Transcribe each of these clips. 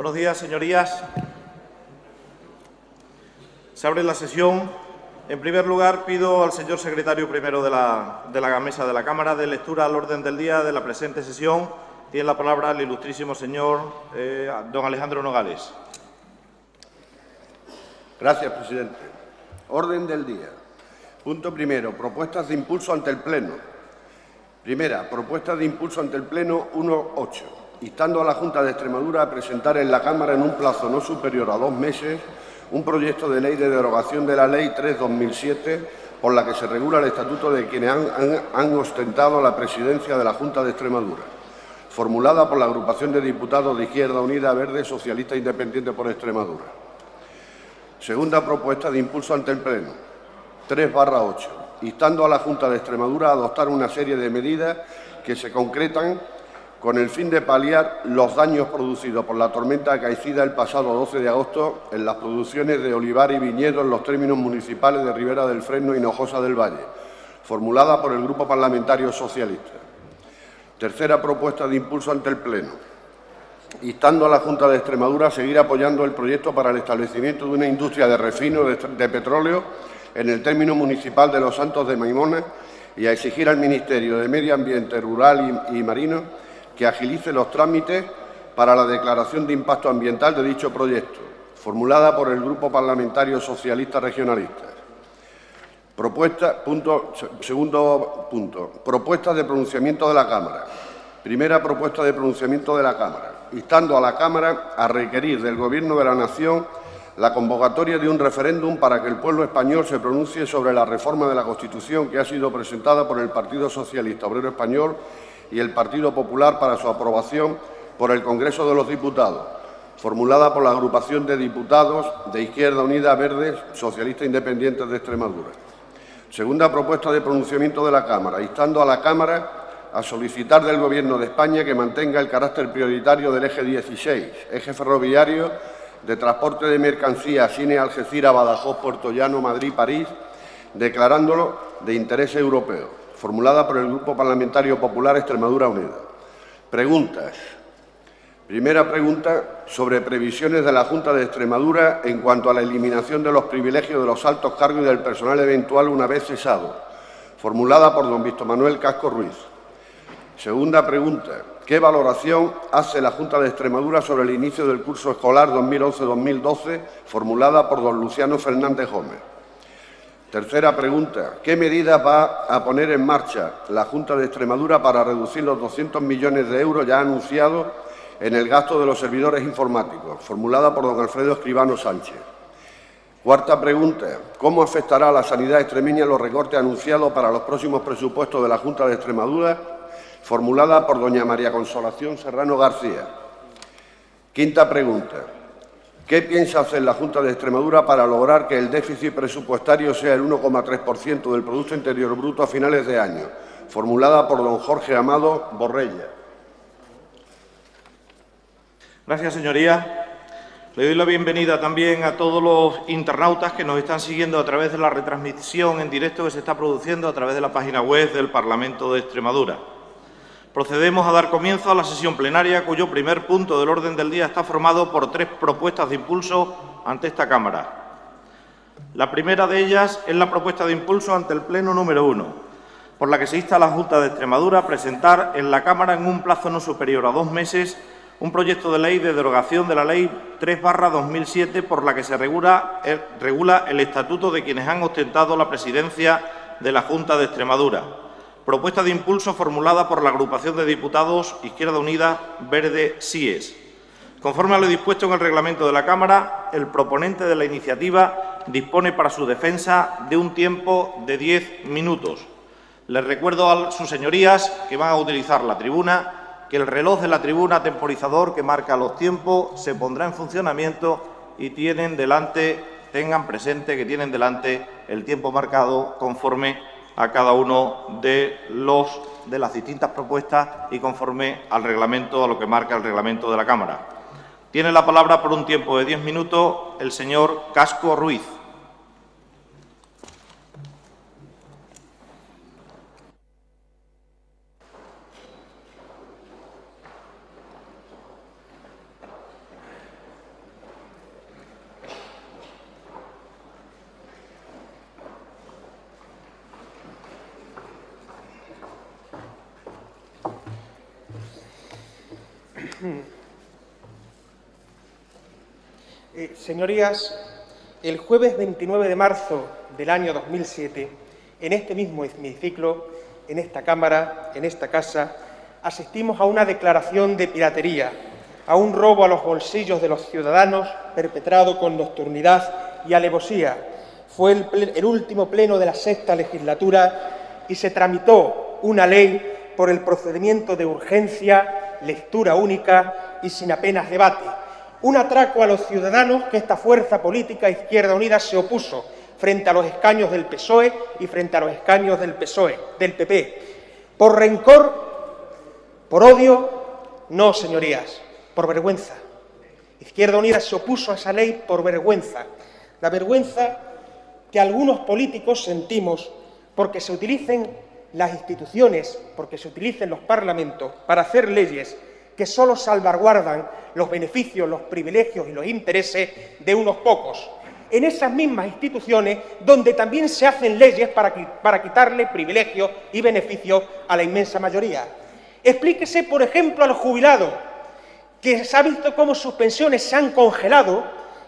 Buenos días, señorías. Se abre la sesión. En primer lugar, pido al señor secretario primero de la mesa de la Cámara de lectura al orden del día de la presente sesión. Tiene la palabra el ilustrísimo señor don Alejandro Nogales. Gracias, presidente. Orden del día. Punto primero. Propuestas de impulso ante el Pleno. Primera, propuesta de impulso ante el Pleno 1.8. Instando a la Junta de Extremadura a presentar en la Cámara en un plazo no superior a 2 meses un proyecto de ley de derogación de la Ley 3/2007 por la que se regula el estatuto de quienes han ostentado la presidencia de la Junta de Extremadura, formulada por la agrupación de diputados de Izquierda Unida, Verde, Socialista e Independiente por Extremadura. Segunda propuesta de impulso ante el Pleno, 3/8, instando a la Junta de Extremadura a adoptar una serie de medidas que se concretan con el fin de paliar los daños producidos por la tormenta acaecida el pasado 12 de agosto en las producciones de olivar y viñedo en los términos municipales de Ribera del Fresno y Hinojosa del Valle, formulada por el Grupo Parlamentario Socialista. Tercera propuesta de impulso ante el Pleno, instando a la Junta de Extremadura a seguir apoyando el proyecto para el establecimiento de una industria de refino de petróleo en el término municipal de Los Santos de Maimona y a exigir al Ministerio de Medio Ambiente Rural y Marino que agilice los trámites para la declaración de impacto ambiental de dicho proyecto, formulada por el Grupo Parlamentario Socialista Regionalista. Segundo punto. Propuestas de pronunciamiento de la Cámara. Primera propuesta de pronunciamiento de la Cámara, instando a la Cámara a requerir del Gobierno de la Nación la convocatoria de un referéndum para que el pueblo español se pronuncie sobre la reforma de la Constitución que ha sido presentada por el Partido Socialista Obrero Español y el Partido Popular para su aprobación por el Congreso de los Diputados, formulada por la agrupación de diputados de Izquierda Unida, Verdes, Socialistas Independientes de Extremadura. Segunda propuesta de pronunciamiento de la Cámara, instando a la Cámara a solicitar del Gobierno de España que mantenga el carácter prioritario del eje 16, eje ferroviario de transporte de mercancías Sine, Algeciras, Badajoz, Puerto Llano, Madrid, París, declarándolo de interés europeo, formulada por el Grupo Parlamentario Popular Extremadura Unida. Preguntas. Primera pregunta sobre previsiones de la Junta de Extremadura en cuanto a la eliminación de los privilegios de los altos cargos y del personal eventual una vez cesado, formulada por don Víctor Manuel Casco Ruiz. Segunda pregunta. ¿Qué valoración hace la Junta de Extremadura sobre el inicio del curso escolar 2011-2012, formulada por don Luciano Fernández Gómez? Tercera pregunta. ¿Qué medidas va a poner en marcha la Junta de Extremadura para reducir los 200 millones de euros ya anunciados en el gasto de los servidores informáticos? Formulada por don Alfredo Escribano Sánchez. Cuarta pregunta. ¿Cómo afectará a la sanidad extremeña los recortes anunciados para los próximos presupuestos de la Junta de Extremadura? Formulada por doña María Consolación Serrano García. Quinta pregunta. ¿Qué piensa hacer la Junta de Extremadura para lograr que el déficit presupuestario sea el 1,3% del Producto Interior Bruto a finales de año? Formulada por don Jorge Amado Borrella. Gracias, señoría. Le doy la bienvenida también a todos los internautas que nos están siguiendo a través de la retransmisión en directo que se está produciendo a través de la página web del Parlamento de Extremadura. Procedemos a dar comienzo a la sesión plenaria, cuyo primer punto del orden del día está formado por 3 propuestas de impulso ante esta Cámara. La primera de ellas es la propuesta de impulso ante el Pleno número 1, por la que se insta a la Junta de Extremadura a presentar en la Cámara en un plazo no superior a 2 meses un proyecto de ley de derogación de la Ley 3/2007 por la que se regula el estatuto de quienes han ostentado la presidencia de la Junta de Extremadura. Propuesta de impulso formulada por la agrupación de diputados Izquierda Unida, Verde, SIES. Conforme a lo dispuesto en el reglamento de la Cámara, el proponente de la iniciativa dispone para su defensa de un tiempo de 10 minutos. Les recuerdo a sus señorías que van a utilizar la tribuna, que el reloj de la tribuna temporizador que marca los tiempos se pondrá en funcionamiento y tengan presente que tienen delante el tiempo marcado conforme a cada uno de las distintas propuestas y conforme al reglamento, a lo que marca el reglamento de la Cámara. Tiene la palabra por un tiempo de 10 minutos el señor Casco Ruiz. Señorías, el jueves 29 de marzo del año 2007, en este mismo hemiciclo, en esta Cámara, en esta casa, asistimos a una declaración de piratería, a un robo a los bolsillos de los ciudadanos perpetrado con nocturnidad y alevosía. Fue el último pleno de la sexta legislatura y se tramitó una ley por el procedimiento de urgencia, lectura única y sin apenas debate. Un atraco a los ciudadanos que esta fuerza política Izquierda Unida se opuso frente a los escaños del PSOE y frente a los escaños del PP. ¿Por rencor? ¿Por odio? No, señorías, por vergüenza. Izquierda Unida se opuso a esa ley por vergüenza. La vergüenza que algunos políticos sentimos porque se utilicen las instituciones, porque se utilicen los parlamentos para hacer leyes que solo salvaguardan los beneficios, los privilegios y los intereses de unos pocos. En esas mismas instituciones donde también se hacen leyes para quitarle privilegios y beneficios a la inmensa mayoría. Explíquese, por ejemplo, a los jubilados, que se ha visto cómo sus pensiones se han congelado,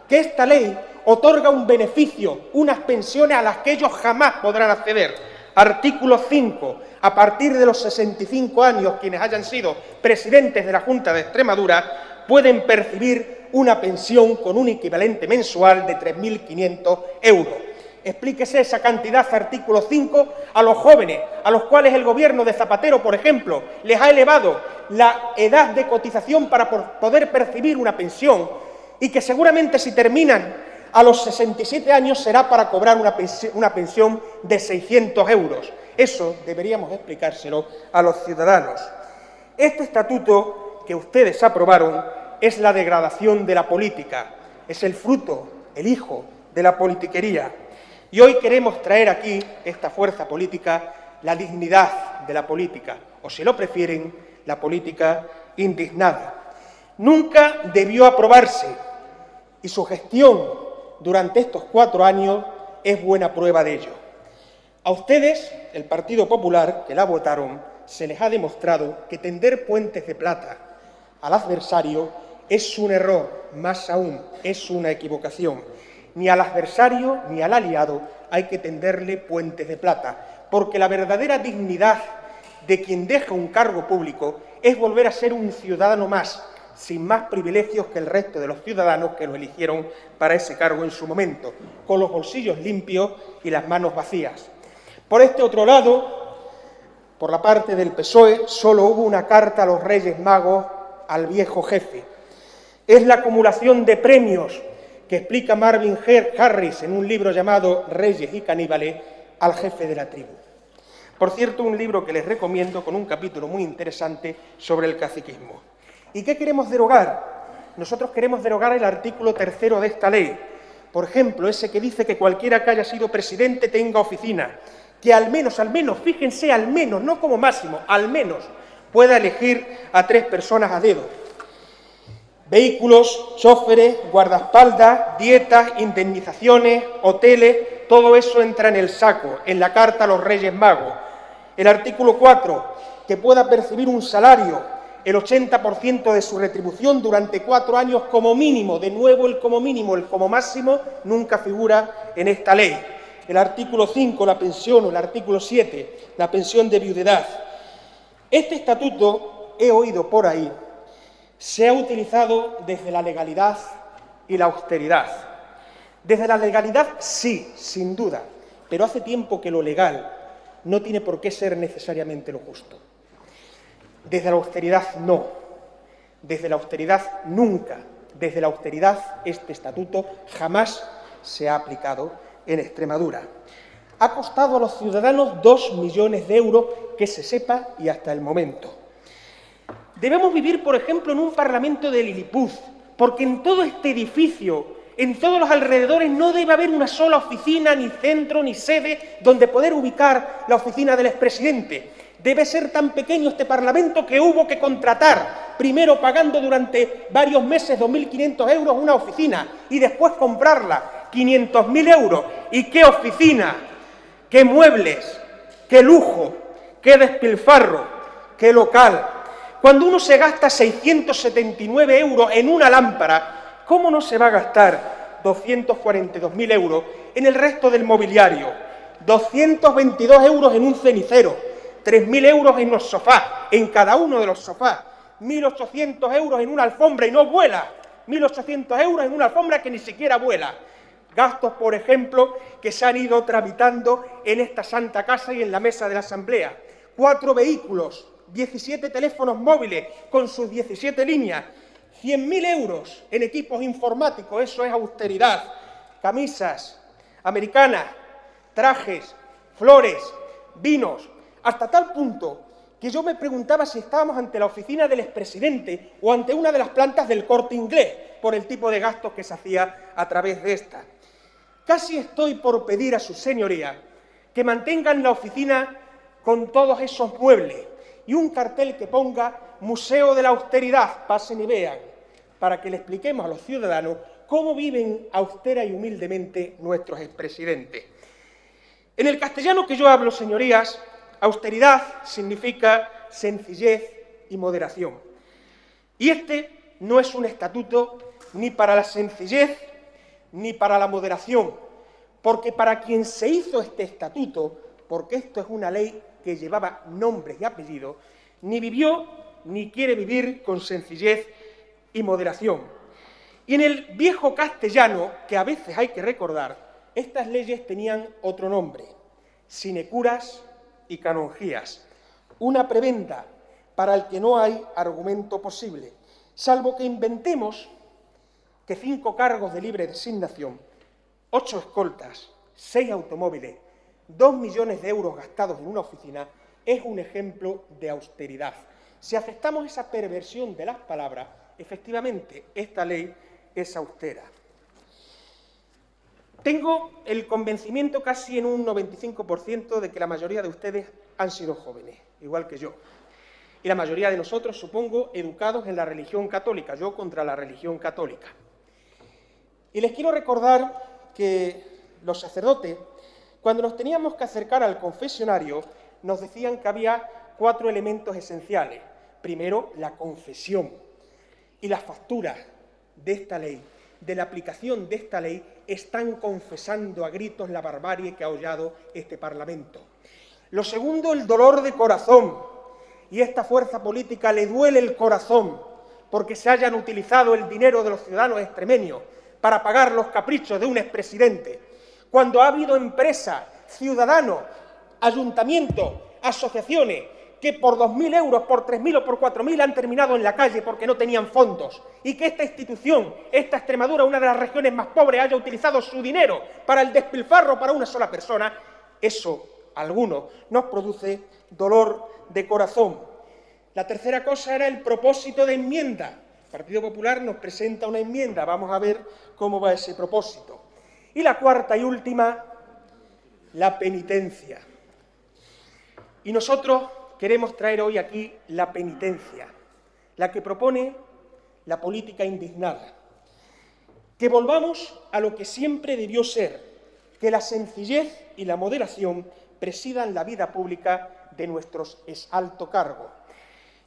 que esta ley otorga un beneficio, unas pensiones a las que ellos jamás podrán acceder. Artículo 5. A partir de los 65 años, quienes hayan sido presidentes de la Junta de Extremadura pueden percibir una pensión con un equivalente mensual de 3.500 euros. Explíquese esa cantidad, artículo 5, a los jóvenes, a los cuales el Gobierno de Zapatero, por ejemplo, les ha elevado la edad de cotización para poder percibir una pensión y que seguramente si terminan a los 67 años será para cobrar una pensión de 600 euros. Eso deberíamos explicárselo a los ciudadanos. Este estatuto que ustedes aprobaron es la degradación de la política, es el fruto, el hijo de la politiquería. Y hoy queremos traer aquí, esta fuerza política, la dignidad de la política, o si lo prefieren, la política indignada. Nunca debió aprobarse y su gestión durante estos 4 años es buena prueba de ello. A ustedes, el Partido Popular, que la votaron, se les ha demostrado que tender puentes de plata al adversario es un error, más aún, es una equivocación. Ni al adversario ni al aliado hay que tenderle puentes de plata, porque la verdadera dignidad de quien deja un cargo público es volver a ser un ciudadano más, sin más privilegios que el resto de los ciudadanos que lo eligieron para ese cargo en su momento, con los bolsillos limpios y las manos vacías. Por este otro lado, por la parte del PSOE, solo hubo una carta a los Reyes Magos al viejo jefe. Es la acumulación de premios que explica Marvin Harris en un libro llamado Reyes y Caníbales al jefe de la tribu. Por cierto, un libro que les recomiendo con un capítulo muy interesante sobre el caciquismo. ¿Y qué queremos derogar? Nosotros queremos derogar el artículo 3 de esta ley. Por ejemplo, ese que dice que cualquiera que haya sido presidente tenga oficina, que al menos, fíjense, al menos, no como máximo, al menos pueda elegir a 3 personas a dedo. Vehículos, choferes, guardaespaldas, dietas, indemnizaciones, hoteles, todo eso entra en el saco, en la carta a los Reyes Magos. El artículo 4, que pueda percibir un salario, el 80% de su retribución durante 4 años como mínimo. De nuevo, el como mínimo, el como máximo, nunca figura en esta ley. El artículo 5, la pensión, o el artículo 7, la pensión de viudedad. Este estatuto, he oído por ahí, se ha utilizado desde la legalidad y la austeridad. Desde la legalidad, sí, sin duda, pero hace tiempo que lo legal no tiene por qué ser necesariamente lo justo. Desde la austeridad, no. Desde la austeridad, nunca. Desde la austeridad, este estatuto jamás se ha aplicado en Extremadura. Ha costado a los ciudadanos 2 millones de euros, que se sepa, y hasta el momento. Debemos vivir, por ejemplo, en un Parlamento de Lilliput, porque en todo este edificio, en todos los alrededores, no debe haber una sola oficina, ni centro, ni sede donde poder ubicar la oficina del expresidente. Debe ser tan pequeño este Parlamento que hubo que contratar, primero pagando durante varios meses 2.500 euros una oficina y después comprarla, 500.000 euros. ¿Y qué oficina? ¿Qué muebles? ¿Qué lujo? ¿Qué despilfarro? ¿Qué local? Cuando uno se gasta 679 euros en una lámpara, ¿cómo no se va a gastar 242.000 euros en el resto del mobiliario? 222 euros en un cenicero, 3.000 euros en los sofás, en cada uno de los sofás, 1.800 euros en una alfombra y no vuela, 1.800 euros en una alfombra que ni siquiera vuela. Gastos, por ejemplo, que se han ido tramitando en esta Santa Casa y en la mesa de la Asamblea. 4 vehículos, 17 teléfonos móviles con sus 17 líneas, 100.000 euros en equipos informáticos, eso es austeridad. Camisas americanas, trajes, flores, vinos, hasta tal punto que yo me preguntaba si estábamos ante la oficina del expresidente o ante una de las plantas del Corte Inglés, por el tipo de gastos que se hacía a través de esta. Casi estoy por pedir a su señoría que mantengan la oficina con todos esos muebles y un cartel que ponga Museo de la Austeridad, pasen y vean, para que le expliquemos a los ciudadanos cómo viven austera y humildemente nuestros expresidentes. En el castellano que yo hablo, señorías, austeridad significa sencillez y moderación. Y este no es un estatuto ni para la sencillez ni para la moderación, porque para quien se hizo este estatuto, porque esto es una ley que llevaba nombres y apellidos, ni vivió ni quiere vivir con sencillez y moderación. Y en el viejo castellano, que a veces hay que recordar, estas leyes tenían otro nombre: sinecuras y canonjías, una prebenda para el que no hay argumento posible, salvo que inventemos que 5 cargos de libre designación, 8 escoltas, 6 automóviles, 2 millones de euros gastados en una oficina es un ejemplo de austeridad. Si aceptamos esa perversión de las palabras, efectivamente, esta ley es austera. Tengo el convencimiento casi en un 95% de que la mayoría de ustedes han sido jóvenes, igual que yo. Y la mayoría de nosotros, supongo, educados en la religión católica, yo contra la religión católica. Y les quiero recordar que los sacerdotes, cuando nos teníamos que acercar al confesionario, nos decían que había 4 elementos esenciales. Primero, la confesión. Y las facturas de esta ley, de la aplicación de esta ley, están confesando a gritos la barbarie que ha hollado este Parlamento. Lo segundo, el dolor de corazón. Y a esta fuerza política le duele el corazón porque se hayan utilizado el dinero de los ciudadanos extremeños para pagar los caprichos de un expresidente, cuando ha habido empresas, ciudadanos, ayuntamientos, asociaciones, que por 2.000 euros, por 3.000 o por 4.000 han terminado en la calle porque no tenían fondos, y que esta institución, esta Extremadura, una de las regiones más pobres, haya utilizado su dinero para el despilfarro para una sola persona, eso a algunos nos produce dolor de corazón. La tercera cosa era el propósito de enmienda. El Partido Popular nos presenta una enmienda, vamos a ver cómo va ese propósito. Y la cuarta y última, la penitencia. Y nosotros queremos traer hoy aquí la penitencia, la que propone la política indignada. Que volvamos a lo que siempre debió ser, que la sencillez y la moderación presidan la vida pública de nuestros altos cargos.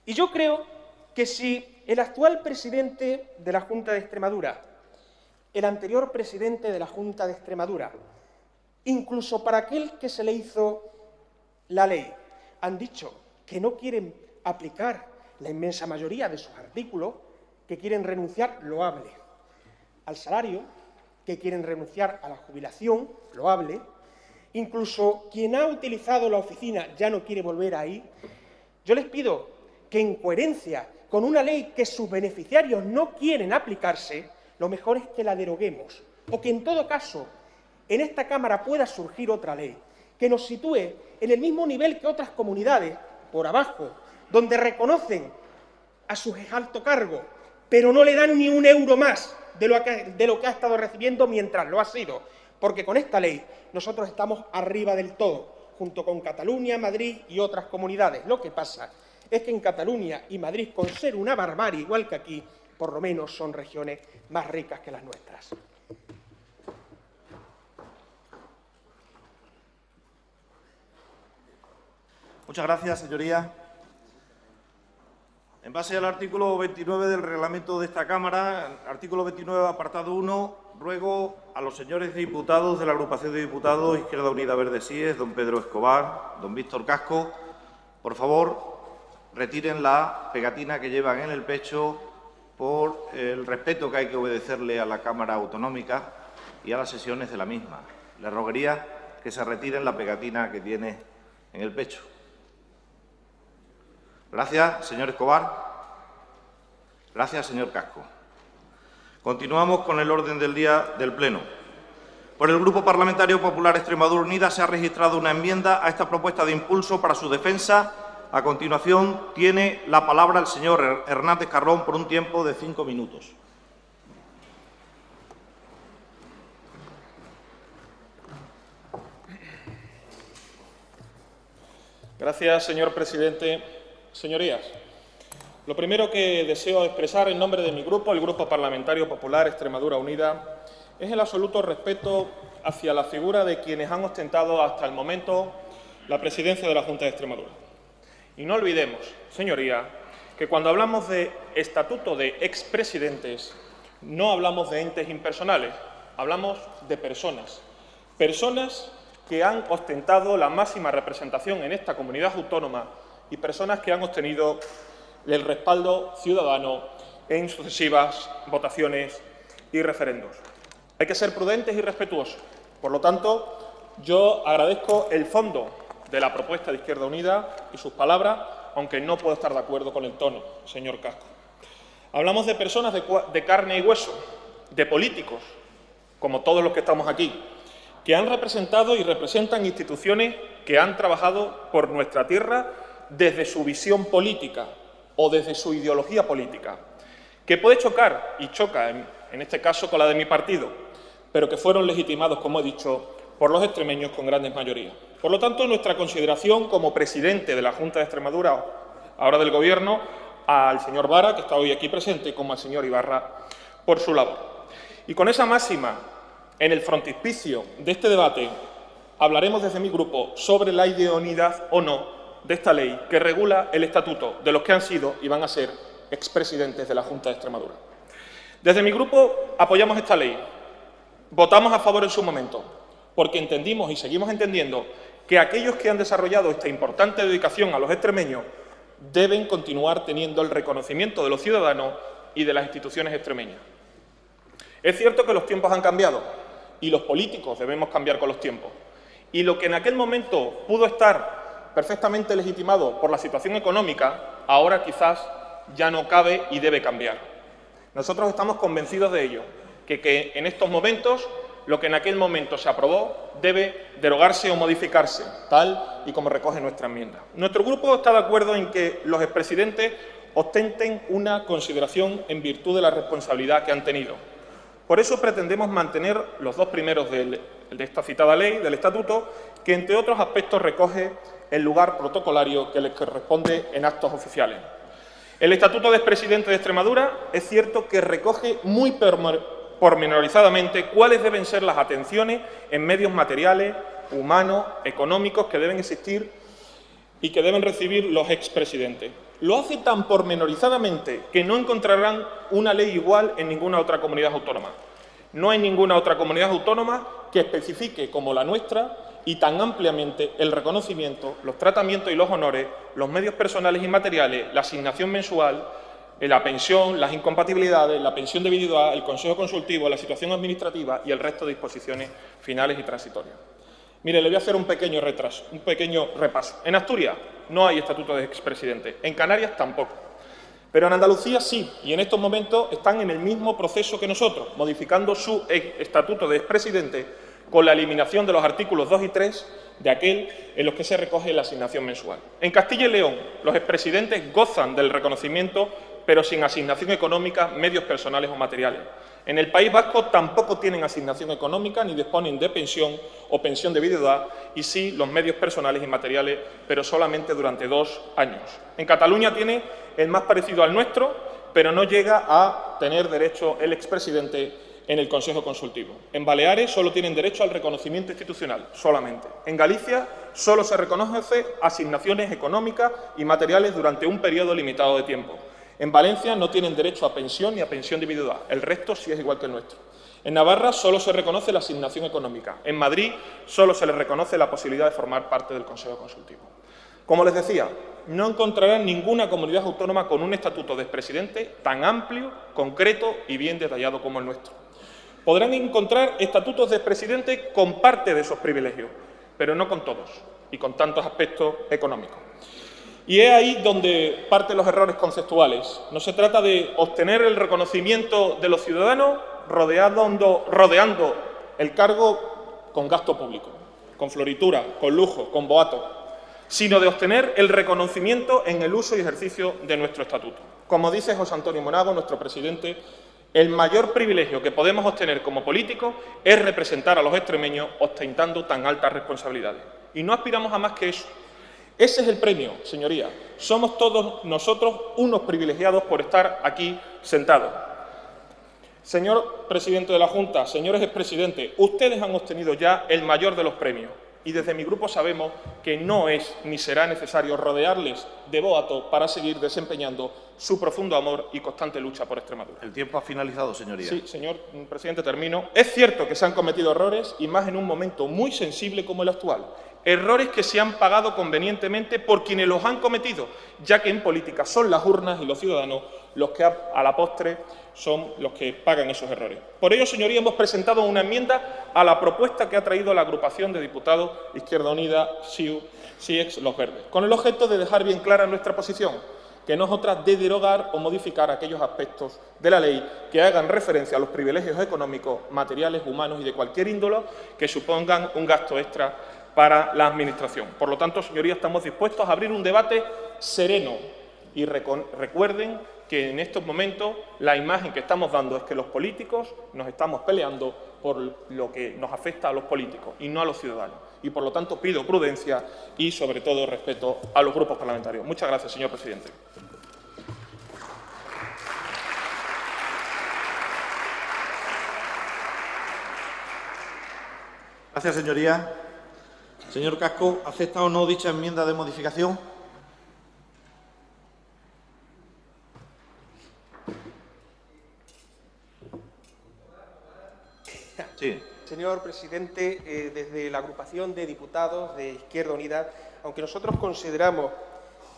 Y yo creo que si el actual presidente de la Junta de Extremadura, el anterior presidente de la Junta de Extremadura, incluso para aquel que se le hizo la ley, han dicho que no quieren aplicar la inmensa mayoría de sus artículos, que quieren renunciar, loable, al salario, que quieren renunciar a la jubilación, loable, incluso quien ha utilizado la oficina ya no quiere volver ahí. Yo les pido que en coherencia con una ley que sus beneficiarios no quieren aplicarse, lo mejor es que la deroguemos, o que en todo caso en esta Cámara pueda surgir otra ley que nos sitúe en el mismo nivel que otras comunidades, por abajo, donde reconocen a sus altos cargos, pero no le dan ni un euro más de lo que ha estado recibiendo mientras lo ha sido, porque con esta ley nosotros estamos arriba del todo, junto con Cataluña, Madrid y otras comunidades. Lo que pasa es que en Cataluña y Madrid, con ser una barbarie igual que aquí, por lo menos son regiones más ricas que las nuestras. Muchas gracias, señoría. En En base al artículo 29 del reglamento de esta Cámara, artículo 29, apartado 1, ruego a los señores diputados de la agrupación de diputados Izquierda Unida Verde Síes, don Pedro Escobar, don Víctor Casco, por favor, retiren la pegatina que llevan en el pecho por el respeto que hay que obedecerle a la Cámara Autonómica y a las sesiones de la misma. Les rogaría que se retiren la pegatina que tiene en el pecho. Gracias, señor Escobar. Gracias, señor Casco. Continuamos con el orden del día del Pleno. Por el Grupo Parlamentario Popular Extremadura Unida se ha registrado una enmienda a esta propuesta de impulso para su defensa. A continuación, tiene la palabra el señor Hernández Carrón por un tiempo de 5 minutos. Gracias, señor presidente. Señorías, lo primero que deseo expresar en nombre de mi grupo, el Grupo Parlamentario Popular Extremadura Unida, es el absoluto respeto hacia la figura de quienes han ostentado hasta el momento la presidencia de la Junta de Extremadura. Y no olvidemos, señoría, que cuando hablamos de estatuto de expresidentes, no hablamos de entes impersonales, hablamos de personas. Personas que han ostentado la máxima representación en esta comunidad autónoma y personas que han obtenido el respaldo ciudadano en sucesivas votaciones y referendos. Hay que ser prudentes y respetuosos. Por lo tanto, yo agradezco el fondo de la propuesta de Izquierda Unida y sus palabras, aunque no puedo estar de acuerdo con el tono, señor Casco. Hablamos de personas de carne y hueso, de políticos, como todos los que estamos aquí, que han representado y representan instituciones que han trabajado por nuestra tierra desde su visión política o desde su ideología política, que puede chocar, y choca en este caso con la de mi partido, pero que fueron legitimados, como he dicho, por los extremeños con grandes mayorías. Por lo tanto, nuestra consideración como presidente de la Junta de Extremadura, ahora del Gobierno, al señor Vara, que está hoy aquí presente, como al señor Ibarra, por su labor. Y con esa máxima, en el frontispicio de este debate, hablaremos desde mi grupo sobre la idoneidad o no de esta ley que regula el estatuto de los que han sido y van a ser expresidentes de la Junta de Extremadura. Desde mi grupo apoyamos esta ley. Votamos a favor en su momento, porque entendimos y seguimos entendiendo que aquellos que han desarrollado esta importante dedicación a los extremeños deben continuar teniendo el reconocimiento de los ciudadanos y de las instituciones extremeñas. Es cierto que los tiempos han cambiado y los políticos debemos cambiar con los tiempos. Y lo que en aquel momento pudo estar perfectamente legitimado por la situación económica, ahora quizás ya no cabe y debe cambiar. Nosotros estamos convencidos de ello, que en estos momentos lo que en aquel momento se aprobó debe derogarse o modificarse, tal y como recoge nuestra enmienda. Nuestro grupo está de acuerdo en que los expresidentes ostenten una consideración en virtud de la responsabilidad que han tenido. Por eso pretendemos mantener los dos primeros de esta citada ley, del Estatuto, que entre otros aspectos recoge el lugar protocolario que les corresponde en actos oficiales. El Estatuto de Expresidente de Extremadura es cierto que recoge muy pormenorizadamente cuáles deben ser las atenciones en medios materiales, humanos, económicos que deben existir y que deben recibir los expresidentes. Lo hace tan pormenorizadamente que no encontrarán una ley igual en ninguna otra comunidad autónoma. No hay ninguna otra comunidad autónoma que especifique como la nuestra y tan ampliamente el reconocimiento, los tratamientos y los honores, los medios personales y materiales, la asignación mensual, la pensión, las incompatibilidades, la pensión de viudedad, el consejo consultivo, la situación administrativa y el resto de disposiciones finales y transitorias. Mire, le voy a hacer un pequeño repaso. En Asturias no hay estatuto de expresidente, en Canarias tampoco. Pero en Andalucía sí, y en estos momentos están en el mismo proceso que nosotros, modificando su estatuto de expresidente con la eliminación de los artículos 2 y 3 de aquel en los que se recoge la asignación mensual. En Castilla y León, los expresidentes gozan del reconocimiento, pero sin asignación económica, medios personales o materiales. En el País Vasco tampoco tienen asignación económica ni disponen de pensión o pensión de viudedad, y sí los medios personales y materiales, pero solamente durante 2 años. En Cataluña tiene el más parecido al nuestro, pero no llega a tener derecho el expresidente en el Consejo Consultivo. En Baleares solo tienen derecho al reconocimiento institucional, solamente. En Galicia solo se reconoce asignaciones económicas y materiales durante un periodo limitado de tiempo. En Valencia no tienen derecho a pensión ni a pensión individual. El resto sí es igual que el nuestro. En Navarra solo se reconoce la asignación económica. En Madrid solo se les reconoce la posibilidad de formar parte del Consejo Consultivo. Como les decía, no encontrarán ninguna comunidad autónoma con un estatuto de expresidente tan amplio, concreto y bien detallado como el nuestro. Podrán encontrar estatutos de expresidente con parte de esos privilegios, pero no con todos y con tantos aspectos económicos. Y es ahí donde parten los errores conceptuales. No se trata de obtener el reconocimiento de los ciudadanos rodeando el cargo con gasto público, con floritura, con lujo, con boato, sino de obtener el reconocimiento en el uso y ejercicio de nuestro estatuto. Como dice José Antonio Monago, nuestro presidente, el mayor privilegio que podemos obtener como políticos es representar a los extremeños ostentando tan altas responsabilidades. Y no aspiramos a más que eso. Ese es el premio, señorías. Somos todos nosotros unos privilegiados por estar aquí sentados. Señor presidente de la Junta, señores expresidentes, ustedes han obtenido ya el mayor de los premios y desde mi grupo sabemos que no es ni será necesario rodearles de boato para seguir desempeñando su profundo amor y constante lucha por Extremadura. El tiempo ha finalizado, señoría. Sí, señor presidente, termino. Es cierto que se han cometido errores y más en un momento muy sensible como el actual. Errores que se han pagado convenientemente por quienes los han cometido, ya que en política son las urnas y los ciudadanos los que a la postre son los que pagan esos errores. Por ello, señoría, hemos presentado una enmienda a la propuesta que ha traído la agrupación de diputados Izquierda Unida, CiU, CIEX, Los Verdes, con el objeto de dejar bien clara nuestra posición, que no es otra de derogar o modificar aquellos aspectos de la ley que hagan referencia a los privilegios económicos, materiales, humanos y de cualquier índole que supongan un gasto extra para la Administración. Por lo tanto, señorías, estamos dispuestos a abrir un debate sereno y recuerden que en estos momentos la imagen que estamos dando es que los políticos nos estamos peleando por lo que nos afecta a los políticos y no a los ciudadanos. Y, por lo tanto, pido prudencia y, sobre todo, respeto a los grupos parlamentarios. Muchas gracias, señor presidente. Gracias, señoría. Señor Casco, ¿acepta o no dicha enmienda de modificación? Sí. Señor presidente, desde la agrupación de diputados de Izquierda Unida, aunque nosotros consideramos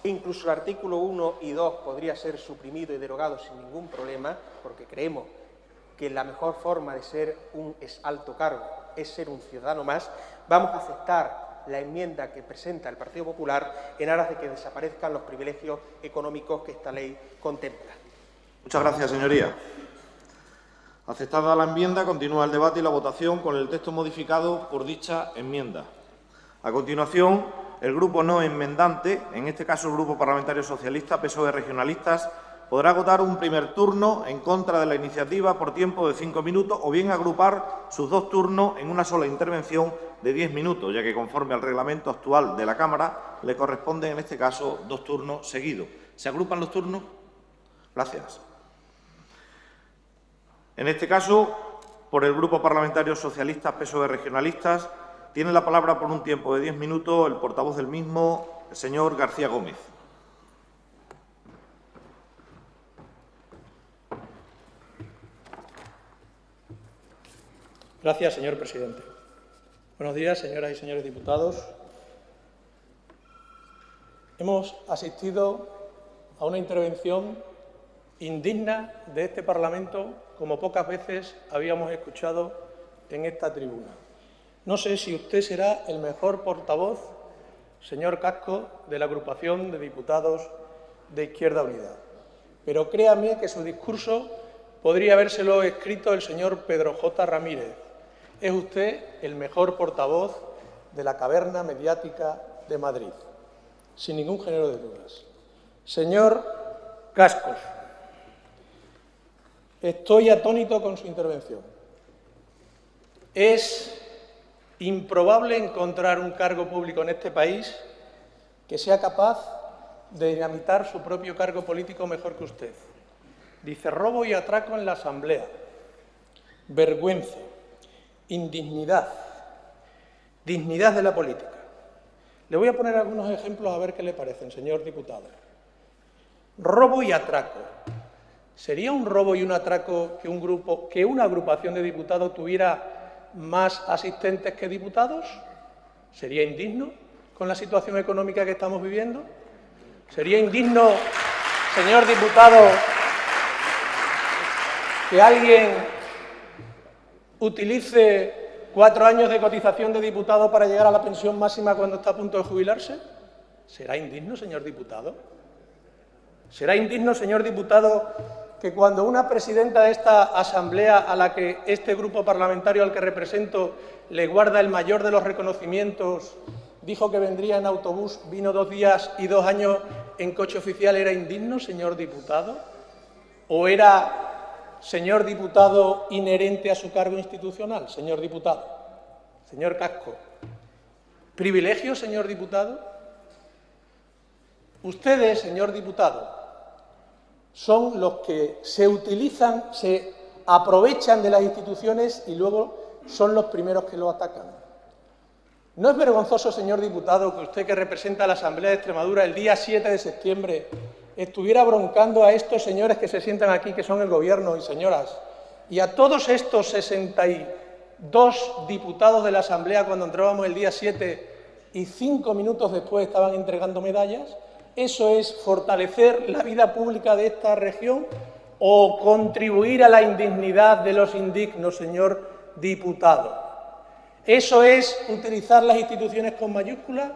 que incluso el artículo 1 y 2 podría ser suprimido y derogado sin ningún problema, porque creemos que la mejor forma de ser un alto cargo es ser un ciudadano más, vamos a aceptar la enmienda que presenta el Partido Popular en aras de que desaparezcan los privilegios económicos que esta ley contempla. Muchas gracias, señoría. Aceptada la enmienda, continúa el debate y la votación con el texto modificado por dicha enmienda. A continuación, el grupo no enmendante, en este caso el Grupo Parlamentario Socialista, PSOE Regionalistas, podrá agotar un primer turno en contra de la iniciativa por tiempo de 5 minutos o bien agrupar sus dos turnos en una sola intervención de 10 minutos, ya que conforme al reglamento actual de la Cámara le corresponden en este caso 2 turnos seguidos. ¿Se agrupan los turnos? Gracias. En este caso, por el Grupo Parlamentario Socialista, PSOE Regionalistas, tiene la palabra por un tiempo de 10 minutos el portavoz del mismo, el señor García Gómez. Gracias, señor presidente. Buenos días, señoras y señores diputados. Hemos asistido a una intervención indigna de este Parlamento como pocas veces habíamos escuchado en esta tribuna. No sé si usted será el mejor portavoz, señor Casco, de la agrupación de diputados de Izquierda Unida, pero créame que su discurso podría habérselo escrito el señor Pedro J. Ramírez. Es usted el mejor portavoz de la caverna mediática de Madrid, sin ningún género de dudas. Señor Cascos, estoy atónito con su intervención. Es improbable encontrar un cargo público en este país que sea capaz de dinamitar su propio cargo político mejor que usted. Dice robo y atraco en la Asamblea, vergüenza, indignidad, dignidad de la política. Le voy a poner algunos ejemplos a ver qué le parecen, señor diputado. robo y atraco. ¿Sería un robo y un atraco que una agrupación de diputados tuviera más asistentes que diputados? ¿Sería indigno con la situación económica que estamos viviendo? ¿Sería indigno, señor diputado, que alguien utilice 4 años de cotización de diputado para llegar a la pensión máxima cuando está a punto de jubilarse? ¿Será indigno, señor diputado? ¿Será indigno, señor diputado, que cuando una presidenta de esta Asamblea, a la que este grupo parlamentario al que represento le guarda el mayor de los reconocimientos, dijo que vendría en autobús, vino 2 días y 2 años en coche oficial, era indigno, señor diputado? ¿O era, señor diputado, inherente a su cargo institucional, señor diputado? Señor Casco, ¿privilegio, señor diputado? Ustedes, señor diputado, son los que se aprovechan de las instituciones y luego son los primeros que lo atacan. ¿No es vergonzoso, señor diputado, que usted, que representa a la Asamblea de Extremadura, el día 7 de septiembre estuviera broncando a estos señores que se sientan aquí, que son el Gobierno, y señoras, y a todos estos 62 diputados de la Asamblea cuando entrábamos el día 7 y 5 minutos después estaban entregando medallas? ¿Eso es fortalecer la vida pública de esta región o contribuir a la indignidad de los indignos, señor diputado? ¿Eso es utilizar las instituciones con mayúsculas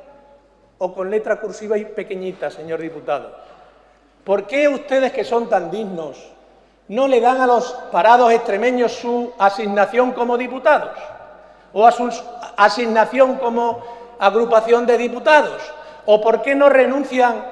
o con letra cursiva y pequeñita, señor diputado? ¿Por qué ustedes, que son tan dignos, no le dan a los parados extremeños su asignación como diputados o a su asignación como agrupación de diputados? ¿O por qué no renuncian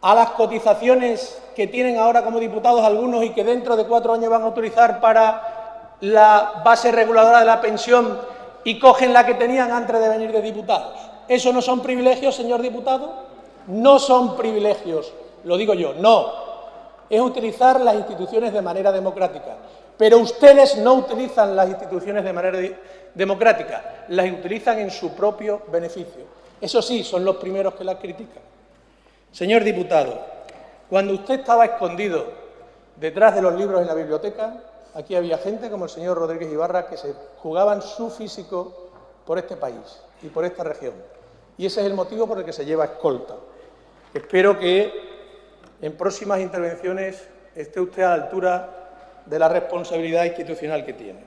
a las cotizaciones que tienen ahora como diputados algunos y que dentro de 4 años van a utilizar para la base reguladora de la pensión y cogen la que tenían antes de venir de diputados? ¿Eso no son privilegios, señor diputado? No son privilegios, lo digo yo, no. Es utilizar las instituciones de manera democrática. Pero ustedes no utilizan las instituciones de manera democrática, las utilizan en su propio beneficio. Eso sí, son los primeros que las critican. Señor diputado, cuando usted estaba escondido detrás de los libros en la biblioteca, aquí había gente como el señor Rodríguez Ibarra que se jugaban su físico por este país y por esta región. Y ese es el motivo por el que se lleva escolta. Espero que en próximas intervenciones esté usted a la altura de la responsabilidad institucional que tiene.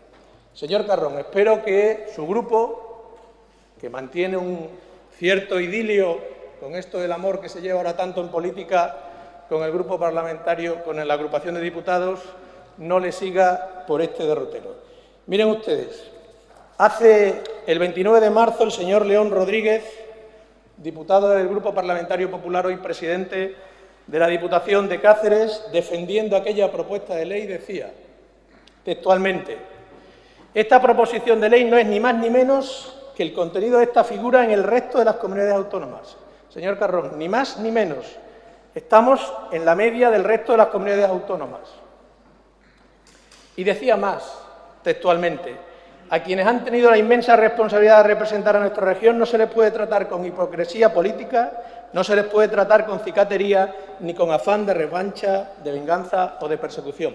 Señor Carrón, espero que su grupo, que mantiene un cierto idilio con esto del amor que se lleva ahora tanto en política con el grupo parlamentario, con la agrupación de diputados, no le siga por este derrotero. Miren ustedes, hace el 29 de marzo el señor León Rodríguez, diputado del Grupo Parlamentario Popular, hoy presidente de la Diputación de Cáceres, defendiendo aquella propuesta de ley, decía textualmente: esta proposición de ley no es ni más ni menos que el contenido de esta figura en el resto de las comunidades autónomas. Señor Carrón, ni más ni menos. Estamos en la media del resto de las comunidades autónomas. Y decía más, textualmente: a quienes han tenido la inmensa responsabilidad de representar a nuestra región no se les puede tratar con hipocresía política, no se les puede tratar con cicatería, ni con afán de revancha, de venganza o de persecución.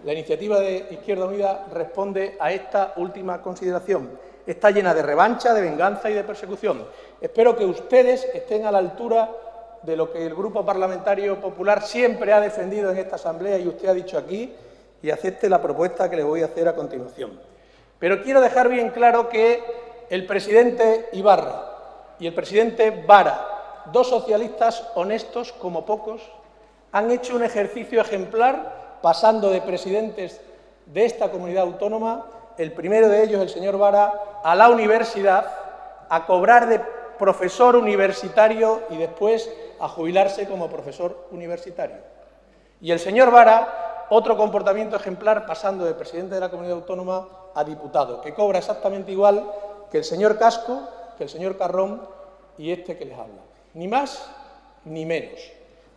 La iniciativa de Izquierda Unida responde a esta última consideración. Está llena de revancha, de venganza y de persecución. Espero que ustedes estén a la altura de lo que el Grupo Parlamentario Popular siempre ha defendido en esta Asamblea y usted ha dicho aquí, y acepte la propuesta que le voy a hacer a continuación. Pero quiero dejar bien claro que el presidente Ibarra y el presidente Vara, 2 socialistas honestos como pocos, han hecho un ejercicio ejemplar pasando de presidentes de esta comunidad autónoma, el primero de ellos, el señor Vara, a la universidad, a cobrar de profesor universitario y después a jubilarse como profesor universitario. Y el señor Vara, otro comportamiento ejemplar pasando de presidente de la comunidad autónoma a diputado, que cobra exactamente igual que el señor Casco, que el señor Carrón y este que les habla. Ni más ni menos.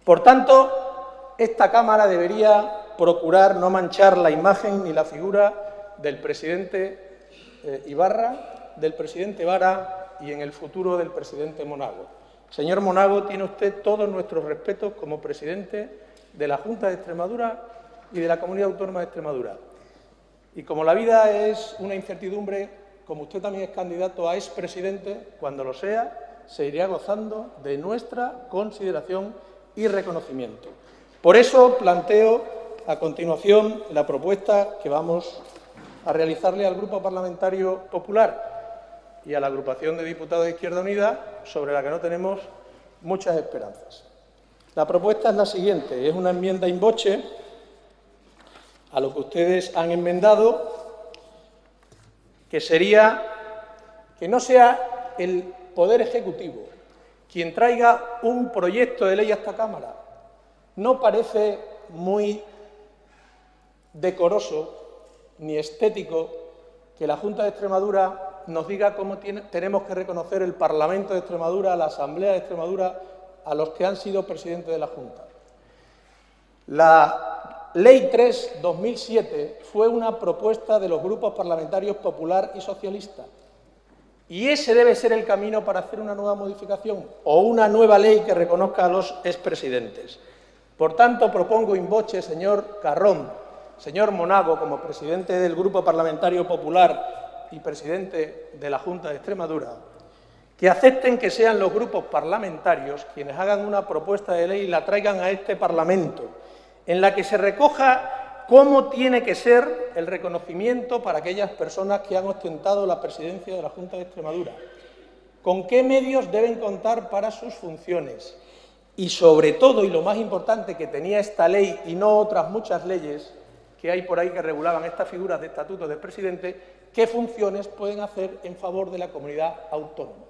Por tanto, esta Cámara debería procurar no manchar la imagen ni la figura del presidente Ibarra, del presidente Vara y en el futuro del presidente Monago. Señor Monago, tiene usted todos nuestros respetos como presidente de la Junta de Extremadura y de la Comunidad Autónoma de Extremadura. Y como la vida es una incertidumbre, como usted también es candidato a expresidente, cuando lo sea, se irá gozando de nuestra consideración y reconocimiento. Por eso planteo a continuación la propuesta que vamos a realizarle al Grupo Parlamentario Popular y a la agrupación de diputados de Izquierda Unida, sobre la que no tenemos muchas esperanzas. La propuesta es la siguiente, es una enmienda in voce a lo que ustedes han enmendado, que sería que no sea el Poder Ejecutivo quien traiga un proyecto de ley a esta Cámara. No parece muy decoroso ni estético que la Junta de Extremadura nos diga cómo tenemos que reconocer el Parlamento de Extremadura, la Asamblea de Extremadura, a los que han sido presidentes de la Junta. La Ley 3/2007 fue una propuesta de los grupos parlamentarios Popular y Socialista. Y ese debe ser el camino para hacer una nueva modificación o una nueva ley que reconozca a los expresidentes. Por tanto, propongo in voce, señor Carrón, señor Monago, como presidente del Grupo Parlamentario Popular y presidente de la Junta de Extremadura, que acepten que sean los grupos parlamentarios quienes hagan una propuesta de ley y la traigan a este Parlamento, en la que se recoja cómo tiene que ser el reconocimiento para aquellas personas que han ostentado la presidencia de la Junta de Extremadura, con qué medios deben contar para sus funciones y, sobre todo, y lo más importante que tenía esta ley y no otras muchas leyes que hay por ahí que regulaban estas figuras de estatuto del presidente, qué funciones pueden hacer en favor de la comunidad autónoma.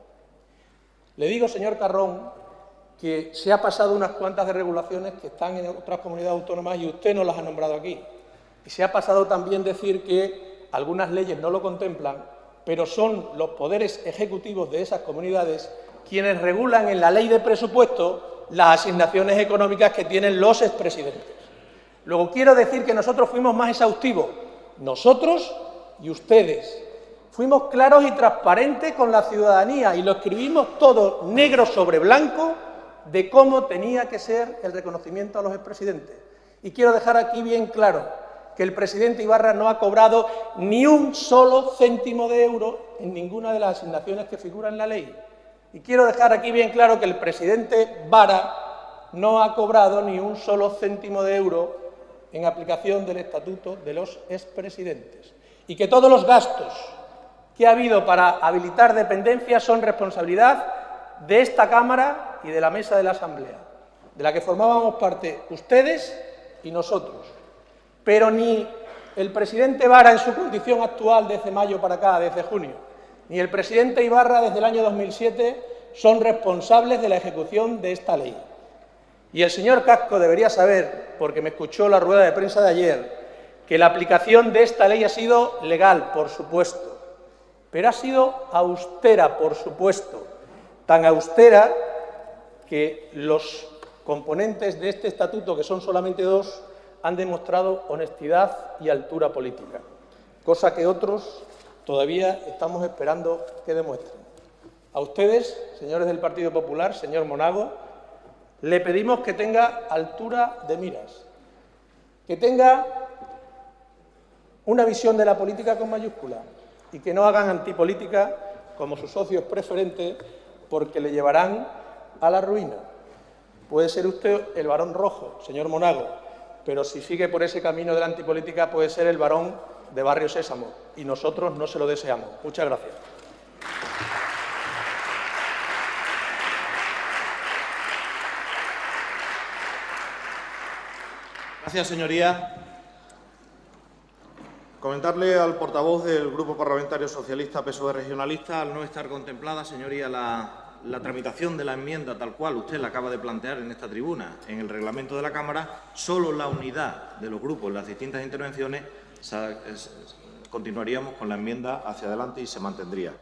Le digo, señor Carrón, que se ha pasado unas cuantas de regulaciones que están en otras comunidades autónomas y usted no las ha nombrado aquí. Y se ha pasado también decir que algunas leyes no lo contemplan, pero son los poderes ejecutivos de esas comunidades quienes regulan en la ley de presupuesto las asignaciones económicas que tienen los expresidentes. Luego quiero decir que nosotros fuimos más exhaustivos, nosotros y ustedes. Fuimos claros y transparentes con la ciudadanía y lo escribimos todo negro sobre blanco de cómo tenía que ser el reconocimiento a los expresidentes. Y quiero dejar aquí bien claro que el presidente Ibarra no ha cobrado ni un solo céntimo de euro en ninguna de las asignaciones que figuran en la ley. Y quiero dejar aquí bien claro que el presidente Vara no ha cobrado ni un solo céntimo de euro en aplicación del Estatuto de los expresidentes. Y que todos los gastos que ha habido para habilitar dependencias son responsabilidad de esta Cámara y de la Mesa de la Asamblea, de la que formábamos parte ustedes y nosotros. Pero ni el presidente Vara en su condición actual desde mayo para acá, desde junio, ni el presidente Ibarra desde el año 2007 son responsables de la ejecución de esta ley. Y el señor Casco debería saber, porque me escuchó la rueda de prensa de ayer, que la aplicación de esta ley ha sido legal, por supuesto, pero ha sido austera, por supuesto, tan austera que los componentes de este estatuto, que son solamente dos, han demostrado honestidad y altura política, cosa que otros todavía estamos esperando que demuestren. A ustedes, señores del Partido Popular, señor Monago, le pedimos que tenga altura de miras, que tenga una visión de la política con mayúscula y que no hagan antipolítica como sus socios preferentes, porque le llevarán a la ruina. Puede ser usted el varón rojo, señor Monago, pero si sigue por ese camino de la antipolítica puede ser el varón de Barrio Sésamo, y nosotros no se lo deseamos. Muchas gracias. Gracias, señoría. Comentarle al portavoz del Grupo Parlamentario Socialista PSOE Regionalista, al no estar contemplada, señoría, la tramitación de la enmienda tal cual usted la acaba de plantear en esta tribuna, en el reglamento de la Cámara, solo la unidad de los grupos en las distintas intervenciones, continuaríamos con la enmienda hacia adelante y se mantendría.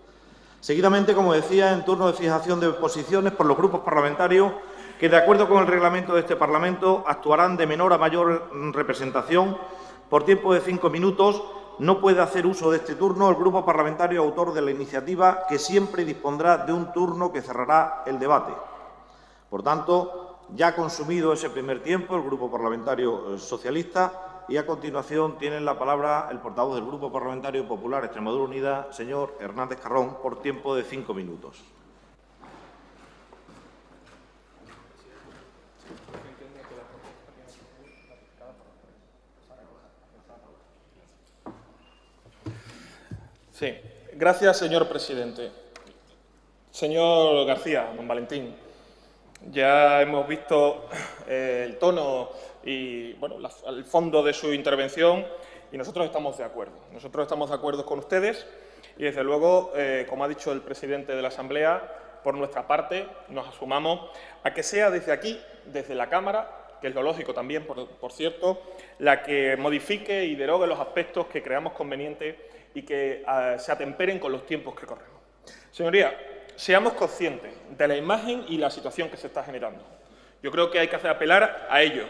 Seguidamente, como decía, en turno de fijación de posiciones por los grupos parlamentarios que, de acuerdo con el reglamento de este Parlamento, actuarán de menor a mayor representación por tiempo de 5 minutos. No puede hacer uso de este turno el grupo parlamentario autor de la iniciativa, que siempre dispondrá de un turno que cerrará el debate. Por tanto, ya ha consumido ese primer tiempo el Grupo Parlamentario Socialista y, a continuación, tiene la palabra el portavoz del Grupo Parlamentario Popular Extremadura Unida, señor Hernández Carrón, por tiempo de 5 minutos. Sí, gracias, señor presidente. Señor García, don Valentín, ya hemos visto el tono y bueno, el fondo de su intervención y nosotros estamos de acuerdo. Nosotros estamos de acuerdo con ustedes y, desde luego, como ha dicho el presidente de la Asamblea, por nuestra parte nos asumamos a que sea desde aquí, desde la Cámara, que es lo lógico también, por cierto, la que modifique y derogue los aspectos que creamos convenientes y que se atemperen con los tiempos que corremos. Señorías, seamos conscientes de la imagen y la situación que se está generando. Yo creo que hay que hacer apelar a ello.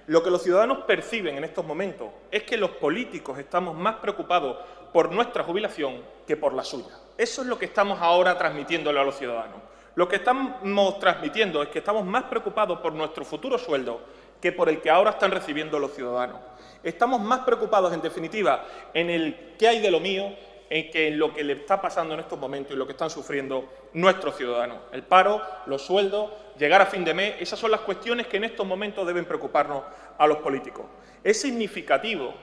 Lo que los ciudadanos perciben en estos momentos es que los políticos estamos más preocupados por nuestra jubilación que por la suya. Eso es lo que estamos ahora transmitiéndole a los ciudadanos. Lo que estamos transmitiendo es que estamos más preocupados por nuestro futuro sueldo que por el que ahora están recibiendo los ciudadanos. Estamos más preocupados, en definitiva, en el qué hay de lo mío, que en lo que le está pasando en estos momentos y lo que están sufriendo nuestros ciudadanos. El paro, los sueldos, llegar a fin de mes, esas son las cuestiones que en estos momentos deben preocuparnos a los políticos. Es significativo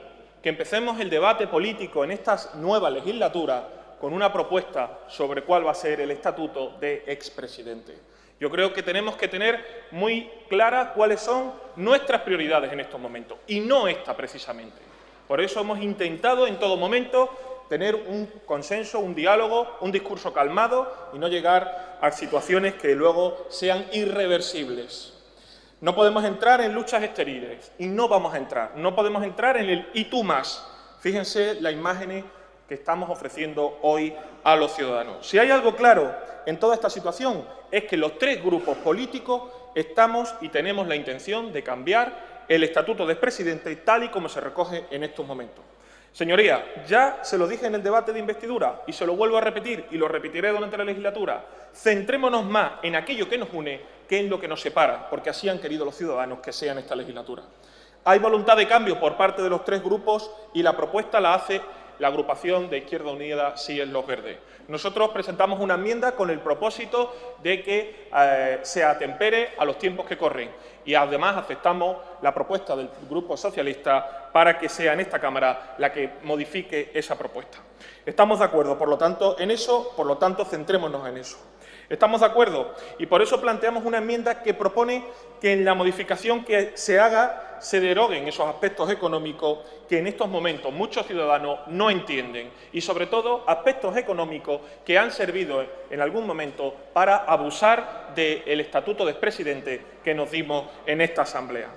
que empecemos el debate político en esta nueva legislatura con una propuesta sobre cuál va a ser el estatuto de expresidente. Yo creo que tenemos que tener muy claras cuáles son nuestras prioridades en estos momentos, y no esta precisamente. Por eso hemos intentado en todo momento tener un consenso, un diálogo, un discurso calmado y no llegar a situaciones que luego sean irreversibles. No podemos entrar en luchas estériles y no vamos a entrar. No podemos entrar en el «y tú más». Fíjense las imágenes que estamos ofreciendo hoy a los ciudadanos. Si hay algo claro en toda esta situación es que los tres grupos políticos estamos y tenemos la intención de cambiar el estatuto de expresidente tal y como se recoge en estos momentos. Señorías, ya se lo dije en el debate de investidura y se lo vuelvo a repetir y lo repetiré durante la legislatura. Centrémonos más en aquello que nos une que en lo que nos separa, porque así han querido los ciudadanos que sea en esta legislatura. Hay voluntad de cambio por parte de los tres grupos y la propuesta la hace la agrupación de Izquierda Unida, Sí es Los Verdes. Nosotros presentamos una enmienda con el propósito de que se atempere a los tiempos que corren y además aceptamos la propuesta del Grupo Socialista para que sea en esta Cámara la que modifique esa propuesta. Estamos de acuerdo, por lo tanto, en eso, por lo tanto, centrémonos en eso. Estamos de acuerdo y por eso planteamos una enmienda que propone que en la modificación que se haga se deroguen esos aspectos económicos que en estos momentos muchos ciudadanos no entienden y, sobre todo, aspectos económicos que han servido en algún momento para abusar del estatuto de expresidente que nos dimos en esta Asamblea.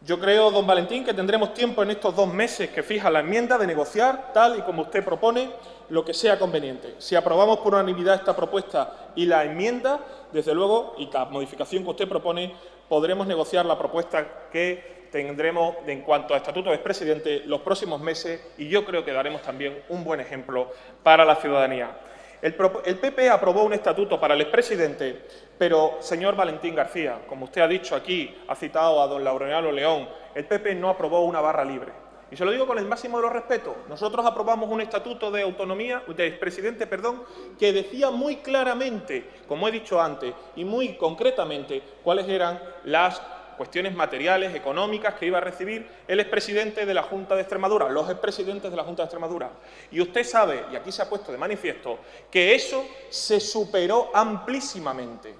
Yo creo, don Valentín, que tendremos tiempo en estos 2 meses que fija la enmienda de negociar, tal y como usted propone, lo que sea conveniente. Si aprobamos por unanimidad esta propuesta y la enmienda, desde luego, y la modificación que usted propone, podremos negociar la propuesta que tendremos en cuanto a estatuto de expresidente los próximos meses y yo creo que daremos también un buen ejemplo para la ciudadanía. El PP aprobó un estatuto para el expresidente, pero, señor Valentín García, como usted ha dicho aquí, ha citado a don Laureano León, el PP no aprobó una barra libre. Y se lo digo con el máximo de los respetos. Nosotros aprobamos un estatuto de autonomía, de expresidente, perdón, que decía muy claramente, como he dicho antes, y muy concretamente, cuáles eran las cuestiones materiales, económicas que iba a recibir el expresidente de la Junta de Extremadura, los expresidentes de la Junta de Extremadura. Y usted sabe, y aquí se ha puesto de manifiesto, que eso se superó amplísimamente.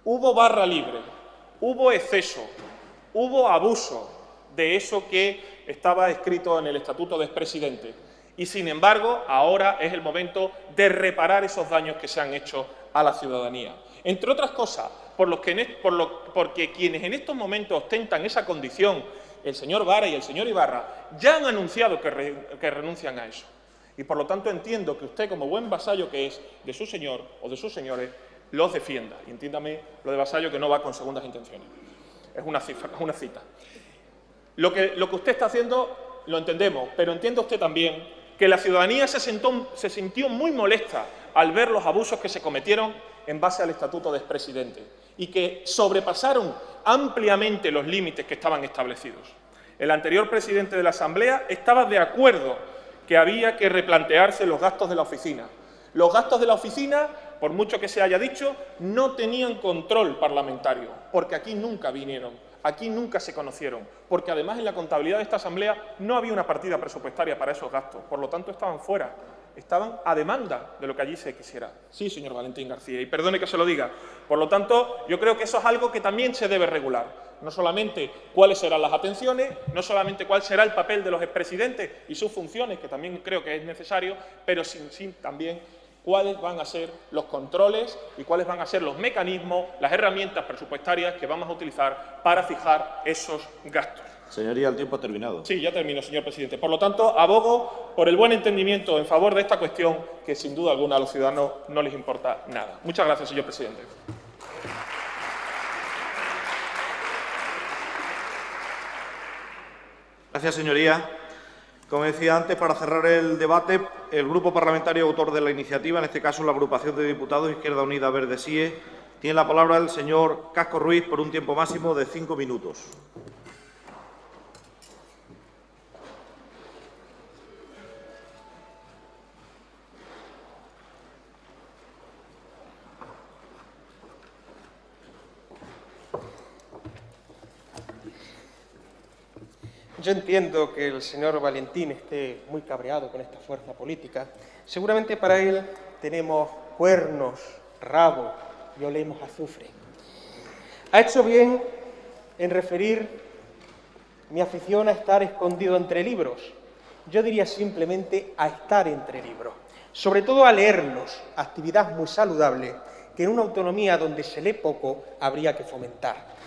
Hubo barra libre, hubo exceso, hubo abuso de eso que estaba escrito en el estatuto de expresidente. Y, sin embargo, ahora es el momento de reparar esos daños que se han hecho a la ciudadanía. Entre otras cosas, porque quienes en estos momentos ostentan esa condición, el señor Vara y el señor Ibarra, ya han anunciado que renuncian a eso. Y, por lo tanto, entiendo que usted, como buen vasallo que es de su señor o de sus señores, los defienda. Y entiéndame lo de vasallo que no va con segundas intenciones. Es una cita. Lo que usted está haciendo lo entendemos, pero entienda usted también que la ciudadanía se sintió muy molesta al ver los abusos que se cometieron en base al Estatuto de Expresidente y que sobrepasaron ampliamente los límites que estaban establecidos. El anterior presidente de la Asamblea estaba de acuerdo que había que replantearse los gastos de la oficina. Los gastos de la oficina, por mucho que se haya dicho, no tenían control parlamentario, porque aquí nunca vinieron, aquí nunca se conocieron, porque además en la contabilidad de esta Asamblea no había una partida presupuestaria para esos gastos, por lo tanto estaban fuera, estaban a demanda de lo que allí se quisiera. Sí, señor Valentín García, y perdone que se lo diga. Por lo tanto, yo creo que eso es algo que también se debe regular. No solamente cuáles serán las atenciones, no solamente cuál será el papel de los expresidentes y sus funciones, que también creo que es necesario, pero sin también cuáles van a ser los controles y cuáles van a ser los mecanismos, las herramientas presupuestarias que vamos a utilizar para fijar esos gastos. Señoría, el tiempo ha terminado. Sí, ya termino, señor presidente. Por lo tanto, abogo por el buen entendimiento en favor de esta cuestión, que sin duda alguna a los ciudadanos no les importa nada. Muchas gracias, señor presidente. Gracias, señoría. Como decía antes, para cerrar el debate, el Grupo Parlamentario autor de la iniciativa, en este caso la Agrupación de Diputados Izquierda Unida Verde SIE, tiene la palabra el señor Casco Ruiz por un tiempo máximo de 5 minutos. Yo entiendo que el señor Valentín esté muy cabreado con esta fuerza política. Seguramente para él tenemos cuernos, rabo y olemos azufre. Ha hecho bien en referir mi afición a estar escondido entre libros. Yo diría simplemente a estar entre libros. Sobre todo a leerlos, actividad muy saludable que en una autonomía donde se lee poco habría que fomentar.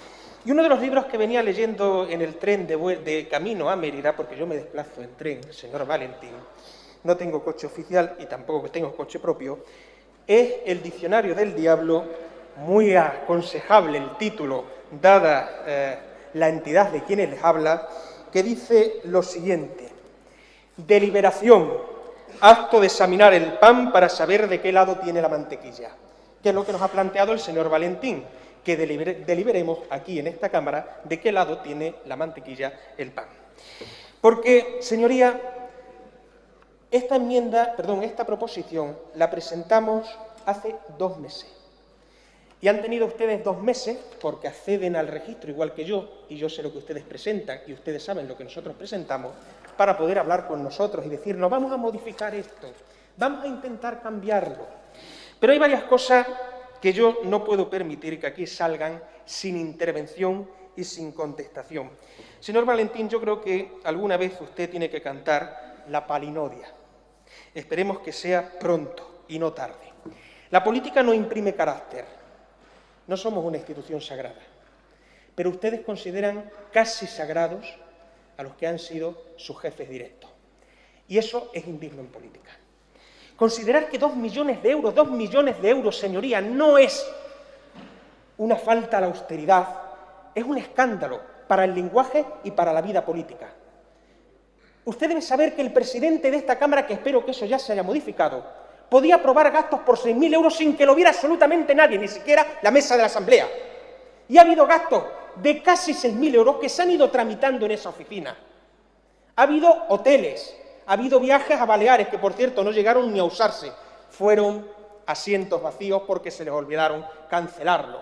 Y uno de los libros que venía leyendo en el tren de camino a Mérida, porque yo me desplazo en tren, señor Valentín, no tengo coche oficial y tampoco tengo coche propio, es El Diccionario del Diablo, muy aconsejable el título, dada la entidad de quienes les habla, que dice lo siguiente: deliberación, acto de examinar el pan para saber de qué lado tiene la mantequilla, que es lo que nos ha planteado el señor Valentín, que deliberemos aquí en esta Cámara de qué lado tiene la mantequilla el pan. Porque, señoría, esta proposición la presentamos hace 2 meses. Y han tenido ustedes 2 meses, porque acceden al registro igual que yo, y yo sé lo que ustedes presentan, y ustedes saben lo que nosotros presentamos, para poder hablar con nosotros y decirnos, vamos a modificar esto, vamos a intentar cambiarlo. Pero hay varias cosas que yo no puedo permitir que aquí salgan sin intervención y sin contestación. Señor Valentín, yo creo que alguna vez usted tiene que cantar la palinodia. Esperemos que sea pronto y no tarde. La política no imprime carácter. No somos una institución sagrada. Pero ustedes consideran casi sagrados a los que han sido sus jefes directos. Y eso es indigno en política. Considerar que 2 millones de euros, señoría, no es una falta a la austeridad, es un escándalo para el lenguaje y para la vida política. Usted debe saber que el presidente de esta Cámara, que espero que eso ya se haya modificado, podía aprobar gastos por 6.000 euros sin que lo viera absolutamente nadie, ni siquiera la mesa de la Asamblea. Y ha habido gastos de casi 6.000 euros que se han ido tramitando en esa oficina. Ha habido hoteles, ha habido viajes a Baleares, que por cierto no llegaron ni a usarse, fueron asientos vacíos porque se les olvidaron cancelarlo.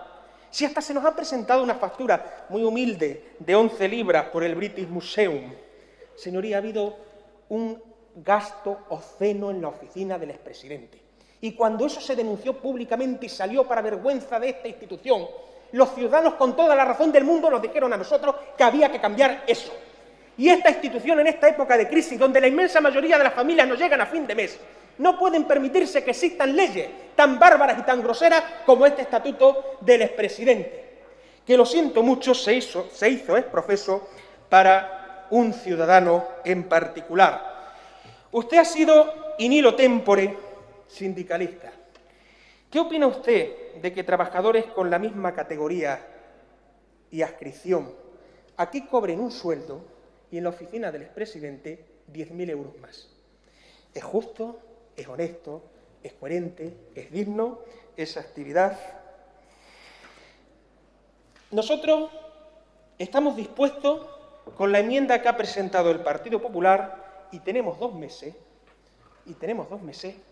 Si hasta se nos ha presentado una factura muy humilde de 11 libras por el British Museum. Señoría, ha habido un gasto obsceno en la oficina del expresidente. Y cuando eso se denunció públicamente y salió para vergüenza de esta institución, los ciudadanos con toda la razón del mundo nos dijeron a nosotros que había que cambiar eso. Y esta institución, en esta época de crisis, donde la inmensa mayoría de las familias no llegan a fin de mes, no pueden permitirse que existan leyes tan bárbaras y tan groseras como este estatuto del expresidente, que lo siento mucho, se hizo ex profeso para un ciudadano en particular. Usted ha sido in illo tempore sindicalista. ¿Qué opina usted de que trabajadores con la misma categoría y adscripción aquí cobren un sueldo y en la oficina del expresidente 10.000 euros más? ¿Es justo? ¿Es honesto? es coherente, es digno, esa actividad. Nosotros estamos dispuestos, con la enmienda que ha presentado el Partido Popular, y tenemos 2 meses,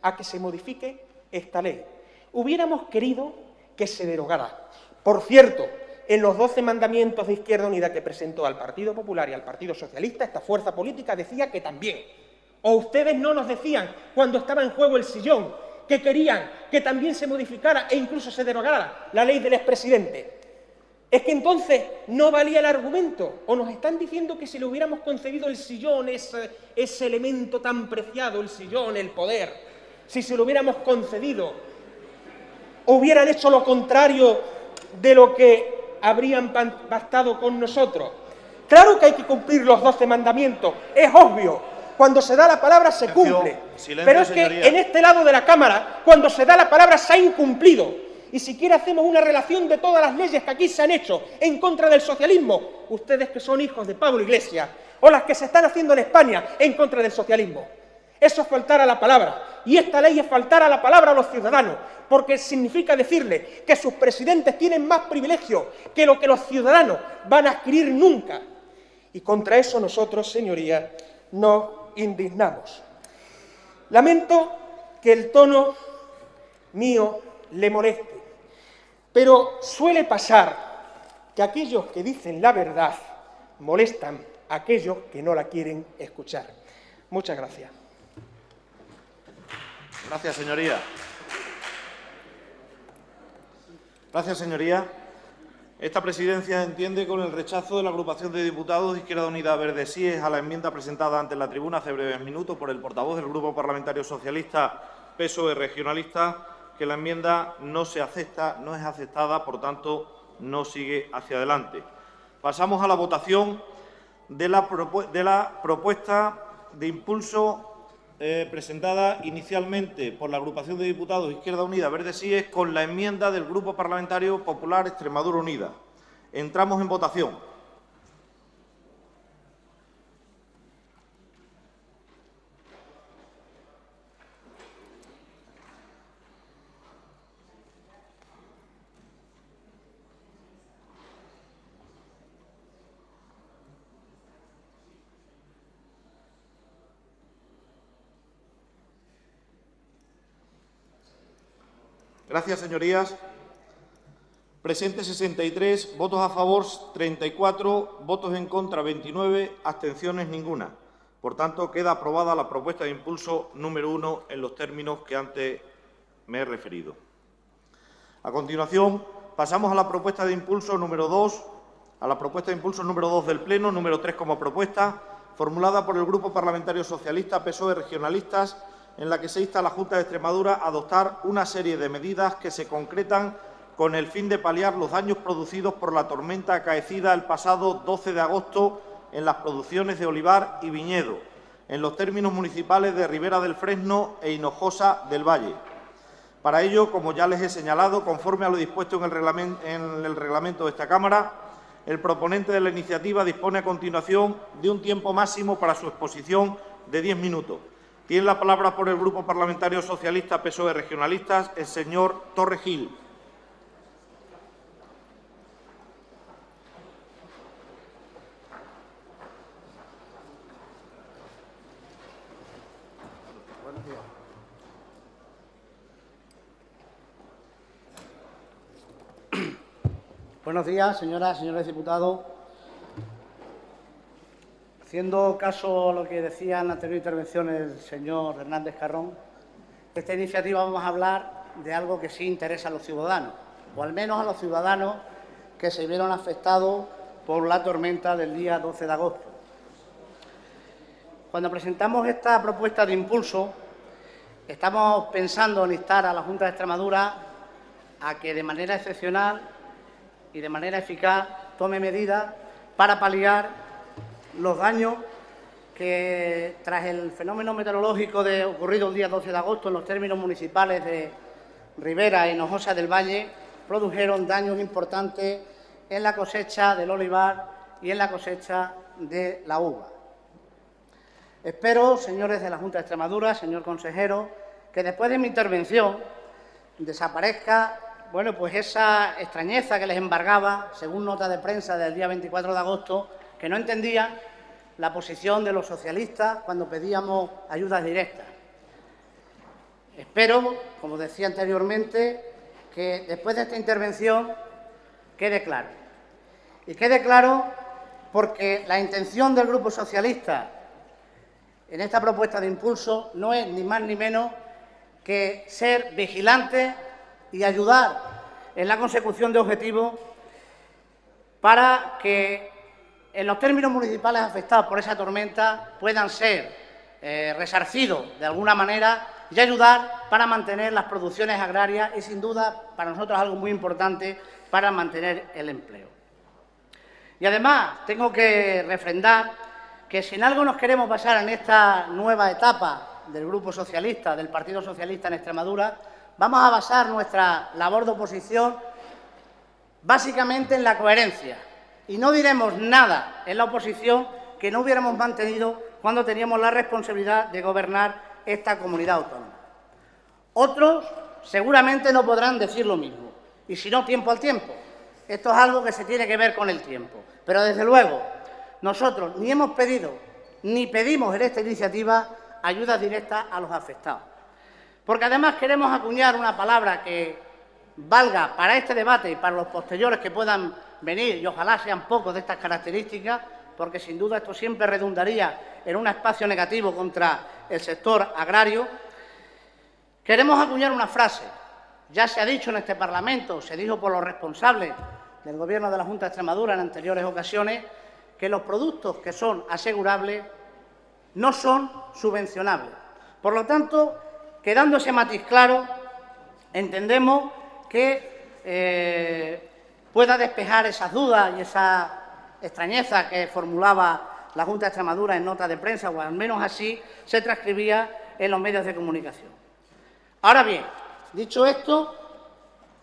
a que se modifique esta ley. Hubiéramos querido que se derogara. Por cierto, en los 12 mandamientos de Izquierda Unida que presentó al Partido Popular y al Partido Socialista, esta fuerza política decía que también. O ustedes no nos decían, cuando estaba en juego el sillón, que querían que también se modificara e incluso se derogara la ley del expresidente. Es que entonces no valía el argumento, o nos están diciendo que si le hubiéramos concedido el sillón, ese elemento tan preciado, el sillón, el poder, si se lo hubiéramos concedido, hubieran hecho lo contrario de lo que habrían pactado con nosotros. Claro que hay que cumplir los 12 mandamientos, es obvio. Cuando se da la palabra se cumple. Pero es que en este lado de la Cámara, cuando se da la palabra se ha incumplido. Y si quiere hacemos una relación de todas las leyes que aquí se han hecho en contra del socialismo, ustedes que son hijos de Pablo Iglesias, o las que se están haciendo en España en contra del socialismo. Eso es faltar a la palabra. Y esta ley es faltar a la palabra a los ciudadanos, porque significa decirle que sus presidentes tienen más privilegios que lo que los ciudadanos van a adquirir nunca. Y contra eso nosotros, señorías, nos indignamos. Lamento que el tono mío le moleste, pero suele pasar que aquellos que dicen la verdad molestan a aquellos que no la quieren escuchar. Muchas gracias. Gracias, señoría. Gracias, señoría. Esta presidencia entiende con el rechazo de la agrupación de diputados de Izquierda Unida Verde Síes a la enmienda presentada ante la tribuna hace breves minutos por el portavoz del Grupo Parlamentario Socialista PSOE Regionalista, que la enmienda no se acepta, no es aceptada, por tanto, no sigue hacia adelante. Pasamos a la votación de la propuesta de impulso presentada inicialmente por la agrupación de diputados de Izquierda Unida Verde Síes con la enmienda del Grupo Parlamentario Popular Extremadura Unida. Entramos en votación. Gracias, señorías. Presentes 63, votos a favor 34, votos en contra 29, abstenciones ninguna. Por tanto, queda aprobada la propuesta de impulso número 1 en los términos que antes me he referido. A continuación, pasamos a la propuesta de impulso número 2, del Pleno, número 3 como propuesta, formulada por el Grupo Parlamentario Socialista PSOE Regionalistas, en la que se insta a la Junta de Extremadura a adoptar una serie de medidas que se concretan con el fin de paliar los daños producidos por la tormenta acaecida el pasado 12 de agosto en las producciones de olivar y viñedo, en los términos municipales de Ribera del Fresno e Hinojosa del Valle. Para ello, como ya les he señalado, conforme a lo dispuesto en el reglamento de esta Cámara, el proponente de la iniciativa dispone a continuación de un tiempo máximo para su exposición de 10 minutos. Tiene la palabra por el Grupo Parlamentario Socialista PSOE Regionalistas el señor Torre Gil. Buenos días, señoras y señores diputados. Haciendo caso a lo que decía en la anterior intervención el señor Hernández Carrón, en esta iniciativa vamos a hablar de algo que sí interesa a los ciudadanos, o al menos a los ciudadanos que se vieron afectados por la tormenta del día 12 de agosto. Cuando presentamos esta propuesta de impulso, estamos pensando en instar a la Junta de Extremadura a que de manera excepcional y de manera eficaz tome medidas para paliar los daños que, tras el fenómeno meteorológico ocurrido el día 12 de agosto en los términos municipales de Ribera y Hinojosa del Valle, produjeron daños importantes en la cosecha del olivar y en la cosecha de la uva. Espero, señores de la Junta de Extremadura, señor consejero, que después de mi intervención desaparezca, bueno, pues esa extrañeza que les embargaba, según nota de prensa del día 24 de agosto, que no entendían la posición de los socialistas cuando pedíamos ayudas directas. Espero, como decía anteriormente, que después de esta intervención quede claro. Y quede claro porque la intención del Grupo Socialista en esta propuesta de impulso no es ni más ni menos que ser vigilante y ayudar en la consecución de objetivos para que en los términos municipales afectados por esa tormenta puedan ser resarcidos de alguna manera y ayudar para mantener las producciones agrarias y, sin duda, para nosotros algo muy importante, para mantener el empleo. Y además tengo que refrendar que si en algo nos queremos basar en esta nueva etapa del Grupo Socialista, del Partido Socialista en Extremadura, vamos a basar nuestra labor de oposición básicamente en la coherencia. Y no diremos nada en la oposición que no hubiéramos mantenido cuando teníamos la responsabilidad de gobernar esta comunidad autónoma. Otros seguramente no podrán decir lo mismo, y si no, tiempo al tiempo. Esto es algo que se tiene que ver con el tiempo. Pero, desde luego, nosotros ni hemos pedido ni pedimos en esta iniciativa ayudas directas a los afectados. Porque, además, queremos acuñar una palabra que valga para este debate y para los posteriores que puedan venir, y ojalá sean pocos de estas características, porque, sin duda, esto siempre redundaría en un espacio negativo contra el sector agrario. Queremos acuñar una frase. Ya se ha dicho en este Parlamento, se dijo por los responsables del Gobierno de la Junta de Extremadura en anteriores ocasiones, que los productos que son asegurables no son subvencionables. Por lo tanto, quedando ese matiz claro, entendemos que pueda despejar esas dudas y esa extrañeza que formulaba la Junta de Extremadura en nota de prensa, o al menos así se transcribía en los medios de comunicación. Ahora bien, dicho esto,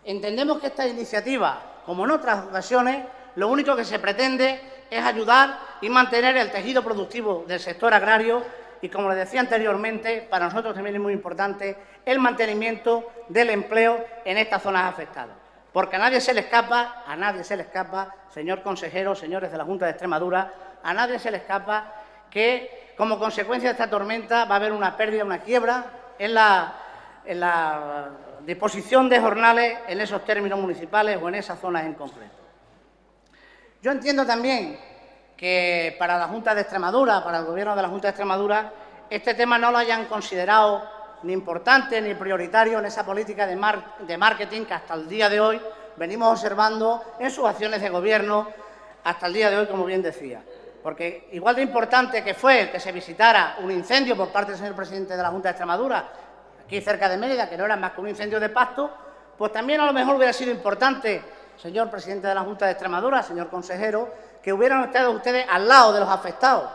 entendemos que esta iniciativa, como en otras ocasiones, lo único que se pretende es ayudar y mantener el tejido productivo del sector agrario y, como les decía anteriormente, para nosotros también es muy importante el mantenimiento del empleo en estas zonas afectadas. Porque a nadie se le escapa, señor consejero, señores de la Junta de Extremadura, a nadie se le escapa que, como consecuencia de esta tormenta, va a haber una pérdida, una quiebra en la disposición de jornales en esos términos municipales o en esas zonas en concreto. Yo entiendo también que para la Junta de Extremadura, para el Gobierno de la Junta de Extremadura, este tema no lo hayan considerado ni importante ni prioritario en esa política de marketing que hasta el día de hoy venimos observando en sus acciones de gobierno hasta el día de hoy, como bien decía. Porque igual de importante que fue el que se visitara un incendio por parte del señor presidente de la Junta de Extremadura, aquí cerca de Mérida, que no era más que un incendio de pasto, pues también a lo mejor hubiera sido importante, señor presidente de la Junta de Extremadura, señor consejero, que hubieran estado ustedes al lado de los afectados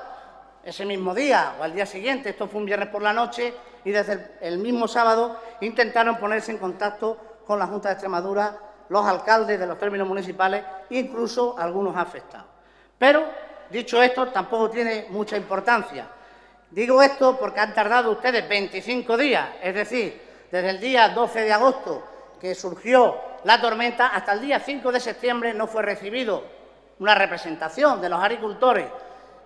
ese mismo día o al día siguiente. Esto fue un viernes por la noche y desde el mismo sábado intentaron ponerse en contacto con la Junta de Extremadura los alcaldes de los términos municipales e incluso algunos afectados. Pero, dicho esto, tampoco tiene mucha importancia. Digo esto porque han tardado ustedes 25 días, es decir, desde el día 12 de agosto que surgió la tormenta hasta el día 5 de septiembre no fue recibido una representación de los agricultores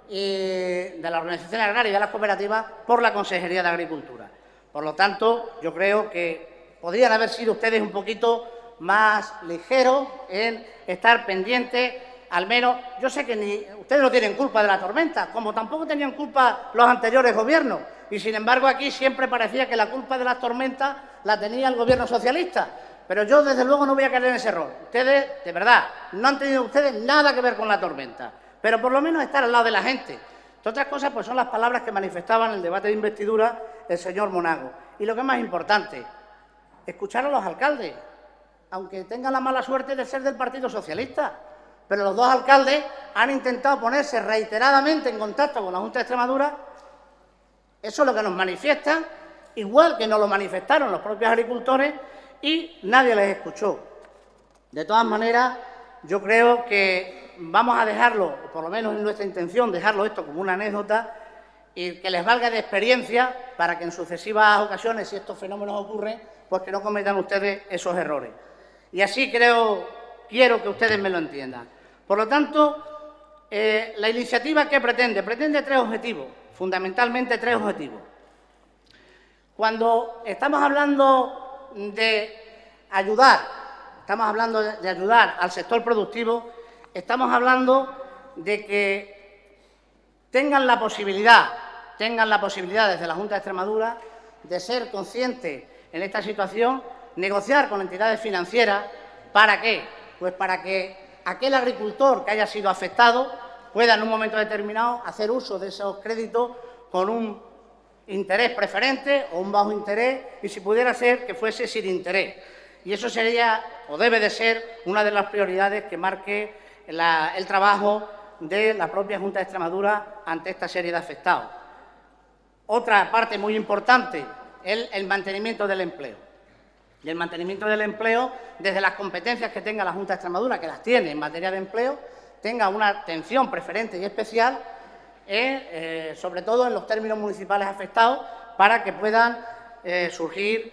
y de las organizaciones agrarias y de las cooperativas por la Consejería de Agricultura. Por lo tanto, yo creo que podrían haber sido ustedes un poquito más ligeros en estar pendientes. Al menos, yo sé que ustedes no tienen culpa de la tormenta, como tampoco tenían culpa los anteriores gobiernos. Y, sin embargo, aquí siempre parecía que la culpa de las tormentas la tenía el Gobierno socialista. Pero yo, desde luego, no voy a caer en ese error. Ustedes, de verdad, no han tenido ustedes nada que ver con la tormenta. Pero, por lo menos, estar al lado de la gente. Entre otras cosas, pues son las palabras que manifestaba en el debate de investidura el señor Monago. Y lo que es más importante, escuchar a los alcaldes, aunque tengan la mala suerte de ser del Partido Socialista. Pero los dos alcaldes han intentado ponerse reiteradamente en contacto con la Junta de Extremadura. Eso es lo que nos manifiestan, igual que nos lo manifestaron los propios agricultores, y nadie les escuchó. De todas maneras, yo creo que vamos a dejarlo, por lo menos en nuestra intención, dejarlo esto como una anécdota, y que les valga de experiencia para que en sucesivas ocasiones, si estos fenómenos ocurren, pues que no cometan ustedes esos errores. Y así quiero que ustedes me lo entiendan. Por lo tanto, la iniciativa, ¿qué pretende? Pretende tres objetivos, fundamentalmente tres objetivos. Cuando estamos hablando de ayudar, al sector productivo, estamos hablando de que tengan la posibilidad desde la Junta de Extremadura de ser conscientes en esta situación, negociar con entidades financieras. ¿Para qué? Pues para que aquel agricultor que haya sido afectado pueda en un momento determinado hacer uso de esos créditos con un interés preferente o un bajo interés, y si pudiera ser que fuese sin interés. Y eso sería o debe de ser una de las prioridades que marque el trabajo de la propia Junta de Extremadura ante esta serie de afectados. Otra parte muy importante es el mantenimiento del empleo. Y el mantenimiento del empleo, desde las competencias que tenga la Junta de Extremadura, que las tiene en materia de empleo, tenga una atención preferente y especial, sobre todo en los términos municipales afectados, para que puedan surgir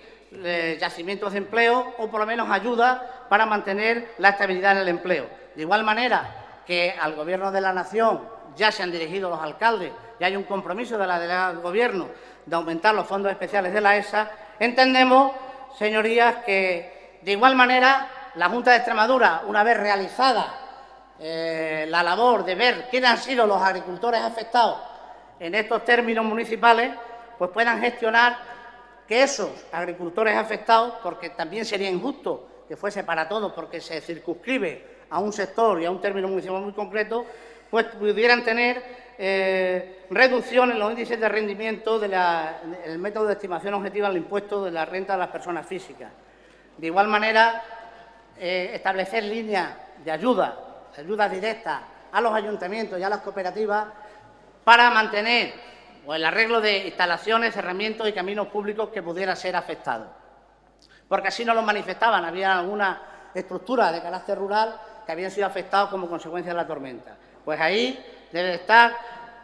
yacimientos de empleo o, por lo menos, ayuda para mantener la estabilidad en el empleo. De igual manera que al Gobierno de la Nación ya se han dirigido los alcaldes y hay un compromiso de la delegada del Gobierno de aumentar los fondos especiales de la ESA, entendemos, señorías, que de igual manera la Junta de Extremadura, una vez realizada la labor de ver quiénes han sido los agricultores afectados en estos términos municipales, pues puedan gestionar que esos agricultores afectados, porque también sería injusto que fuese para todos, porque se circunscribe a un sector y a un término municipal muy concreto, pues pudieran tener reducción en los índices de rendimiento del método de estimación objetiva del impuesto de la renta de las personas físicas. De igual manera, establecer líneas de ayudas directas a los ayuntamientos y a las cooperativas para mantener el arreglo de instalaciones, herramientas y caminos públicos que pudieran ser afectados. Porque así nos lo manifestaban, había alguna estructura de carácter rural que habían sido afectados como consecuencia de la tormenta. Pues ahí debe estar,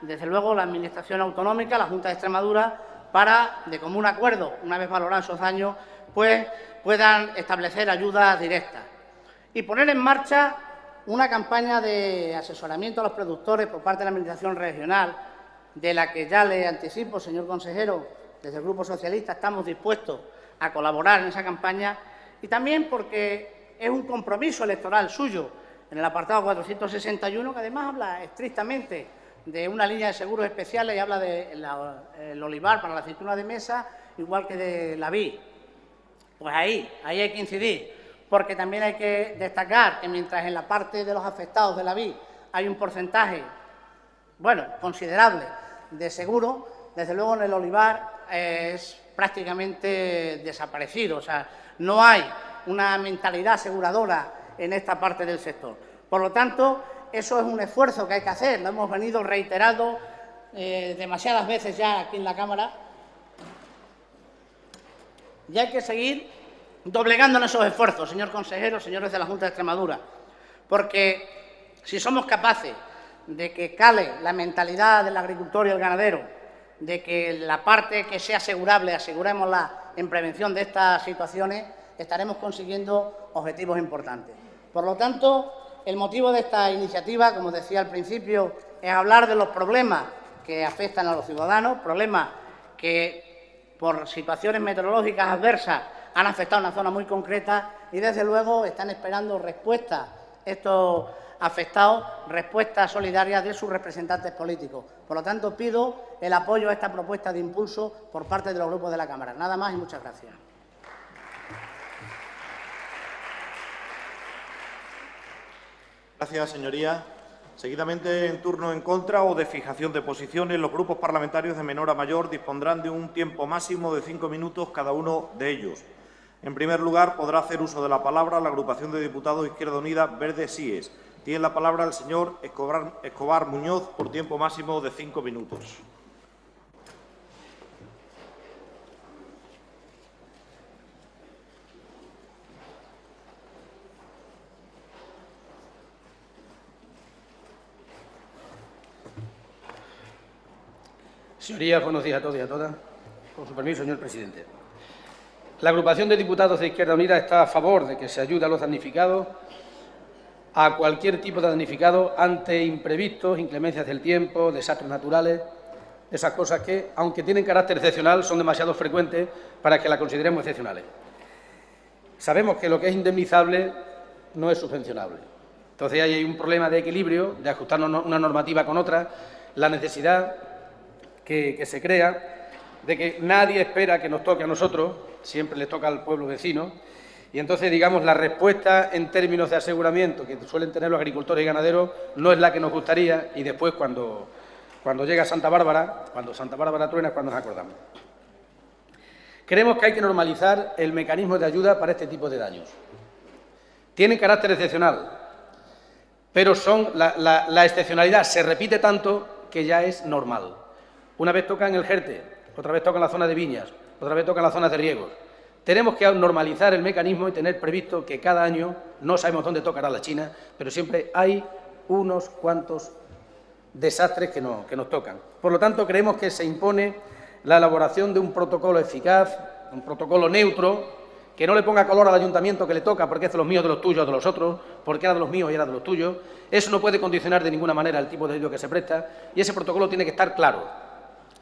desde luego, la Administración autonómica, la Junta de Extremadura, para, de común acuerdo, una vez valorados esos daños, pues puedan establecer ayudas directas. Y poner en marcha una campaña de asesoramiento a los productores por parte de la Administración regional, de la que ya le anticipo, señor consejero, desde el Grupo Socialista estamos dispuestos a colaborar en esa campaña, y también porque es un compromiso electoral suyo en el apartado 461, que además habla estrictamente de una línea de seguros especiales y habla del olivar para la aceituna de mesa, igual que de la vid. Pues ahí hay que incidir, porque también hay que destacar que mientras en la parte de los afectados de la vid hay un porcentaje, considerable de seguro, desde luego en el olivar es prácticamente desaparecido. O sea, no hay una mentalidad aseguradora en esta parte del sector. Por lo tanto, eso es un esfuerzo que hay que hacer. Lo hemos venido reiterando demasiadas veces ya aquí en la Cámara, y hay que seguir doblegando en esos esfuerzos, señor consejero, señores de la Junta de Extremadura, porque si somos capaces de que cale la mentalidad del agricultor y el ganadero, de que la parte que sea asegurable, asegurémosla en prevención de estas situaciones, estaremos consiguiendo objetivos importantes. Por lo tanto, el motivo de esta iniciativa, como decía al principio, es hablar de los problemas que afectan a los ciudadanos, problemas que por situaciones meteorológicas adversas han afectado a una zona muy concreta y, desde luego, están esperando respuestas estos afectados, respuestas solidarias de sus representantes políticos. Por lo tanto, pido el apoyo a esta propuesta de impulso por parte de los grupos de la Cámara. Nada más y muchas gracias. Gracias, señoría. Seguidamente, en turno en contra o de fijación de posiciones, los grupos parlamentarios de menor a mayor dispondrán de un tiempo máximo de 5 minutos cada uno de ellos. En primer lugar, podrá hacer uso de la palabra la agrupación de diputados Izquierda Unida Verde Síes. Tiene la palabra el señor Escobar Muñoz por tiempo máximo de 5 minutos. Señorías, buenos días a todos y a todas. Con su permiso, señor presidente. La agrupación de diputados de Izquierda Unida está a favor de que se ayude a los damnificados, a cualquier tipo de damnificado, ante imprevistos, inclemencias del tiempo, desastres naturales, esas cosas que, aunque tienen carácter excepcional, son demasiado frecuentes para que las consideremos excepcionales. Sabemos que lo que es indemnizable no es subvencionable. Entonces, ahí hay un problema de equilibrio, de ajustarnos una normativa con otra, la necesidad que se crea de que nadie espera que nos toque a nosotros, siempre les toca al pueblo vecino, y entonces, digamos, la respuesta en términos de aseguramiento que suelen tener los agricultores y ganaderos no es la que nos gustaría, y después, cuando llega Santa Bárbara, cuando Santa Bárbara truena, es cuando nos acordamos. Creemos que hay que normalizar el mecanismo de ayuda para este tipo de daños. Tienen carácter excepcional, pero la excepcionalidad se repite tanto que ya es normal. Una vez toca en el Jerte, otra vez toca en la zona de viñas, otra vez toca en las zonas de riegos. Tenemos que normalizar el mecanismo y tener previsto que cada año, no sabemos dónde tocará la China, pero siempre hay unos cuantos desastres que nos tocan. Por lo tanto, creemos que se impone la elaboración de un protocolo eficaz, un protocolo neutro, que no le ponga color al ayuntamiento que le toca porque es de los míos, de los tuyos, de los otros, porque era de los míos y era de los tuyos. Eso no puede condicionar de ninguna manera el tipo de ayuda que se presta, y ese protocolo tiene que estar claro,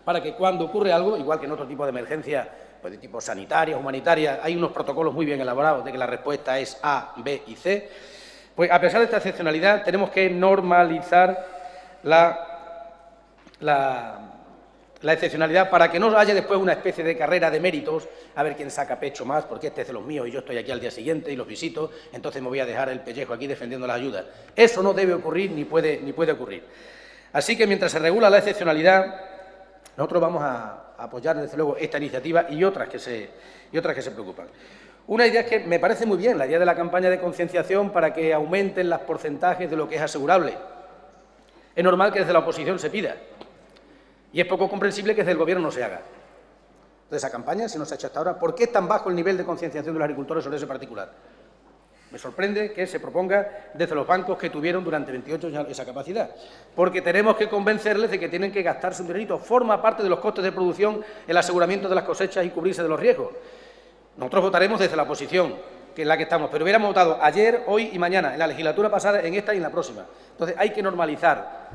para que cuando ocurre algo, igual que en otro tipo de emergencia, pues de tipo sanitaria, humanitaria, hay unos protocolos muy bien elaborados de que la respuesta es A, B y C, pues a pesar de esta excepcionalidad tenemos que normalizar la excepcionalidad para que no haya después una especie de carrera de méritos, a ver quién saca pecho más, porque este es de los míos y yo estoy aquí al día siguiente y los visito, entonces me voy a dejar el pellejo aquí defendiendo las ayudas. Eso no debe ocurrir ni puede ocurrir. Así que mientras se regula la excepcionalidad, nosotros vamos a apoyar, desde luego, esta iniciativa y otras que se preocupan. Una idea es que me parece muy bien, la idea de la campaña de concienciación para que aumenten los porcentajes de lo que es asegurable. Es normal que desde la oposición se pida, y es poco comprensible que desde el Gobierno no se haga. Entonces, esa campaña, si no se ha hecho hasta ahora, ¿por qué es tan bajo el nivel de concienciación de los agricultores sobre ese particular? Me sorprende que se proponga desde los bancos que tuvieron durante 28 años esa capacidad, porque tenemos que convencerles de que tienen que gastarse un dinerito. Forma parte de los costes de producción el aseguramiento de las cosechas y cubrirse de los riesgos. Nosotros votaremos desde la oposición, que es la que estamos, pero hubiéramos votado ayer, hoy y mañana, en la legislatura pasada, en esta y en la próxima. Entonces, hay que normalizar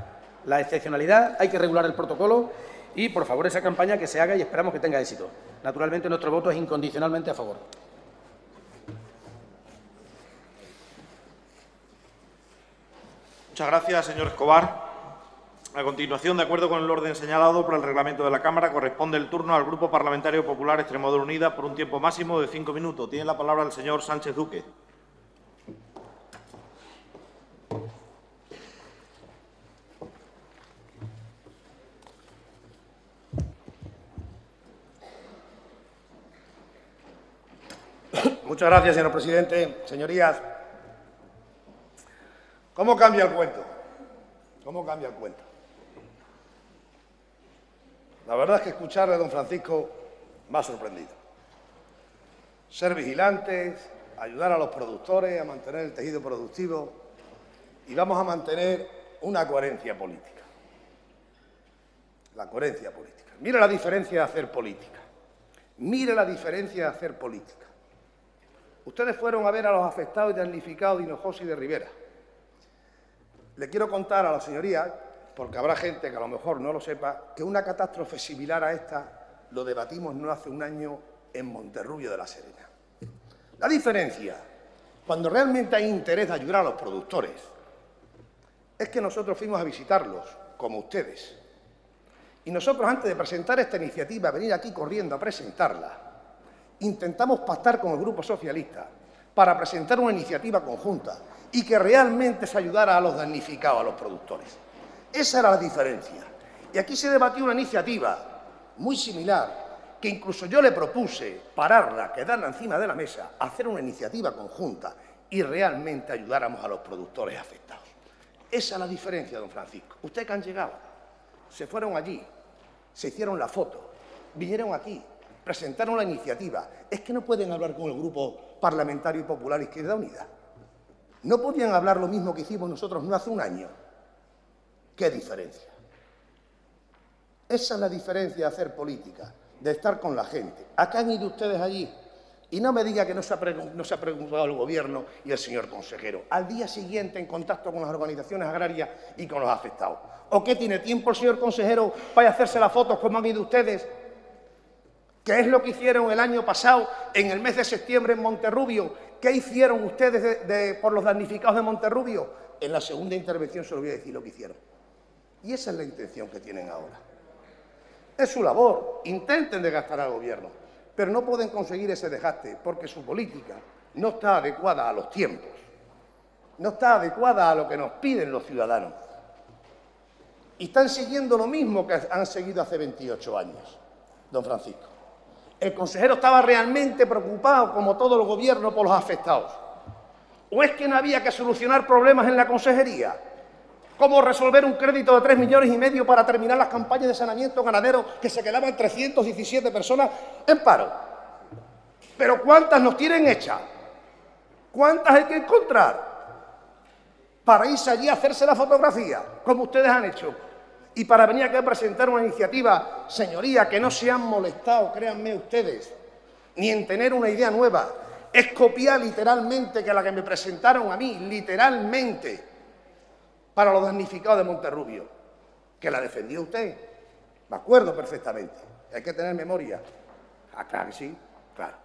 la excepcionalidad, hay que regular el protocolo y, por favor, esa campaña que se haga y esperamos que tenga éxito. Naturalmente, nuestro voto es incondicionalmente a favor. Muchas gracias, señor Escobar. A continuación, de acuerdo con el orden señalado por el reglamento de la Cámara, corresponde el turno al Grupo Parlamentario Popular Extremadura Unida por un tiempo máximo de 5 minutos. Tiene la palabra el señor Sánchez Duque. Muchas gracias, señor presidente. Señorías, ¿cómo cambia el cuento? ¿Cómo cambia el cuento? La verdad es que escucharle a don Francisco me ha sorprendido. Ser vigilantes, ayudar a los productores a mantener el tejido productivo y vamos a mantener una coherencia política. La coherencia política. Mire la diferencia de hacer política. Mire la diferencia de hacer política. Ustedes fueron a ver a los afectados y damnificados de Hinojosa y de Ribera. Le quiero contar a la señoría, porque habrá gente que a lo mejor no lo sepa, que una catástrofe similar a esta lo debatimos no hace un año en Monterrubio de la Serena. La diferencia, cuando realmente hay interés de ayudar a los productores, es que nosotros fuimos a visitarlos, como ustedes. Y nosotros, antes de presentar esta iniciativa, venir aquí corriendo a presentarla, intentamos pactar con el Grupo Socialista para presentar una iniciativa conjunta y que realmente se ayudara a los damnificados, a los productores. Esa era la diferencia. Y aquí se debatió una iniciativa muy similar, que incluso yo le propuse pararla, quedarla encima de la mesa, hacer una iniciativa conjunta y realmente ayudáramos a los productores afectados. Esa es la diferencia, don Francisco. Ustedes que han llegado, se fueron allí, se hicieron la foto, vinieron aquí, presentaron la iniciativa. Es que no pueden hablar con el Grupo Parlamentario Popular Izquierda Unida. No podían hablar lo mismo que hicimos nosotros no hace un año. ¿Qué diferencia? Esa es la diferencia de hacer política, de estar con la gente. ¿A qué han ido ustedes allí? Y no me diga que no se ha preocupado el Gobierno y el señor consejero. Al día siguiente, en contacto con las organizaciones agrarias y con los afectados. ¿O qué tiene tiempo el señor consejero para hacerse las fotos como han ido ustedes? ¿Qué es lo que hicieron el año pasado, en el mes de septiembre, en Monterrubio? ¿Qué hicieron ustedes por los damnificados de Monterrubio? En la segunda intervención se lo voy a decir lo que hicieron. Y esa es la intención que tienen ahora. Es su labor. Intenten desgastar al Gobierno, pero no pueden conseguir ese desgaste porque su política no está adecuada a los tiempos, no está adecuada a lo que nos piden los ciudadanos. Y están siguiendo lo mismo que han seguido hace 28 años, don Francisco. El consejero estaba realmente preocupado, como todo el Gobierno, por los afectados. ¿O es que no había que solucionar problemas en la consejería? ¿Cómo resolver un crédito de 3,5 millones para terminar las campañas de saneamiento ganadero que se quedaban 317 personas en paro? ¿Pero cuántas nos tienen hechas? ¿Cuántas hay que encontrar? Para irse allí a hacerse la fotografía, como ustedes han hecho. Y para venir aquí a presentar una iniciativa, señoría, que no se han molestado, créanme ustedes, ni en tener una idea nueva. Es copiar literalmente que la que me presentaron a mí, literalmente, para los damnificados de Monterrubio, que la defendió usted. Me acuerdo perfectamente. Hay que tener memoria. Ah, claro que sí, claro.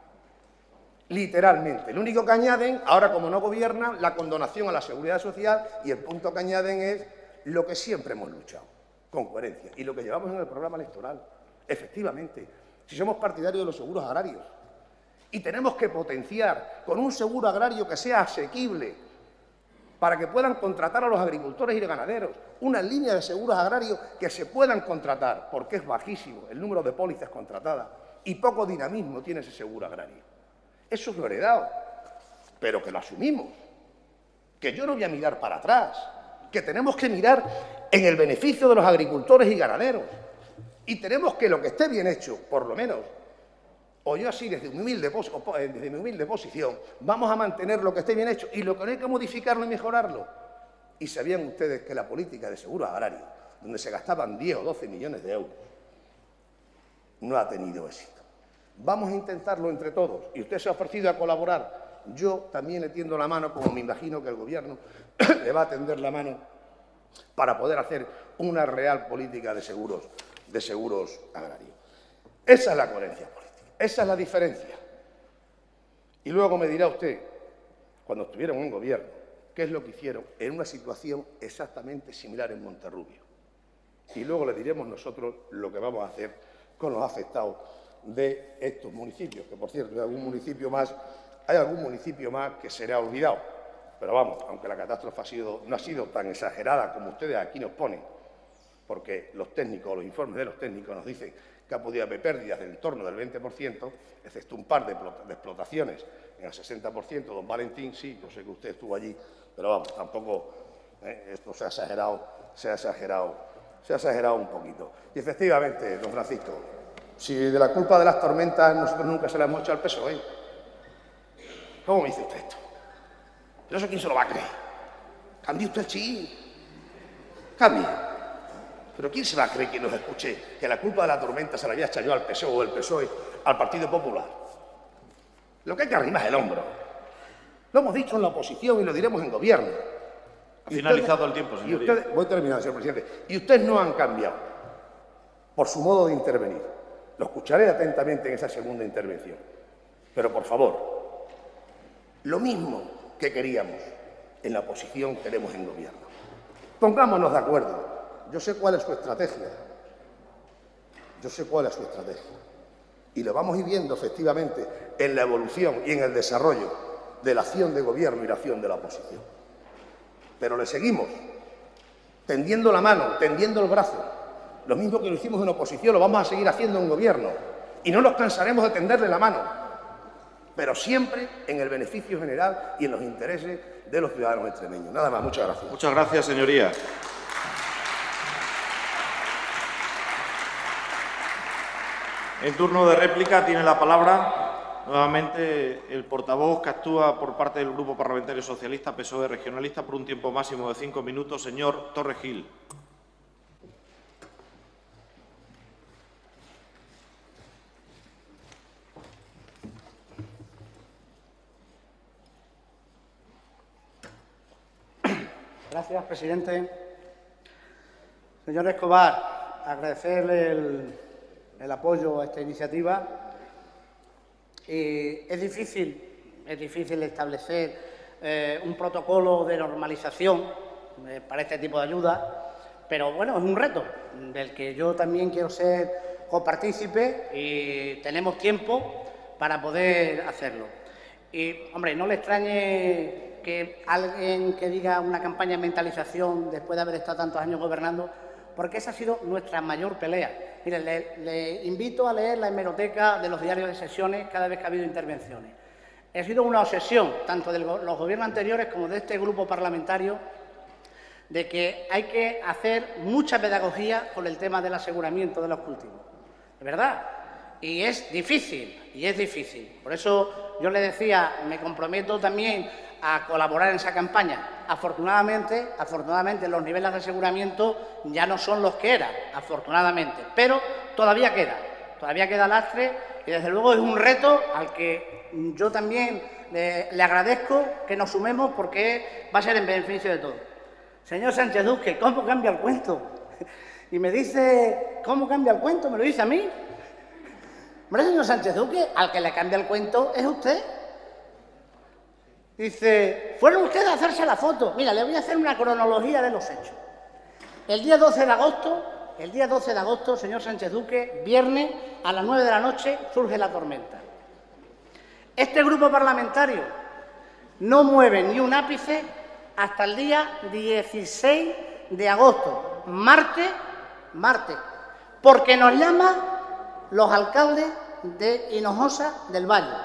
Literalmente. Lo único que añaden, ahora como no gobiernan, la condonación a la seguridad social, y el punto que añaden es lo que siempre hemos luchado, con coherencia, y lo que llevamos en el programa electoral. Efectivamente, si somos partidarios de los seguros agrarios, y tenemos que potenciar con un seguro agrario que sea asequible, para que puedan contratar a los agricultores y ganaderos, una línea de seguros agrarios que se puedan contratar, porque es bajísimo el número de pólizas contratadas y poco dinamismo tiene ese seguro agrario. Eso es lo heredado, pero que lo asumimos, que yo no voy a mirar para atrás, que tenemos que mirar en el beneficio de los agricultores y ganaderos, y tenemos que lo que esté bien hecho, por lo menos, o yo así, desde mi humilde posición, vamos a mantener lo que esté bien hecho y lo que no hay que modificarlo y mejorarlo. Y sabían ustedes que la política de seguros agrarios, donde se gastaban 10 o 12 millones de euros, no ha tenido éxito. Vamos a intentarlo entre todos. Y usted se ha ofrecido a colaborar. Yo también le tiendo la mano, como me imagino que el Gobierno le va a tender la mano para poder hacer una real política de seguros agrarios. Esa es la coherencia política. Esa es la diferencia. Y luego me dirá usted, cuando estuvieron en gobierno, qué es lo que hicieron en una situación exactamente similar en Monterrubio. Y luego le diremos nosotros lo que vamos a hacer con los afectados de estos municipios, que por cierto hay algún municipio más que se le ha olvidado. Pero vamos, aunque la catástrofe no ha sido tan exagerada como ustedes aquí nos ponen, porque los informes de los técnicos nos dicen que ha podido haber pérdidas del entorno del 20%, excepto un par de explotaciones en el 60%. Don Valentín, sí, yo sé que usted estuvo allí, pero vamos, tampoco esto se ha exagerado un poquito. Y efectivamente, don Francisco, si de la culpa de las tormentas nosotros nunca se la hemos hecho al PSOE, ¿cómo me dice usted esto? Yo no sé quién se lo va a creer. Cambie usted el chip. Cambie. Pero ¿quién se va a creer que nos escuche que la culpa de la tormenta se la había echado yo al PSOE o el PSOE al Partido Popular? Lo que hay que arrimar es el hombro. Lo hemos dicho en la oposición y lo diremos en gobierno. Ha finalizado el tiempo, señoría. Voy terminando, señor presidente. Y ustedes no han cambiado por su modo de intervenir. Lo escucharé atentamente en esa segunda intervención. Pero, por favor, lo mismo que queríamos en la oposición queremos en gobierno. Pongámonos de acuerdo. Yo sé cuál es su estrategia. Y lo vamos a ir viendo, efectivamente, en la evolución y en el desarrollo de la acción de gobierno y la acción de la oposición. Pero le seguimos tendiendo la mano, tendiendo el brazo. Lo mismo que lo hicimos en oposición, lo vamos a seguir haciendo en gobierno. Y no nos cansaremos de tenderle la mano, pero siempre en el beneficio general y en los intereses de los ciudadanos extremeños. Nada más, muchas gracias. Muchas gracias, señoría. En turno de réplica tiene la palabra nuevamente el portavoz que actúa por parte del Grupo Parlamentario Socialista PSOE Regionalista por un tiempo máximo de 5 minutos, señor Torregil. Gracias, presidente. Señor Escobar, agradecerle el apoyo a esta iniciativa. Es difícil establecer un protocolo de normalización para este tipo de ayuda, pero bueno, es un reto del que yo también quiero ser copartícipe y tenemos tiempo para poder hacerlo. Y, hombre, no le extrañe que alguien que diga una campaña de mentalización después de haber estado tantos años gobernando, porque esa ha sido nuestra mayor pelea. Mire, le invito a leer la hemeroteca de los diarios de sesiones cada vez que ha habido intervenciones. Ha sido una obsesión, tanto de los gobiernos anteriores como de este grupo parlamentario, de que hay que hacer mucha pedagogía con el tema del aseguramiento de los cultivos. ¿De verdad? Y es difícil, Por eso yo le decía, me comprometo también a colaborar en esa campaña. Afortunadamente, los niveles de aseguramiento ya no son los que eran, afortunadamente, pero todavía queda lastre y desde luego es un reto al que yo también le agradezco que nos sumemos porque va a ser en beneficio de todos. Señor Sánchez Duque, ¿cómo cambia el cuento? Y me dice, ¿cómo cambia el cuento? ¿Me lo dice a mí? Hombre, señor Sánchez Duque, al que le cambia el cuento es usted. Dice, fueron ustedes a hacerse la foto. Mira, le voy a hacer una cronología de los hechos. El día 12 de agosto, señor Sánchez Duque, viernes a las 9 de la noche surge la tormenta. Este grupo parlamentario no mueve ni un ápice hasta el día 16 de agosto, martes, porque nos llaman los alcaldes de Hinojosa del Valle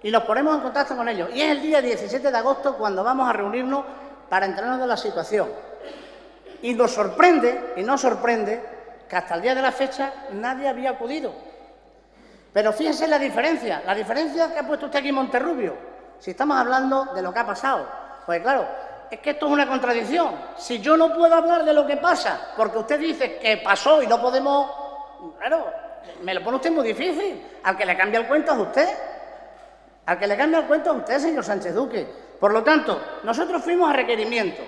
y nos ponemos en contacto con ellos. Y es el día 17 de agosto cuando vamos a reunirnos para enterarnos de la situación. Y nos sorprende que hasta el día de la fecha nadie había acudido. Pero fíjese la diferencia que ha puesto usted aquí en Monterrubio, si estamos hablando de lo que ha pasado. Pues claro, es que esto es una contradicción. Si yo no puedo hablar de lo que pasa, porque usted dice que pasó y no podemos... Claro, me lo pone usted muy difícil. Al que le cambia el cuento es usted. Señor Sánchez Duque. Por lo tanto, nosotros fuimos a requerimiento.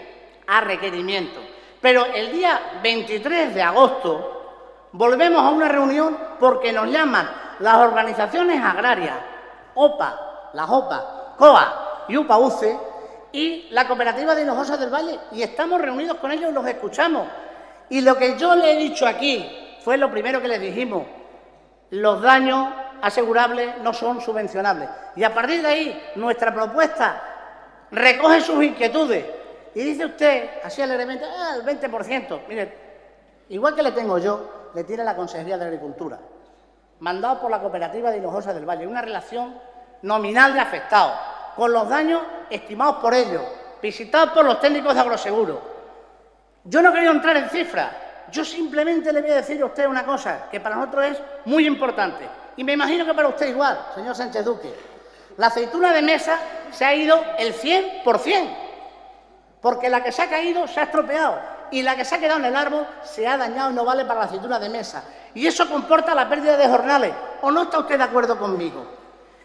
Pero el día 23 de agosto volvemos a una reunión porque nos llaman las organizaciones agrarias, las OPA, COA y UPA-UCE y la cooperativa de Hinojosa del Valle. Y estamos reunidos con ellos y los escuchamos. Y lo que yo le he dicho aquí fue lo primero que les dijimos. Los daños asegurables no son subvencionables. Y a partir de ahí, nuestra propuesta recoge sus inquietudes. Y dice usted, así alegremente, el 20%. Mire, igual que le tengo yo, le tiene la Consejería de Agricultura, mandado por la cooperativa de Hinojosa del Valle, una relación nominal de afectados, con los daños estimados por ellos, visitados por los técnicos de Agroseguro. Yo no quería entrar en cifras. Yo simplemente le voy a decir a usted una cosa que para nosotros es muy importante y me imagino que para usted igual, señor Sánchez Duque. La aceituna de mesa se ha ido el 100%, porque la que se ha caído se ha estropeado y la que se ha quedado en el árbol se ha dañado y no vale para la aceituna de mesa. Y eso comporta la pérdida de jornales. ¿O no está usted de acuerdo conmigo?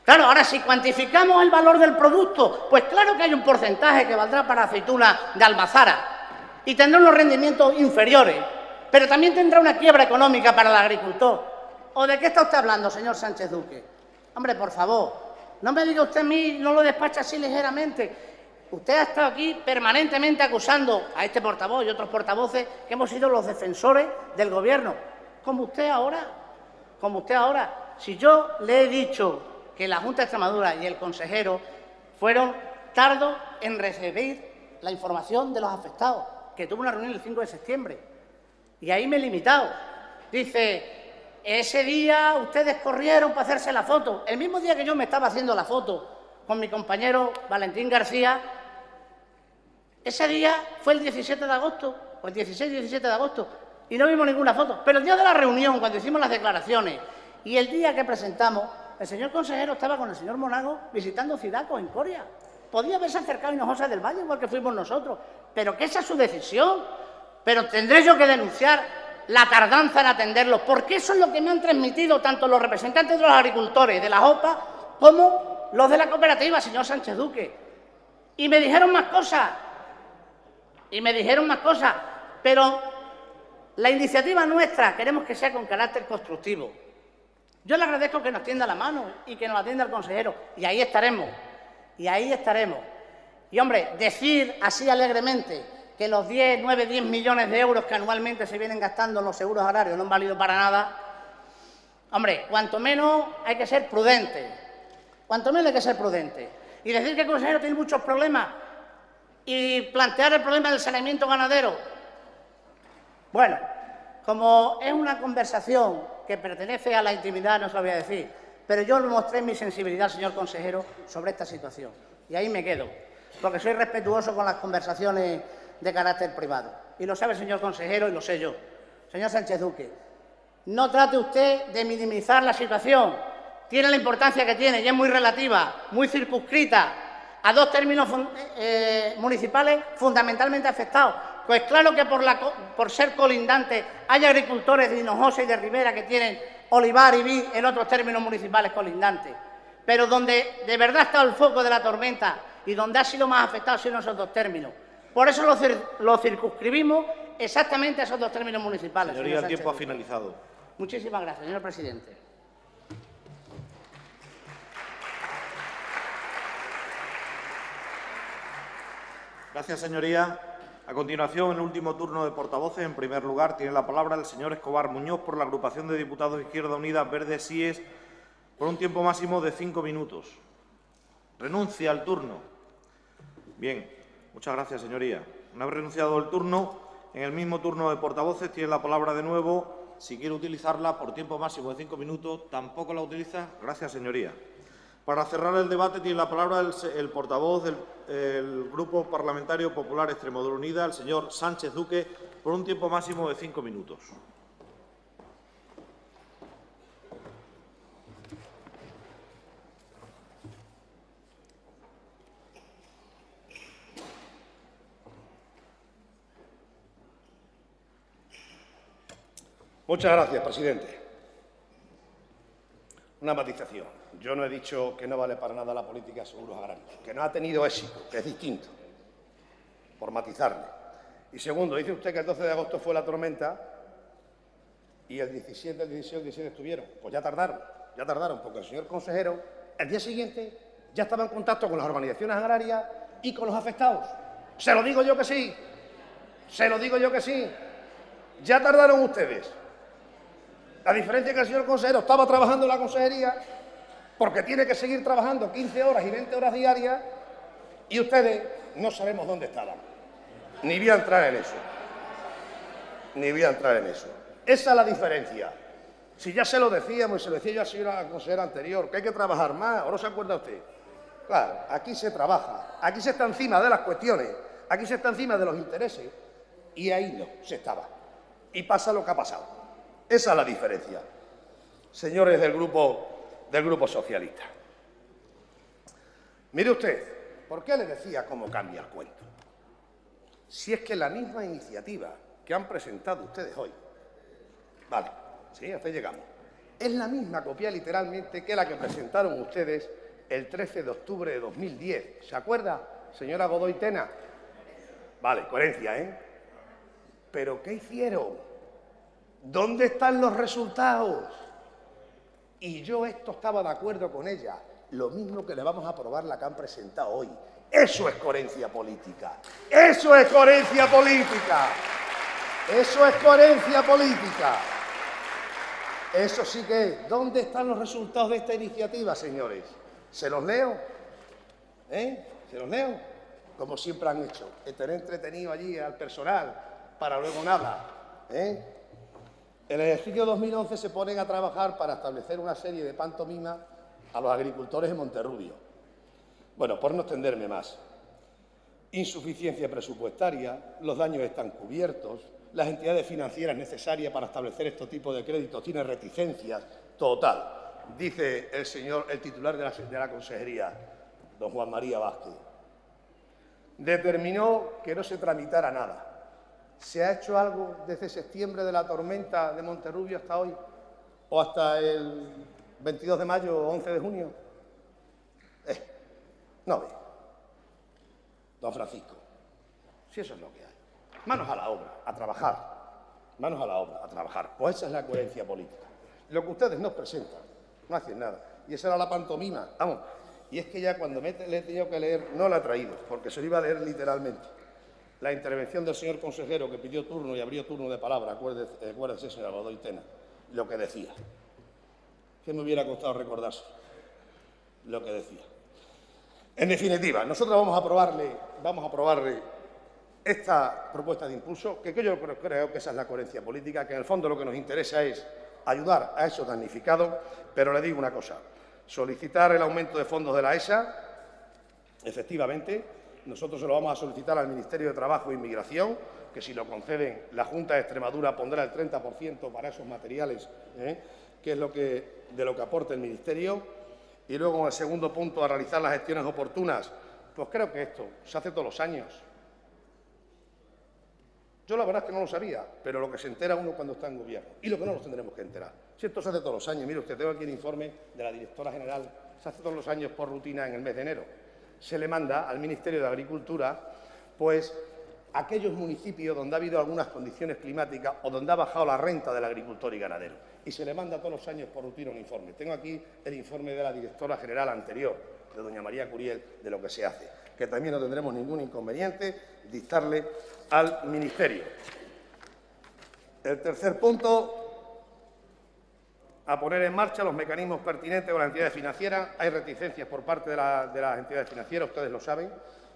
Claro, ahora si cuantificamos el valor del producto, pues claro que hay un porcentaje que valdrá para aceituna de almazara y tendrá unos rendimientos inferiores. Pero también tendrá una quiebra económica para el agricultor. ¿O de qué está usted hablando, señor Sánchez Duque? Hombre, por favor, no me diga usted a mí, no lo despacha así ligeramente. Usted ha estado aquí permanentemente acusando a este portavoz y otros portavoces que hemos sido los defensores del Gobierno. Como usted ahora. Si yo le he dicho que la Junta de Extremadura y el consejero fueron tardos en recibir la información de los afectados, que tuvo una reunión el 5 de septiembre. Y ahí me he limitado. Dice, ese día ustedes corrieron para hacerse la foto. El mismo día que yo me estaba haciendo la foto con mi compañero Valentín García, ese día fue el 17 de agosto, o el 16-17 de agosto, y no vimos ninguna foto. Pero el día de la reunión, cuando hicimos las declaraciones, y el día que presentamos, el señor consejero estaba con el señor Monago visitando Cidaco en Coria. Podía haberse acercado a Hinojosa del Valle, igual que fuimos nosotros, pero que esa es su decisión. Pero tendré yo que denunciar la tardanza en atenderlos, porque eso es lo que me han transmitido tanto los representantes de los agricultores de la OPA como los de la cooperativa, señor Sánchez Duque. Y me dijeron más cosas. y me dijeron más cosas, pero la iniciativa nuestra queremos que sea con carácter constructivo. Yo le agradezco que nos tienda la mano y que nos atienda el consejero, y ahí estaremos, y ahí estaremos. Y, hombre, decir así alegremente que los 9, 10 millones de euros que anualmente se vienen gastando en los seguros agrarios no han valido para nada, hombre, cuanto menos hay que ser prudente, cuanto menos hay que ser prudente. Y decir que el consejero tiene muchos problemas y plantear el problema del saneamiento ganadero. Bueno, como es una conversación que pertenece a la intimidad, no se lo voy a decir, pero yo le mostré mi sensibilidad, señor consejero, sobre esta situación. Y ahí me quedo, porque soy respetuoso con las conversaciones de carácter privado. Y lo sabe el señor consejero y lo sé yo. Señor Sánchez Duque, no trate usted de minimizar la situación. Tiene la importancia que tiene y es muy relativa, muy circunscrita a 2 términos municipales fundamentalmente afectados. Pues claro que por ser colindante hay agricultores de Hinojosa y de Ribera que tienen olivar y vid en otros términos municipales colindantes. Pero donde de verdad está el foco de la tormenta y donde ha sido más afectado son esos 2 términos. Por eso lo circunscribimos exactamente a esos 2 términos municipales. Señoría, el tiempo ha finalizado. Muchísimas gracias, señor presidente. Gracias, señoría. A continuación, en el último turno de portavoces, en primer lugar, tiene la palabra el señor Escobar Muñoz por la agrupación de diputados Izquierda Unida Verde Sies por un tiempo máximo de 5 minutos. ¿Renuncia al turno? Bien, muchas gracias, señoría. Una vez renunciado al turno, en el mismo turno de portavoces tiene la palabra de nuevo. Si quiere utilizarla por tiempo máximo de 5 minutos, tampoco la utiliza. Gracias, señoría. Para cerrar el debate tiene la palabra el portavoz del Grupo Parlamentario Popular Extremadura Unida, el señor Sánchez Duque, por un tiempo máximo de 5 minutos. Muchas gracias, presidente. Una matización. Yo no he dicho que no vale para nada la política de seguros agrarios, que no ha tenido éxito, que es distinto, por matizarle. Y segundo, dice usted que el 12 de agosto fue la tormenta y el 17, el 16, el 17 estuvieron. Pues ya tardaron, porque el señor consejero, el día siguiente, ya estaba en contacto con las organizaciones agrarias y con los afectados. Se lo digo yo que sí, se lo digo yo que sí. Ya tardaron ustedes. La diferencia es que el señor consejero estaba trabajando en la consejería porque tiene que seguir trabajando 15 horas y 20 horas diarias y ustedes no sabemos dónde estaban. Ni voy a entrar en eso. Ni voy a entrar en eso. Esa es la diferencia. Si ya se lo decíamos y se lo decía yo a la señora consejera anterior, que hay que trabajar más, ¿o no se acuerda usted? Claro, aquí se trabaja, aquí se está encima de las cuestiones, aquí se está encima de los intereses y ahí no se estaba. Y pasa lo que ha pasado. Esa es la diferencia, señores del Grupo Socialista. Mire usted, ¿por qué le decía cómo cambia el cuento? Si es que la misma iniciativa que han presentado ustedes hoy, vale, sí, hasta ahí llegamos, es la misma copia literalmente que la que presentaron ustedes el 13 de octubre de 2010. ¿Se acuerda, señora Godoy Tena? Vale, coherencia, ¿eh? ¿Pero qué hicieron? ¿Dónde están los resultados? Y yo estaba de acuerdo con ella. Lo mismo que le vamos a aprobar la que han presentado hoy. Eso es coherencia política. Eso es coherencia política. Eso es coherencia política. Eso sí que es. ¿Dónde están los resultados de esta iniciativa, señores? ¿Se los leo? ¿Se los leo? Como siempre han hecho. Tener entretenido allí al personal para luego nada. En el ejercicio 2011 se ponen a trabajar para establecer una serie de pantomimas a los agricultores de Monterrubio. Bueno, por no extenderme más. Insuficiencia presupuestaria, los daños están cubiertos, las entidades financieras necesarias para establecer este tipo de créditos tienen reticencias. Total, dice el titular de la consejería, don Juan María Vázquez. Determinó que no se tramitara nada. ¿Se ha hecho algo desde septiembre de la tormenta de Monterrubio hasta hoy? ¿O hasta el 22 de mayo o 11 de junio? No ve. Don Francisco, si eso es lo que hay. Manos a la obra, a trabajar. Manos a la obra, a trabajar. Pues esa es la coherencia política. Lo que ustedes nos presentan, no hacen nada. Y esa era la pantomima. Vamos, y es que ya cuando le he tenido que leer, no la he traído, porque se lo iba a leer literalmente. La intervención del señor consejero que pidió turno y abrió turno de palabra, acuérdese, señor Godoy Tena, lo que decía. ¿Qué me hubiera costado recordarse? Lo que decía. En definitiva, nosotros vamos a aprobarle esta propuesta de impulso, que yo creo que esa es la coherencia política, que en el fondo lo que nos interesa es ayudar a esos damnificados, pero le digo una cosa, solicitar el aumento de fondos de la ESA, efectivamente, nosotros se lo vamos a solicitar al Ministerio de Trabajo e Inmigración, que si lo conceden la Junta de Extremadura pondrá el 30% para esos materiales, que es de lo que aporte el Ministerio. Y luego, en el segundo punto, a realizar las gestiones oportunas. Pues creo que esto se hace todos los años. Yo la verdad es que no lo sabía, pero lo que se entera uno cuando está en gobierno y lo que no nos tendremos que enterar. Si esto se hace todos los años, mire usted, tengo aquí el informe de la directora general, se hace todos los años por rutina en el mes de enero. Se le manda al Ministerio de Agricultura, pues, aquellos municipios donde ha habido algunas condiciones climáticas o donde ha bajado la renta del agricultor y ganadero. Y se le manda todos los años por rutina un informe. Tengo aquí el informe de la directora general anterior, de doña María Curiel, de lo que se hace, que también no tendremos ningún inconveniente dictarle al Ministerio. El tercer punto, a poner en marcha los mecanismos pertinentes con las entidades financieras. Hay reticencias por parte de las entidades financieras, ustedes lo saben,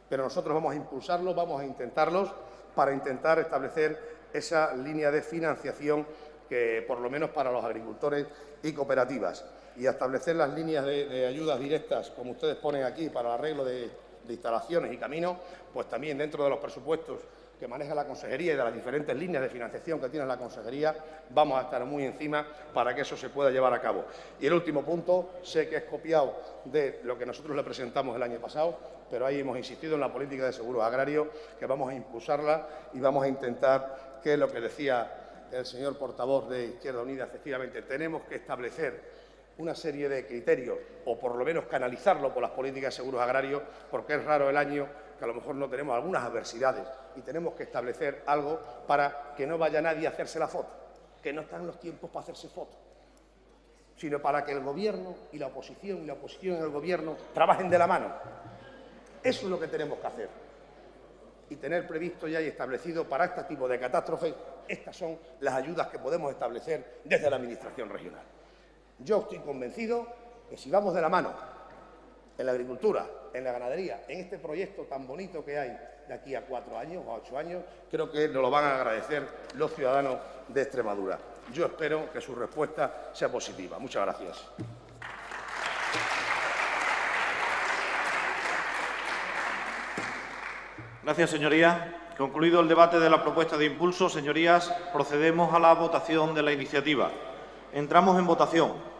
pero nosotros vamos a impulsarlos, vamos a intentarlos para intentar establecer esa línea de financiación que, por lo menos para los agricultores y cooperativas, y a establecer las líneas de ayudas directas, como ustedes ponen aquí, para el arreglo de instalaciones y caminos, pues también dentro de los presupuestos que maneja la Consejería y de las diferentes líneas de financiación que tiene la Consejería, vamos a estar muy encima para que eso se pueda llevar a cabo. Y el último punto, sé que es copiado de lo que nosotros le presentamos el año pasado, pero ahí hemos insistido en la política de seguros agrarios, que vamos a impulsarla y vamos a intentar que lo que decía el señor portavoz de Izquierda Unida, efectivamente, tenemos que establecer una serie de criterios, o por lo menos canalizarlo por las políticas de seguros agrarios, porque es raro el año que a lo mejor no tenemos algunas adversidades y tenemos que establecer algo para que no vaya nadie a hacerse la foto, que no están los tiempos para hacerse fotos, sino para que el Gobierno y la oposición y el Gobierno trabajen de la mano. Eso es lo que tenemos que hacer y tener previsto ya y establecido para este tipo de catástrofes. Estas son las ayudas que podemos establecer desde la Administración regional. Yo estoy convencido que si vamos de la mano en la agricultura, en la ganadería, en este proyecto tan bonito que hay de aquí a 4 años o a 8 años, creo que nos lo van a agradecer los ciudadanos de Extremadura. Yo espero que su respuesta sea positiva. Muchas gracias. Gracias, señorías. Concluido el debate de la propuesta de impulso, señorías, procedemos a la votación de la iniciativa. Entramos en votación.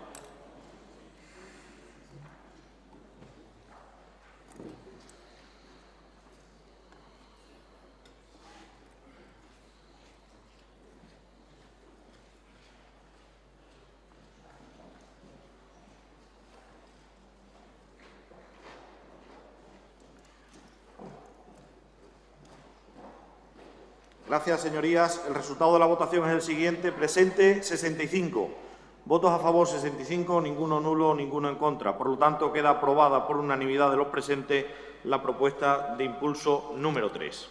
Gracias, señorías. El resultado de la votación es el siguiente. Presente, 65. Votos a favor, 65. Ninguno nulo, ninguno en contra. Por lo tanto, queda aprobada por unanimidad de los presentes la propuesta de impulso número 3.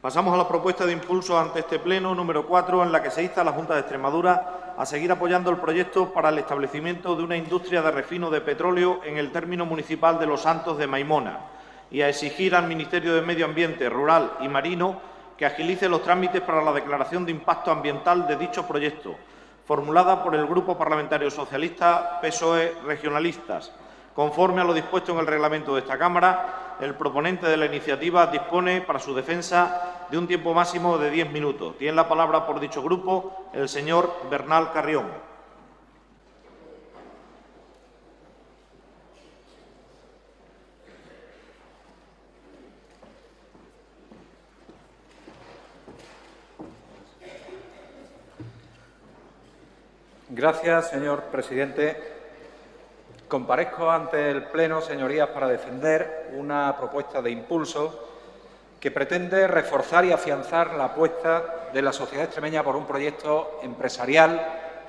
Pasamos a la propuesta de impulso ante este Pleno número 4, en la que se insta a la Junta de Extremadura a seguir apoyando el proyecto para el establecimiento de una industria de refino de petróleo en el término municipal de Los Santos de Maimona, y a exigir al Ministerio de Medio Ambiente, Rural y Marino que agilice los trámites para la declaración de impacto ambiental de dicho proyecto, formulada por el Grupo Parlamentario Socialista PSOE Regionalistas. Conforme a lo dispuesto en el reglamento de esta Cámara, el proponente de la iniciativa dispone para su defensa de un tiempo máximo de 10 minutos. Tiene la palabra por dicho grupo el señor Bernal Carrión. Gracias, señor presidente. Comparezco ante el Pleno, señorías, para defender una propuesta de impulso que pretende reforzar y afianzar la apuesta de la sociedad extremeña por un proyecto empresarial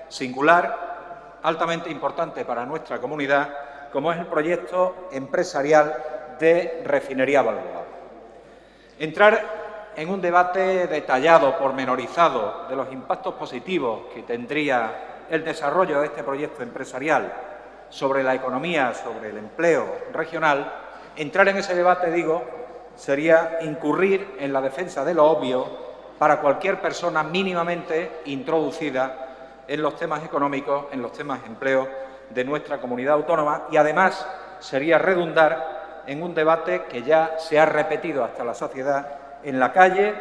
singular, altamente importante para nuestra comunidad, como es el proyecto empresarial de Refinería Balboa. Entrar en un debate detallado, pormenorizado, de los impactos positivos que tendría el desarrollo de este proyecto empresarial sobre la economía, sobre el empleo regional, entrar en ese debate, digo, sería incurrir en la defensa de lo obvio para cualquier persona mínimamente introducida en los temas económicos, en los temas de empleo de nuestra comunidad autónoma, y además sería redundar en un debate que ya se ha repetido hasta la saciedad en la calle,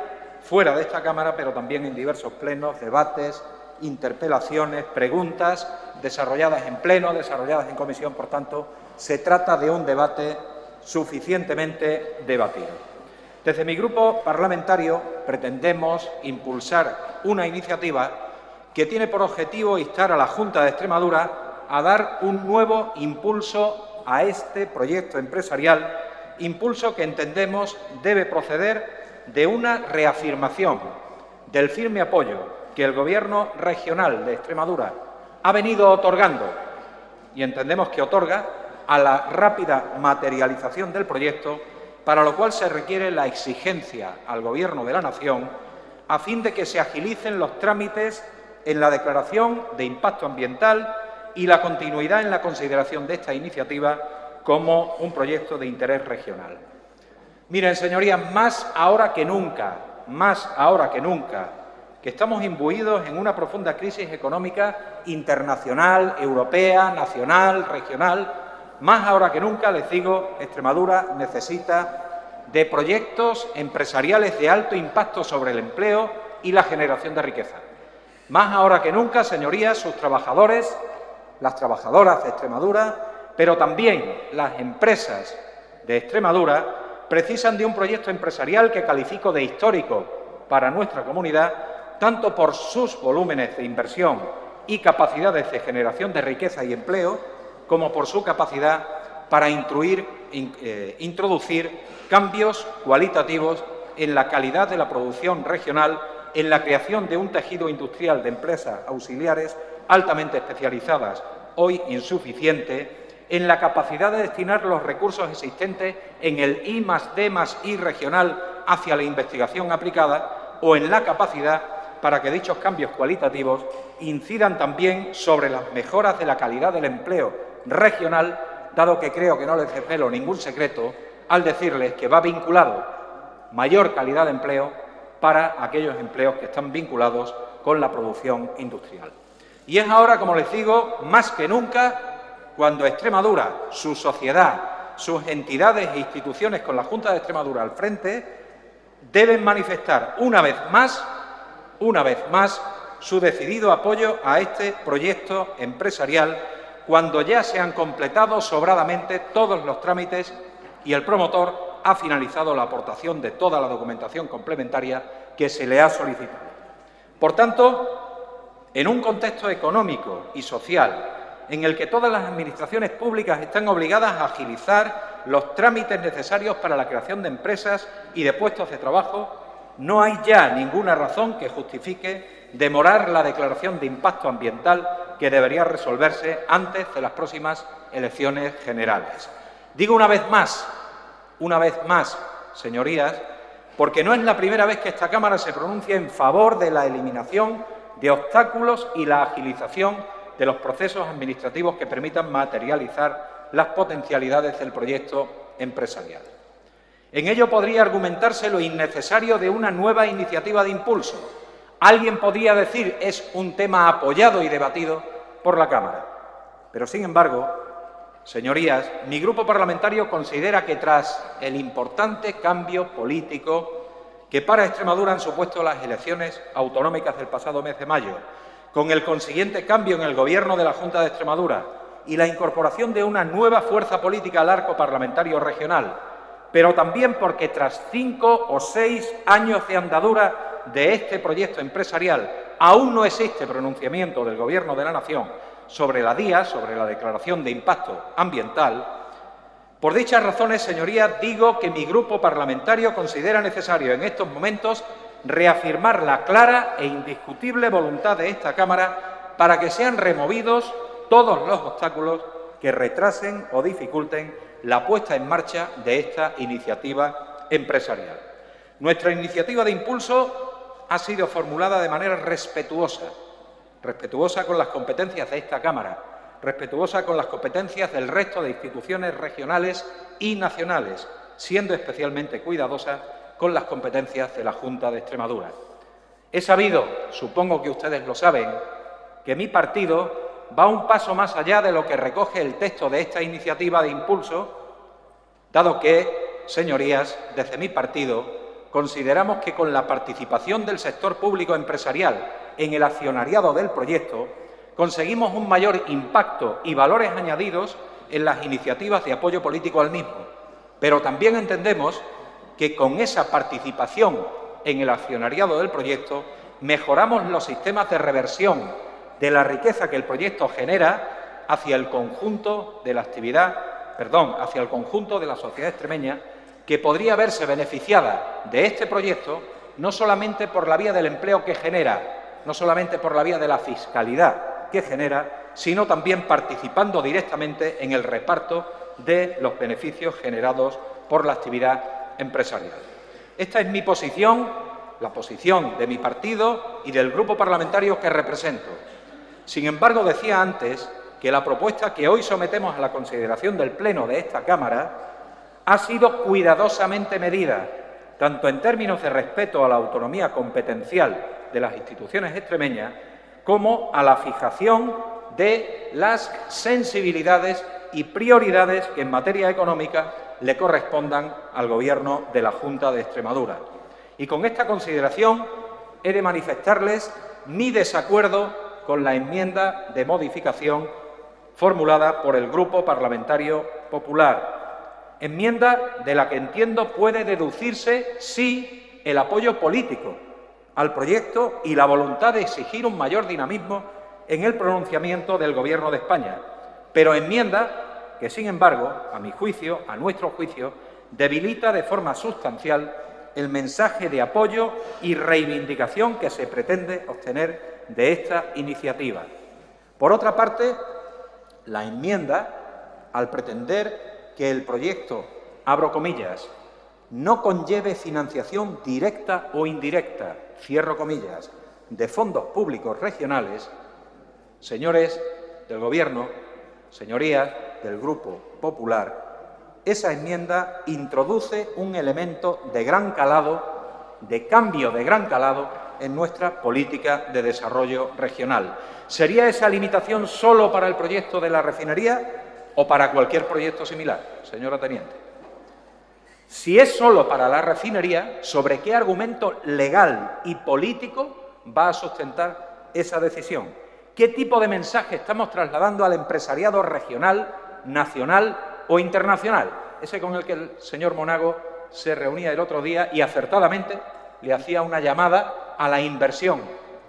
fuera de esta Cámara, pero también en diversos plenos, debates, interpelaciones, preguntas desarrolladas en pleno, desarrolladas en comisión. Por tanto, se trata de un debate suficientemente debatido. Desde mi grupo parlamentario pretendemos impulsar una iniciativa que tiene por objetivo instar a la Junta de Extremadura a dar un nuevo impulso a este proyecto empresarial, impulso que entendemos debe proceder de una reafirmación del firme apoyo que el Gobierno regional de Extremadura ha venido otorgando, y entendemos que otorga, a la rápida materialización del proyecto, para lo cual se requiere la exigencia al Gobierno de la Nación a fin de que se agilicen los trámites en la declaración de impacto ambiental y la continuidad en la consideración de esta iniciativa como un proyecto de interés regional. Miren, señorías, más ahora que nunca, que estamos imbuidos en una profunda crisis económica internacional, europea, nacional, regional, más ahora que nunca, les digo, Extremadura necesita de proyectos empresariales de alto impacto sobre el empleo y la generación de riqueza. Más ahora que nunca, señorías, sus trabajadores, las trabajadoras de Extremadura, pero también las empresas de Extremadura, precisan de un proyecto empresarial que califico de histórico para nuestra comunidad, tanto por sus volúmenes de inversión y capacidades de generación de riqueza y empleo, como por su capacidad para introducir cambios cualitativos en la calidad de la producción regional, en la creación de un tejido industrial de empresas auxiliares altamente especializadas, hoy insuficiente, en la capacidad de destinar los recursos existentes en el I+D+I regional hacia la investigación aplicada, o en la capacidad para que dichos cambios cualitativos incidan también sobre las mejoras de la calidad del empleo regional, dado que creo que no les desvelo ningún secreto al decirles que va vinculado mayor calidad de empleo para aquellos empleos que están vinculados con la producción industrial. Y es ahora, como les digo, más que nunca, cuando Extremadura, su sociedad, sus entidades e instituciones con la Junta de Extremadura al frente, deben manifestar una vez más, su decidido apoyo a este proyecto empresarial, cuando ya se han completado sobradamente todos los trámites y el promotor ha finalizado la aportación de toda la documentación complementaria que se le ha solicitado. Por tanto, en un contexto económico y social en el que todas las administraciones públicas están obligadas a agilizar los trámites necesarios para la creación de empresas y de puestos de trabajo, no hay ya ninguna razón que justifique demorar la declaración de impacto ambiental que debería resolverse antes de las próximas elecciones generales. Digo una vez más, señorías, porque no es la primera vez que esta Cámara se pronuncia en favor de la eliminación de obstáculos y la agilización de los procesos administrativos que permitan materializar las potencialidades del proyecto empresarial. En ello podría argumentarse lo innecesario de una nueva iniciativa de impulso. Alguien podría decir es un tema apoyado y debatido por la Cámara. Pero, sin embargo, señorías, mi grupo parlamentario considera que tras el importante cambio político que para Extremadura han supuesto las elecciones autonómicas del pasado mes de mayo, con el consiguiente cambio en el Gobierno de la Junta de Extremadura y la incorporación de una nueva fuerza política al arco parlamentario regional, pero también porque tras 5 o 6 años de andadura de este proyecto empresarial aún no existe pronunciamiento del Gobierno de la Nación sobre la DIA, sobre la Declaración de Impacto Ambiental, Por dichas razones, señorías, digo que mi grupo parlamentario considera necesario en estos momentos reafirmar la clara e indiscutible voluntad de esta Cámara para que sean removidos todos los obstáculos que retrasen o dificulten la puesta en marcha de esta iniciativa empresarial. Nuestra iniciativa de impulso ha sido formulada de manera respetuosa con las competencias de esta Cámara, respetuosa con las competencias del resto de instituciones regionales y nacionales, siendo especialmente cuidadosa con las competencias de la Junta de Extremadura. He sabido, supongo que ustedes lo saben, que mi partido va un paso más allá de lo que recoge el texto de esta iniciativa de impulso, dado que, señorías, desde mi partido consideramos que con la participación del sector público empresarial en el accionariado del proyecto conseguimos un mayor impacto y valores añadidos en las iniciativas de apoyo político al mismo. Pero también entendemos que con esa participación en el accionariado del proyecto mejoramos los sistemas de reversión de la riqueza que el proyecto genera hacia el conjunto de la hacia el conjunto de la sociedad extremeña, que podría verse beneficiada de este proyecto no solamente por la vía del empleo que genera, no solamente por la vía de la fiscalidad que genera, sino también participando directamente en el reparto de los beneficios generados por la actividad empresarial. Esta es mi posición, la posición de mi partido y del grupo parlamentario que represento. Sin embargo, decía antes que la propuesta que hoy sometemos a la consideración del Pleno de esta Cámara ha sido cuidadosamente medida, tanto en términos de respeto a la autonomía competencial de las instituciones extremeñas, como a la fijación de las sensibilidades y prioridades que en materia económica le correspondan al Gobierno de la Junta de Extremadura. Y con esta consideración he de manifestarles mi desacuerdo con la enmienda de modificación formulada por el Grupo Parlamentario Popular. Enmienda de la que entiendo puede deducirse, sí, el apoyo político al proyecto y la voluntad de exigir un mayor dinamismo en el pronunciamiento del Gobierno de España, pero enmienda que, sin embargo, a mi juicio, a nuestro juicio, debilita de forma sustancial el mensaje de apoyo y reivindicación que se pretende obtener de esta iniciativa. Por otra parte, la enmienda, al pretender que el proyecto, abro comillas, no conlleve financiación directa o indirecta, cierro comillas, de fondos públicos regionales, señores del Gobierno, señorías del Grupo Popular, esa enmienda introduce un elemento de gran calado, de cambio de gran calado en nuestra política de desarrollo regional. ¿Sería esa limitación solo para el proyecto de la refinería o para cualquier proyecto similar, señora teniente? Si es solo para la refinería, ¿sobre qué argumento legal y político va a sustentar esa decisión? ¿Qué tipo de mensaje estamos trasladando al empresariado regional, nacional o internacional? Ese con el que el señor Monago se reunía el otro día y acertadamente le hacía una llamada a la inversión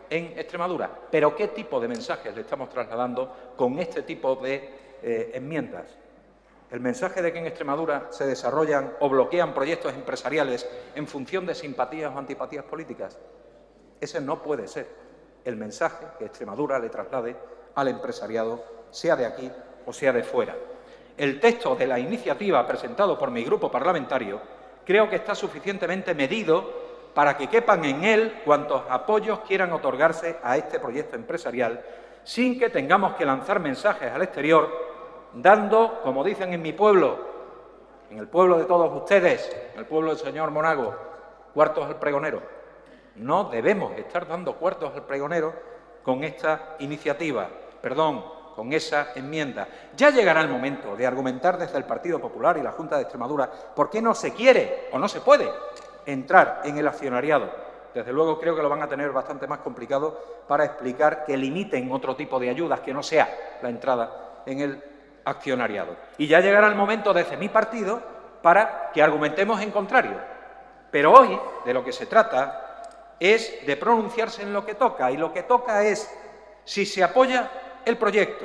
en Extremadura. Pero ¿qué tipo de mensajes le estamos trasladando con este tipo de enmiendas? El mensaje de que en Extremadura se desarrollan o bloquean proyectos empresariales en función de simpatías o antipatías políticas. Ese no puede ser el mensaje que Extremadura le traslade al empresariado, sea de aquí o sea de fuera. El texto de la iniciativa presentado por mi grupo parlamentario creo que está suficientemente medido para que quepan en él cuantos apoyos quieran otorgarse a este proyecto empresarial, sin que tengamos que lanzar mensajes al exterior dando, como dicen en mi pueblo, en el pueblo de todos ustedes, en el pueblo del señor Monago, cuartos al pregonero. No debemos estar dando cuartos al pregonero con esta iniciativa, con esa enmienda. Ya llegará el momento de argumentar desde el Partido Popular y la Junta de Extremadura por qué no se quiere o no se puede entrar en el accionariado. Desde luego creo que lo van a tener bastante más complicado para explicar que limiten otro tipo de ayudas que no sea la entrada en el accionariado. Y ya llegará el momento desde mi partido para que argumentemos en contrario. Pero hoy de lo que se trata es de pronunciarse en lo que toca, y lo que toca es si se apoya el proyecto,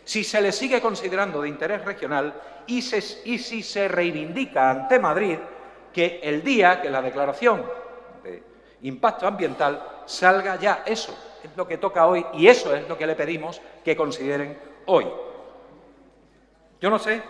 si se le sigue considerando de interés regional y si se reivindica ante Madrid que el día que la declaración de impacto ambiental salga ya. Eso es lo que toca hoy y eso es lo que le pedimos que consideren hoy. Yo no sé,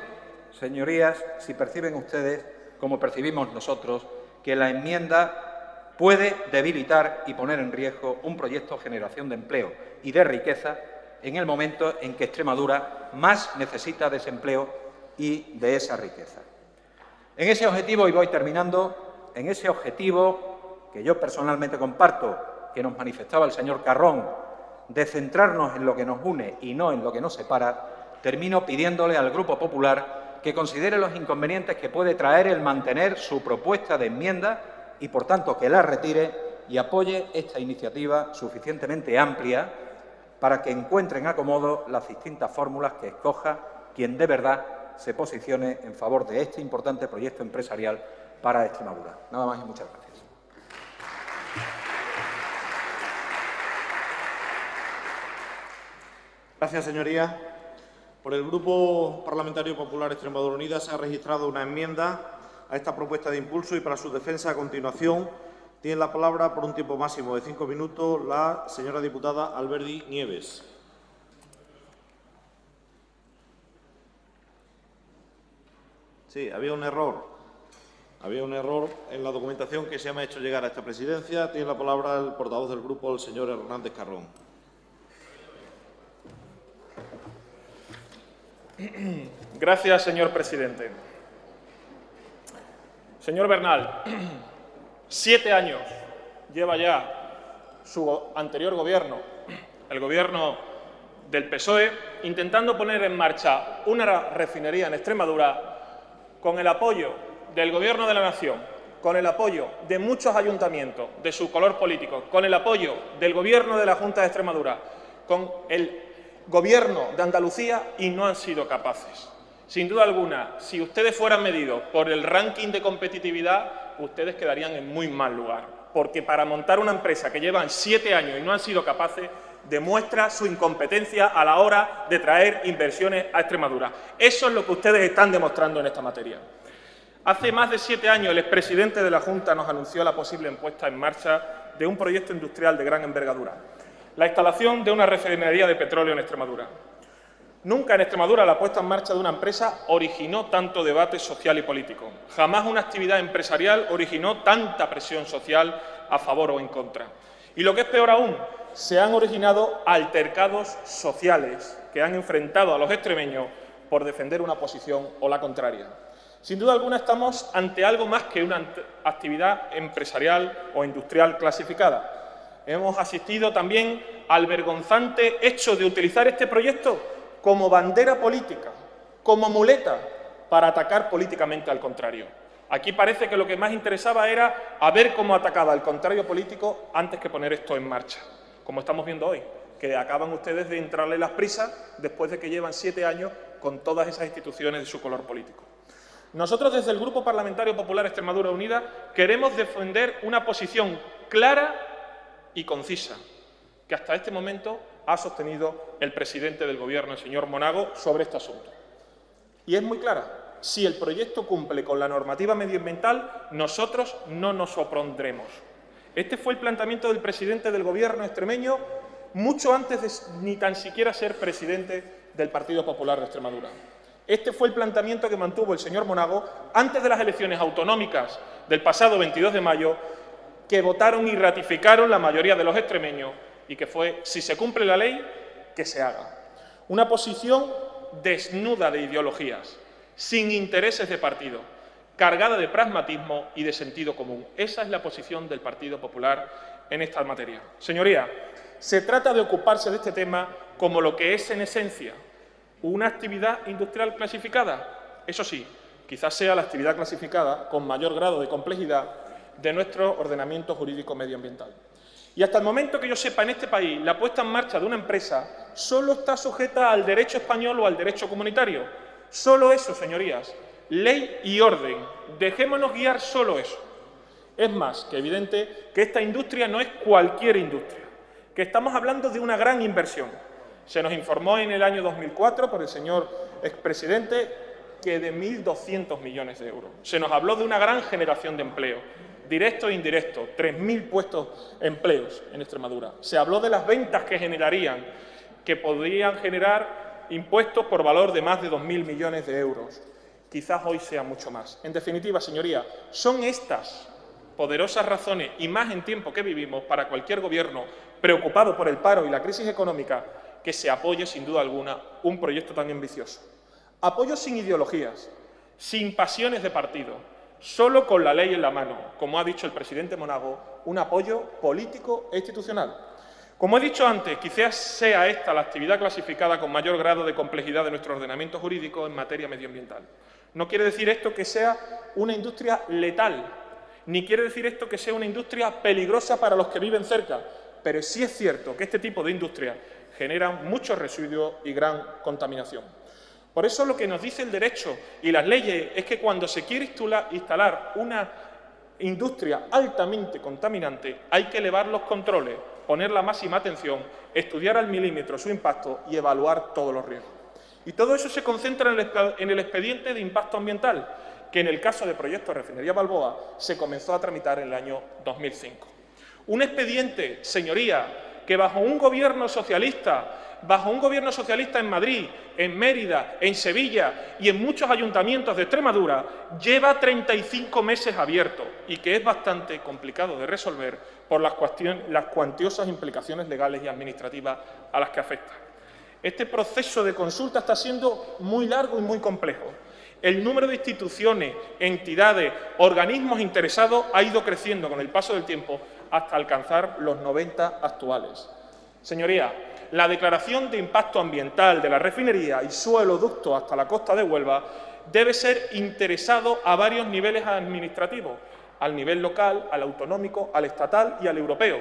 señorías, si perciben ustedes, como percibimos nosotros, que la enmienda puede debilitar y poner en riesgo un proyecto de generación de empleo y de riqueza en el momento en que Extremadura más necesita de ese empleo y de esa riqueza. En ese objetivo, y voy terminando, en ese objetivo que yo personalmente comparto, que nos manifestaba el señor Carrón, de centrarnos en lo que nos une y no en lo que nos separa, termino pidiéndole al Grupo Popular que considere los inconvenientes que puede traer el mantener su propuesta de enmienda y, por tanto, que la retire y apoye esta iniciativa suficientemente amplia para que encuentren acomodo las distintas fórmulas que escoja quien de verdad se posicione en favor de este importante proyecto empresarial para Extremadura. Nada más y muchas gracias. Gracias, señoría. Por el Grupo Parlamentario Popular Extremadura Unida se ha registrado una enmienda a esta propuesta de impulso y para su defensa a continuación tiene la palabra por un tiempo máximo de 5 minutos la señora diputada Alberdi Nieves. Sí, había un error. Había un error en la documentación que se me ha hecho llegar a esta presidencia. Tiene la palabra el portavoz del grupo, el señor Hernández Carrón. Gracias, señor presidente. Señor Bernal, 7 años lleva ya su anterior gobierno, el gobierno del PSOE, intentando poner en marcha una refinería en Extremadura con el apoyo del Gobierno de la Nación, con el apoyo de muchos ayuntamientos de su color político, con el apoyo del Gobierno de la Junta de Extremadura, con el Gobierno de Andalucía, y no han sido capaces. Sin duda alguna, si ustedes fueran medidos por el ranking de competitividad, ustedes quedarían en muy mal lugar, porque para montar una empresa que llevan 7 años y no han sido capaces, demuestra su incompetencia a la hora de traer inversiones a Extremadura. Eso es lo que ustedes están demostrando en esta materia. Hace más de 7 años el expresidente de la Junta nos anunció la posible puesta en marcha de un proyecto industrial de gran envergadura, la instalación de una refinería de petróleo en Extremadura. Nunca en Extremadura la puesta en marcha de una empresa originó tanto debate social y político. Jamás una actividad empresarial originó tanta presión social a favor o en contra. Y lo que es peor aún, se han originado altercados sociales que han enfrentado a los extremeños por defender una posición o la contraria. Sin duda alguna estamos ante algo más que una actividad empresarial o industrial clasificada. Hemos asistido también al vergonzante hecho de utilizar este proyecto como bandera política, como muleta para atacar políticamente al contrario. Aquí parece que lo que más interesaba era a ver cómo atacaba al contrario político antes que poner esto en marcha, como estamos viendo hoy, que acaban ustedes de entrarle las prisas después de que llevan 7 años con todas esas instituciones de su color político. Nosotros, desde el Grupo Parlamentario Popular Extremadura Unida, queremos defender una posición clara y concisa, que hasta este momento ha sostenido el presidente del Gobierno, el señor Monago, sobre este asunto. Y es muy clara. Si el proyecto cumple con la normativa medioambiental, nosotros no nos opondremos. Este fue el planteamiento del presidente del Gobierno extremeño mucho antes de ni tan siquiera ser presidente del Partido Popular de Extremadura. Este fue el planteamiento que mantuvo el señor Monago antes de las elecciones autonómicas del pasado 22 de mayo, que votaron y ratificaron la mayoría de los extremeños, y que fue, si se cumple la ley, que se haga. Una posición desnuda de ideologías, sin intereses de partido, cargada de pragmatismo y de sentido común. Esa es la posición del Partido Popular en esta materia. Señoría, se trata de ocuparse de este tema como lo que es en esencia, una actividad industrial clasificada. Eso sí, quizás sea la actividad clasificada con mayor grado de complejidad de nuestro ordenamiento jurídico medioambiental. Y hasta el momento que yo sepa, en este país, la puesta en marcha de una empresa solo está sujeta al derecho español o al derecho comunitario. Solo eso, señorías. Ley y orden. Dejémonos guiar solo eso. Es más que evidente que esta industria no es cualquier industria, que estamos hablando de una gran inversión, Se nos informó en el año 2004 por el señor expresidente que de 1.200 millones de euros. Se nos habló de una gran generación de empleo, directo e indirecto, 3.000 puestos empleos en Extremadura. Se habló de las ventas que generarían, que podrían generar impuestos por valor de más de 2.000 millones de euros. Quizás hoy sea mucho más. En definitiva, señoría, son estas poderosas razones, y más en tiempo que vivimos, para cualquier gobierno preocupado por el paro y la crisis económica, que se apoye, sin duda alguna, un proyecto tan ambicioso. Apoyo sin ideologías, sin pasiones de partido, solo con la ley en la mano, como ha dicho el presidente Monago, un apoyo político e institucional. Como he dicho antes, quizás sea esta la actividad clasificada con mayor grado de complejidad de nuestro ordenamiento jurídico en materia medioambiental. No quiere decir esto que sea una industria letal, ni quiere decir esto que sea una industria peligrosa para los que viven cerca, pero sí es cierto que este tipo de industria genera muchos residuos y gran contaminación. Por eso lo que nos dice el derecho y las leyes es que cuando se quiere instalar una industria altamente contaminante hay que elevar los controles, poner la máxima atención, estudiar al milímetro su impacto y evaluar todos los riesgos. Y todo eso se concentra en el expediente de impacto ambiental, que en el caso del proyecto de Refinería Balboa se comenzó a tramitar en el año 2005. Un expediente, señoría, que bajo un gobierno socialista en Madrid, en Mérida, en Sevilla y en muchos ayuntamientos de Extremadura, lleva 35 meses abierto y que es bastante complicado de resolver por las cuantiosas implicaciones legales y administrativas a las que afecta. Este proceso de consulta está siendo muy largo y muy complejo. El número de instituciones, entidades, organismos interesados ha ido creciendo con el paso del tiempo hasta alcanzar los 90 actuales. Señorías, la declaración de impacto ambiental de la refinería y su oleoducto hasta la costa de Huelva debe ser interesado a varios niveles administrativos, al nivel local, al autonómico, al estatal y al europeo.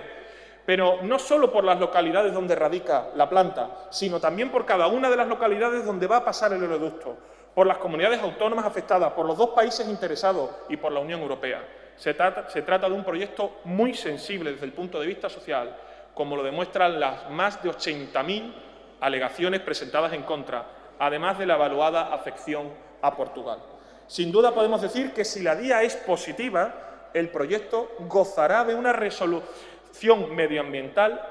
Pero no solo por las localidades donde radica la planta, sino también por cada una de las localidades donde va a pasar el oleoducto, por las comunidades autónomas afectadas, por los dos países interesados y por la Unión Europea. Se trata de un proyecto muy sensible desde el punto de vista social, como lo demuestran las más de 80.000 alegaciones presentadas en contra, además de la evaluada afección a Portugal. Sin duda podemos decir que si la DIA es positiva, el proyecto gozará de una resolución medioambiental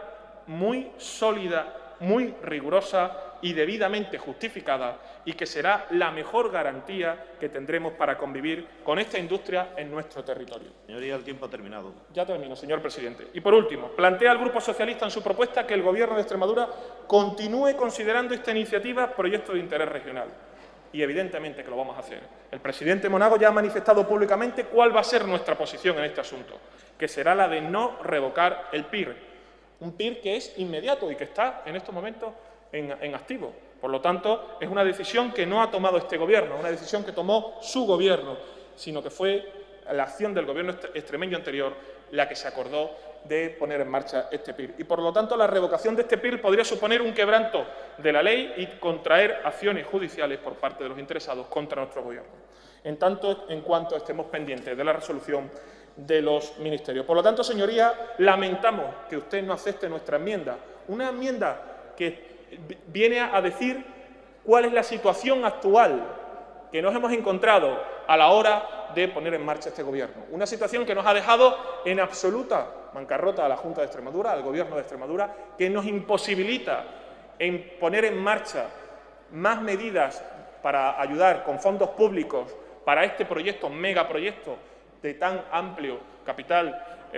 muy sólida, muy rigurosa y debidamente justificada, y que será la mejor garantía que tendremos para convivir con esta industria en nuestro territorio. Señoría, el tiempo ha terminado. Ya termino, señor presidente. Y por último, plantea el Grupo Socialista en su propuesta que el Gobierno de Extremadura continúe considerando esta iniciativa proyecto de interés regional. Y evidentemente que lo vamos a hacer. El presidente Monago ya ha manifestado públicamente cuál va a ser nuestra posición en este asunto, que será la de no revocar el PIR. Un PIR que es inmediato y que está en estos momentos en activo. Por lo tanto, es una decisión que no ha tomado este Gobierno, una decisión que tomó su Gobierno, sino que fue la acción del Gobierno extremeño anterior la que se acordó de poner en marcha este PIR. Y, por lo tanto, la revocación de este PIR podría suponer un quebranto de la ley y contraer acciones judiciales por parte de los interesados contra nuestro Gobierno, en tanto en cuanto estemos pendientes de la resolución de los ministerios. Por lo tanto, señorías, lamentamos que usted no acepte nuestra enmienda, una enmienda que viene a decir cuál es la situación actual que nos hemos encontrado a la hora de poner en marcha este Gobierno. Una situación que nos ha dejado en absoluta bancarrota a la Junta de Extremadura, al Gobierno de Extremadura, que nos imposibilita en poner en marcha más medidas para ayudar con fondos públicos para este proyecto, megaproyecto de tan amplio capital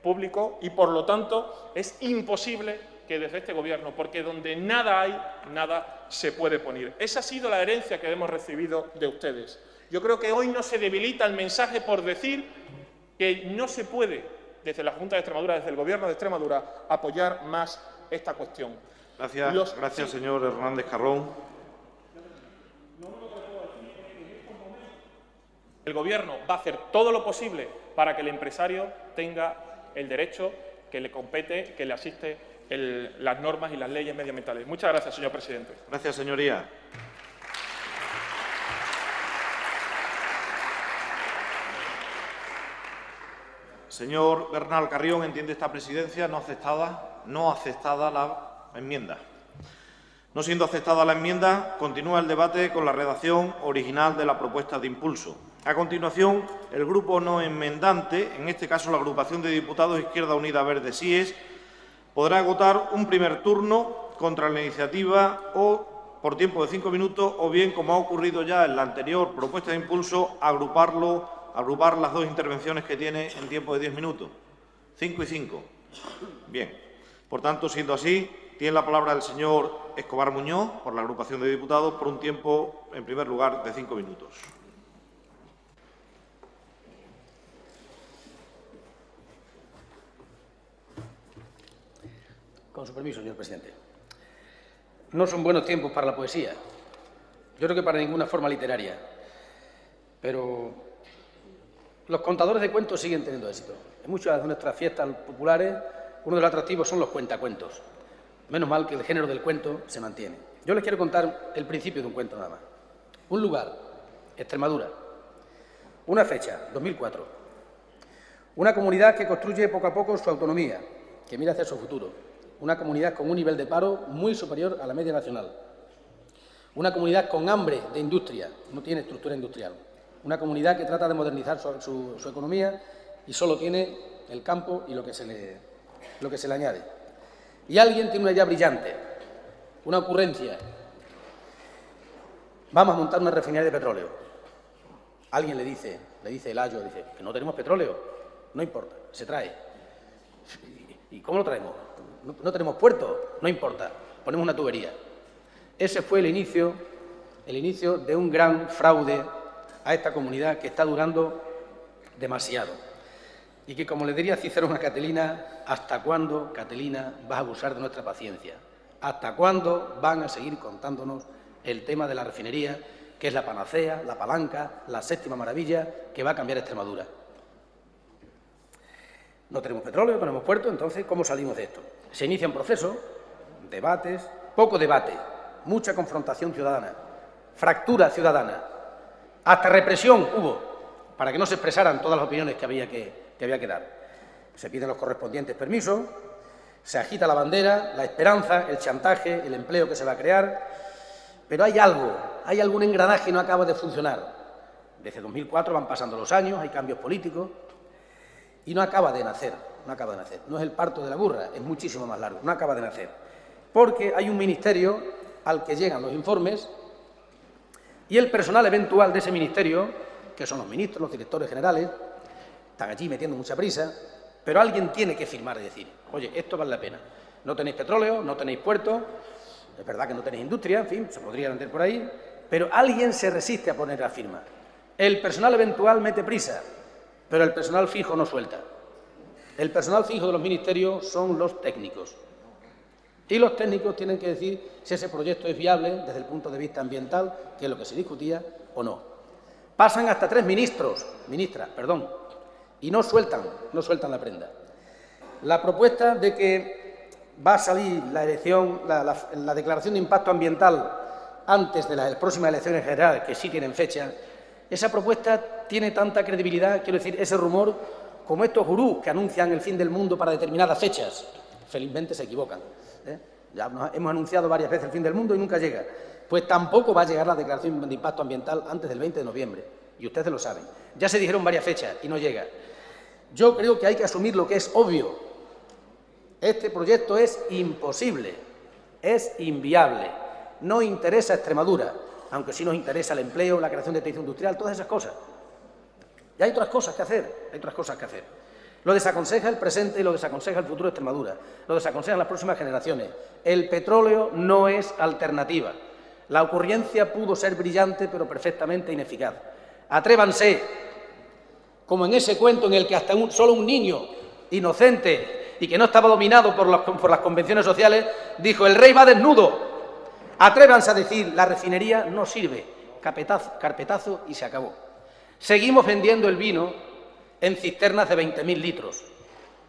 público, y por lo tanto es imposible que desde este Gobierno, porque donde nada hay, nada se puede poner. Esa ha sido la herencia que hemos recibido de ustedes. Yo creo que hoy no se debilita el mensaje por decir que no se puede, desde la Junta de Extremadura, desde el Gobierno de Extremadura, apoyar más esta cuestión. Gracias, señor Hernández Carrón. El Gobierno va a hacer todo lo posible para que el empresario tenga el derecho que le compete, que le asiste las normas y las leyes medioambientales. Muchas gracias, señor presidente. Gracias, señoría. Señor Bernal Carrión, ¿entiende esta presidencia no aceptada la enmienda. No siendo aceptada la enmienda, continúa el debate con la redacción original de la propuesta de impulso. A continuación, el grupo no enmendante, en este caso la agrupación de diputados Izquierda Unida Verde SIES, podrá agotar un primer turno contra la iniciativa o por tiempo de 5 minutos o bien, como ha ocurrido ya en la anterior propuesta de impulso, agrupar las dos intervenciones que tiene en tiempo de 10 minutos. 5 y 5. Bien. Por tanto, siendo así, tiene la palabra el señor Escobar Muñoz, por la agrupación de diputados, por un tiempo, en primer lugar, de 5 minutos. Con su permiso, señor presidente. No son buenos tiempos para la poesía. Yo creo que para ninguna forma literaria. Pero los contadores de cuentos siguen teniendo éxito. En muchas de nuestras fiestas populares, uno de los atractivos son los cuentacuentos. Menos mal que el género del cuento se mantiene. Yo les quiero contar el principio de un cuento nada más. Un lugar, Extremadura. Una fecha, 2004. Una comunidad que construye poco a poco su autonomía, que mira hacia su futuro. Una comunidad con un nivel de paro muy superior a la media nacional. Una comunidad con hambre de industria, no tiene estructura industrial. Una comunidad que trata de modernizar su economía y solo tiene el campo y lo que se le añade. Y alguien tiene una idea brillante, una ocurrencia. Vamos a montar una refinería de petróleo. Alguien le dice el ayo, dice que no tenemos petróleo. No importa, se trae. ¿Y cómo lo traemos? No tenemos puerto, no importa, ponemos una tubería. Ese fue el inicio de un gran fraude a esta comunidad que está durando demasiado. Y que, como le diría Cicerón a Catelina, ¿hasta cuándo, Catelina, vas a abusar de nuestra paciencia? ¿Hasta cuándo van a seguir contándonos el tema de la refinería, que es la panacea, la palanca, la séptima maravilla que va a cambiar Extremadura? No tenemos petróleo, no tenemos puerto, entonces, ¿cómo salimos de esto? Se inicia un proceso, debates, poco debate, mucha confrontación ciudadana, fractura ciudadana, hasta represión hubo, para que no se expresaran todas las opiniones que había que dar. Se piden los correspondientes permisos, se agita la bandera, la esperanza, el chantaje, el empleo que se va a crear, pero hay algún engranaje que no acaba de funcionar. Desde 2004 van pasando los años, hay cambios políticos, y no acaba de nacer, no es el parto de la burra, es muchísimo más largo, no acaba de nacer. Porque hay un ministerio al que llegan los informes y el personal eventual de ese ministerio, que son los ministros, los directores generales, están allí metiendo mucha prisa, pero alguien tiene que firmar y decir, oye, esto vale la pena. No tenéis petróleo, no tenéis puerto, es verdad que no tenéis industria, en fin, se podría vender por ahí, pero alguien se resiste a poner la firma. El personal eventual mete prisa, pero el personal fijo no suelta. El personal fijo de los ministerios son los técnicos. Y los técnicos tienen que decir si ese proyecto es viable desde el punto de vista ambiental, que es lo que se discutía, o no. Pasan hasta 3 ministras, y no sueltan la prenda. La propuesta de que va a salir la declaración de impacto ambiental antes de las próximas elecciones generales, que sí tienen fecha, esa propuesta tiene tanta credibilidad, quiero decir, ese rumor, como estos gurús que anuncian el fin del mundo para determinadas fechas. Felizmente se equivocan. Ya hemos anunciado varias veces el fin del mundo y nunca llega. Pues tampoco va a llegar la declaración de impacto ambiental antes del 20 de noviembre. Y ustedes lo saben. Ya se dijeron varias fechas y no llega. Yo creo que hay que asumir lo que es obvio. Este proyecto es imposible, es inviable. No interesa a Extremadura, aunque sí nos interesa el empleo, la creación de tejido industrial, todas esas cosas. Y hay otras cosas que hacer, Lo desaconseja el presente y lo desaconseja el futuro de Extremadura. Lo desaconsejan las próximas generaciones. El petróleo no es alternativa. La ocurrencia pudo ser brillante, pero perfectamente ineficaz. Atrévanse, como en ese cuento en el que hasta solo un niño inocente y que no estaba dominado por las convenciones sociales, dijo, el rey va desnudo. Atrévanse a decir, la refinería no sirve, carpetazo y se acabó. Seguimos vendiendo el vino en cisternas de 20.000 litros.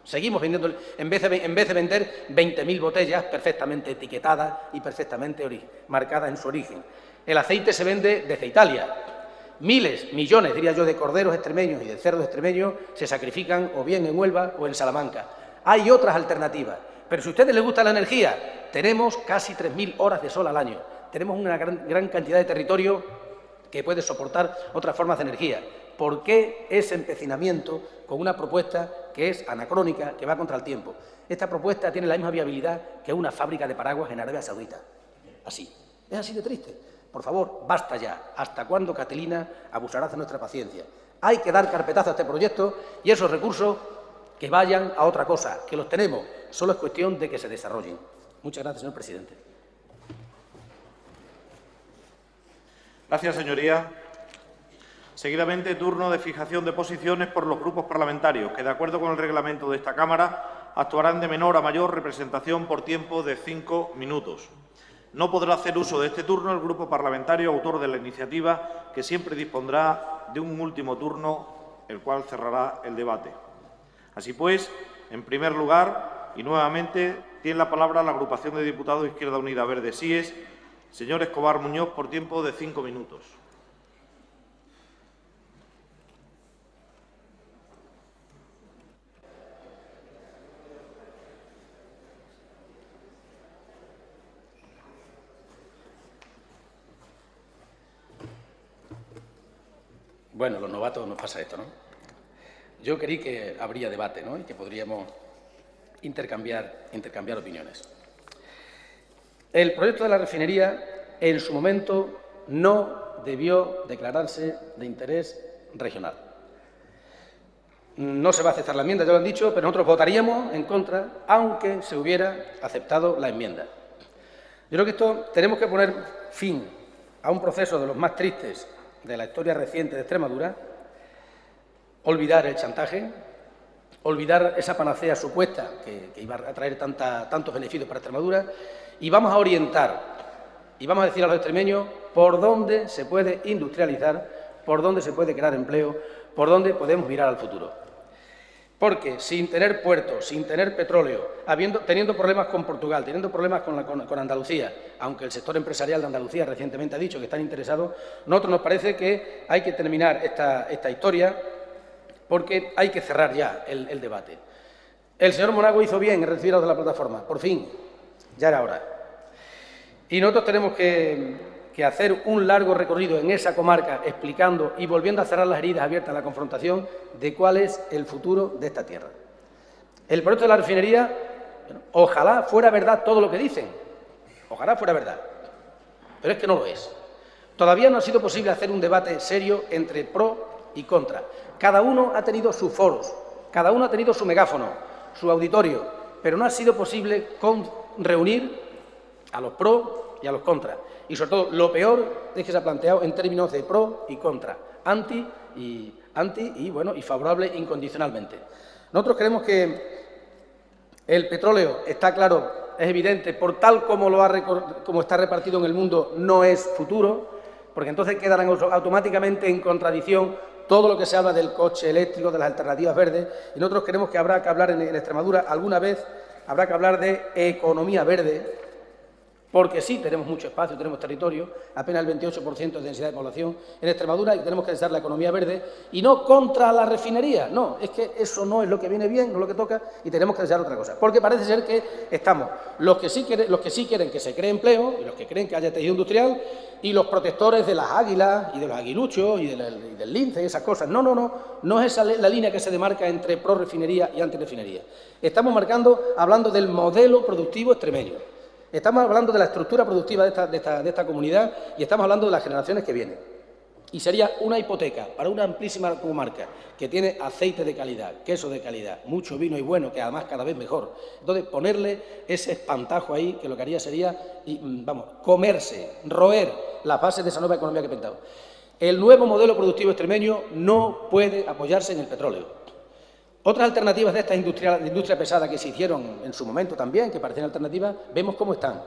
Seguimos vendiendo, en vez de vender 20.000 botellas perfectamente etiquetadas y perfectamente marcadas en su origen. El aceite se vende desde Italia. Miles, millones, diría yo, de corderos extremeños y de cerdos extremeños se sacrifican o bien en Huelva o en Salamanca. Hay otras alternativas, Pero si a ustedes les gusta la energía, tenemos casi 3.000 horas de sol al año. Tenemos una gran cantidad de territorio que puede soportar otras formas de energía. ¿Por qué ese empecinamiento con una propuesta que es anacrónica, que va contra el tiempo? Esta propuesta tiene la misma viabilidad que una fábrica de paraguas en Arabia Saudita. Así. Es así de triste. Por favor, basta ya. ¿Hasta cuándo, Catelina, abusarás de nuestra paciencia? Hay que dar carpetazo a este proyecto y esos recursos que vayan a otra cosa, que los tenemos. Solo es cuestión de que se desarrollen. Muchas gracias, señor presidente. Gracias, señoría. Seguidamente, turno de fijación de posiciones por los grupos parlamentarios, que, de acuerdo con el reglamento de esta Cámara, actuarán de menor a mayor representación por tiempo de 5 minutos. No podrá hacer uso de este turno el grupo parlamentario autor de la iniciativa, que siempre dispondrá de un último turno, el cual cerrará el debate. Así pues, en primer lugar, y nuevamente, tiene la palabra la agrupación de diputados Izquierda Unida Verde Síes, señor Escobar Muñoz, por tiempo de 5 minutos. Bueno, los novatos nos pasa esto, ¿no? Yo creí que habría debate, ¿no? Y que podríamos intercambiar opiniones. El proyecto de la refinería, en su momento, no debió declararse de interés regional. No se va a aceptar la enmienda, ya lo han dicho, pero nosotros votaríamos en contra, aunque se hubiera aceptado la enmienda. Yo creo que esto tenemos que poner fin a un proceso de los más tristes de la historia reciente de Extremadura, olvidar el chantaje, olvidar esa panacea supuesta que iba a traer tantos beneficios para Extremadura, y vamos a orientar y vamos a decir a los extremeños por dónde se puede industrializar, por dónde se puede crear empleo, por dónde podemos mirar al futuro. Porque sin tener puertos, sin tener petróleo, teniendo problemas con Portugal, teniendo problemas con Andalucía, aunque el sector empresarial de Andalucía recientemente ha dicho que están interesados, nosotros nos parece que hay que terminar esta historia porque hay que cerrar ya el debate. El señor Monago hizo bien en recibir a los de la plataforma, por fin, ya era hora. Y nosotros tenemos que hacer un largo recorrido en esa comarca explicando y volviendo a cerrar las heridas abiertas a la confrontación de cuál es el futuro de esta tierra. El proyecto de la refinería, bueno, ojalá fuera verdad todo lo que dicen, ojalá fuera verdad, pero es que no lo es. Todavía no ha sido posible hacer un debate serio entre pro y contra. Cada uno ha tenido sus foros, cada uno ha tenido su megáfono, su auditorio, pero no ha sido posible reunir a los pro y a los contra. Y sobre todo, lo peor es que se ha planteado en términos de pro y contra, anti y favorable incondicionalmente. Nosotros creemos que el petróleo, está claro, es evidente, por tal como está repartido en el mundo, no es futuro, porque entonces quedarán automáticamente en contradicción todo lo que se habla del coche eléctrico, de las alternativas verdes, y nosotros creemos que habrá que hablar en Extremadura, alguna vez habrá que hablar de economía verde, porque sí tenemos mucho espacio, tenemos territorio, apenas el 28% de densidad de población en Extremadura, y tenemos que desarrollar la economía verde, y no contra la refinería, no, es que eso no es lo que viene bien, no es lo que toca, y tenemos que desarrollar otra cosa, porque parece ser que estamos los que sí quieren que se cree empleo, y los que creen que haya tejido industrial, y los protectores de las águilas, y de los aguiluchos, y del lince, y esas cosas. No es esa la línea que se demarca entre pro-refinería y anti-refinería. Estamos hablando del modelo productivo extremeño. Estamos hablando de la estructura productiva de esta comunidad y estamos hablando de las generaciones que vienen. Y sería una hipoteca para una amplísima comarca que tiene aceite de calidad, queso de calidad, mucho vino y bueno, que además cada vez mejor. Entonces, ponerle ese espantajo ahí, que lo que haría sería, roer las bases de esa nueva economía que he pintado. El nuevo modelo productivo extremeño no puede apoyarse en el petróleo. Otras alternativas de esta industria pesada que se hicieron en su momento también, que parecían alternativas, vemos cómo están.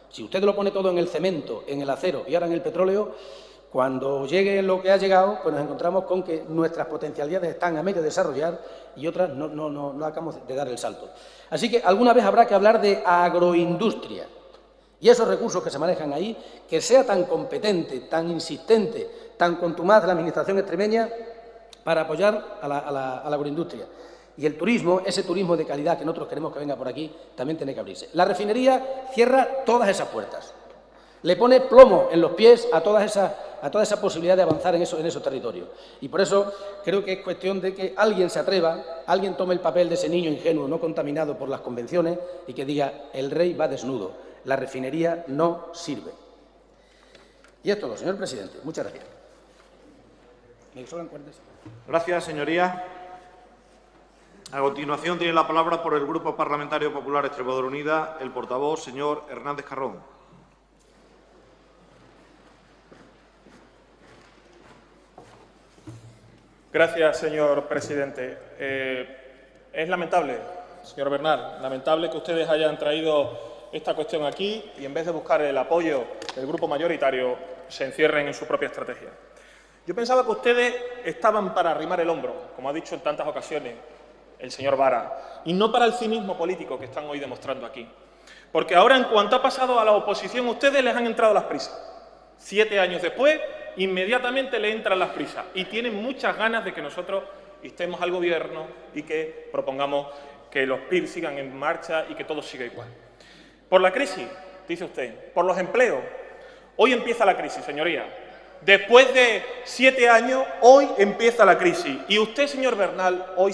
Si usted lo pone todo en el cemento, en el acero y ahora en el petróleo, cuando llegue lo que ha llegado, pues nos encontramos con que nuestras potencialidades están a medio de desarrollar y otras no acabamos de dar el salto. Así que alguna vez habrá que hablar de agroindustria y esos recursos que se manejan ahí, que sea tan competente, tan insistente, tan contumaz la Administración extremeña para apoyar a la agroindustria. Y el turismo, ese turismo de calidad que nosotros queremos que venga por aquí, también tiene que abrirse. La refinería cierra todas esas puertas. Le pone plomo en los pies a toda esa posibilidad de avanzar en esos territorios. Y por eso creo que es cuestión de que alguien se atreva, alguien tome el papel de ese niño ingenuo, no contaminado por las convenciones, y que diga: el rey va desnudo, la refinería no sirve. Y es todo, señor presidente. Muchas gracias. Gracias, señoría. A continuación tiene la palabra por el Grupo Parlamentario Popular Extremadura Unida el portavoz, señor Hernández Carrón. Gracias, señor presidente. Es lamentable, señor Bernal, lamentable que ustedes hayan traído esta cuestión aquí y en vez de buscar el apoyo del grupo mayoritario se encierren en su propia estrategia. Yo pensaba que ustedes estaban para arrimar el hombro, como ha dicho en tantas ocasiones el señor Vara, y no para el cinismo político que están hoy demostrando aquí. Porque ahora, en cuanto ha pasado a la oposición, ustedes les han entrado las prisas. 7 años después, inmediatamente le entran las prisas y tienen muchas ganas de que nosotros instemos al Gobierno y que propongamos que los PIR sigan en marcha y que todo siga igual. Por la crisis, dice usted, por los empleos. Hoy empieza la crisis, señoría. Después de 7 años, hoy empieza la crisis. Y usted, señor Bernal, hoy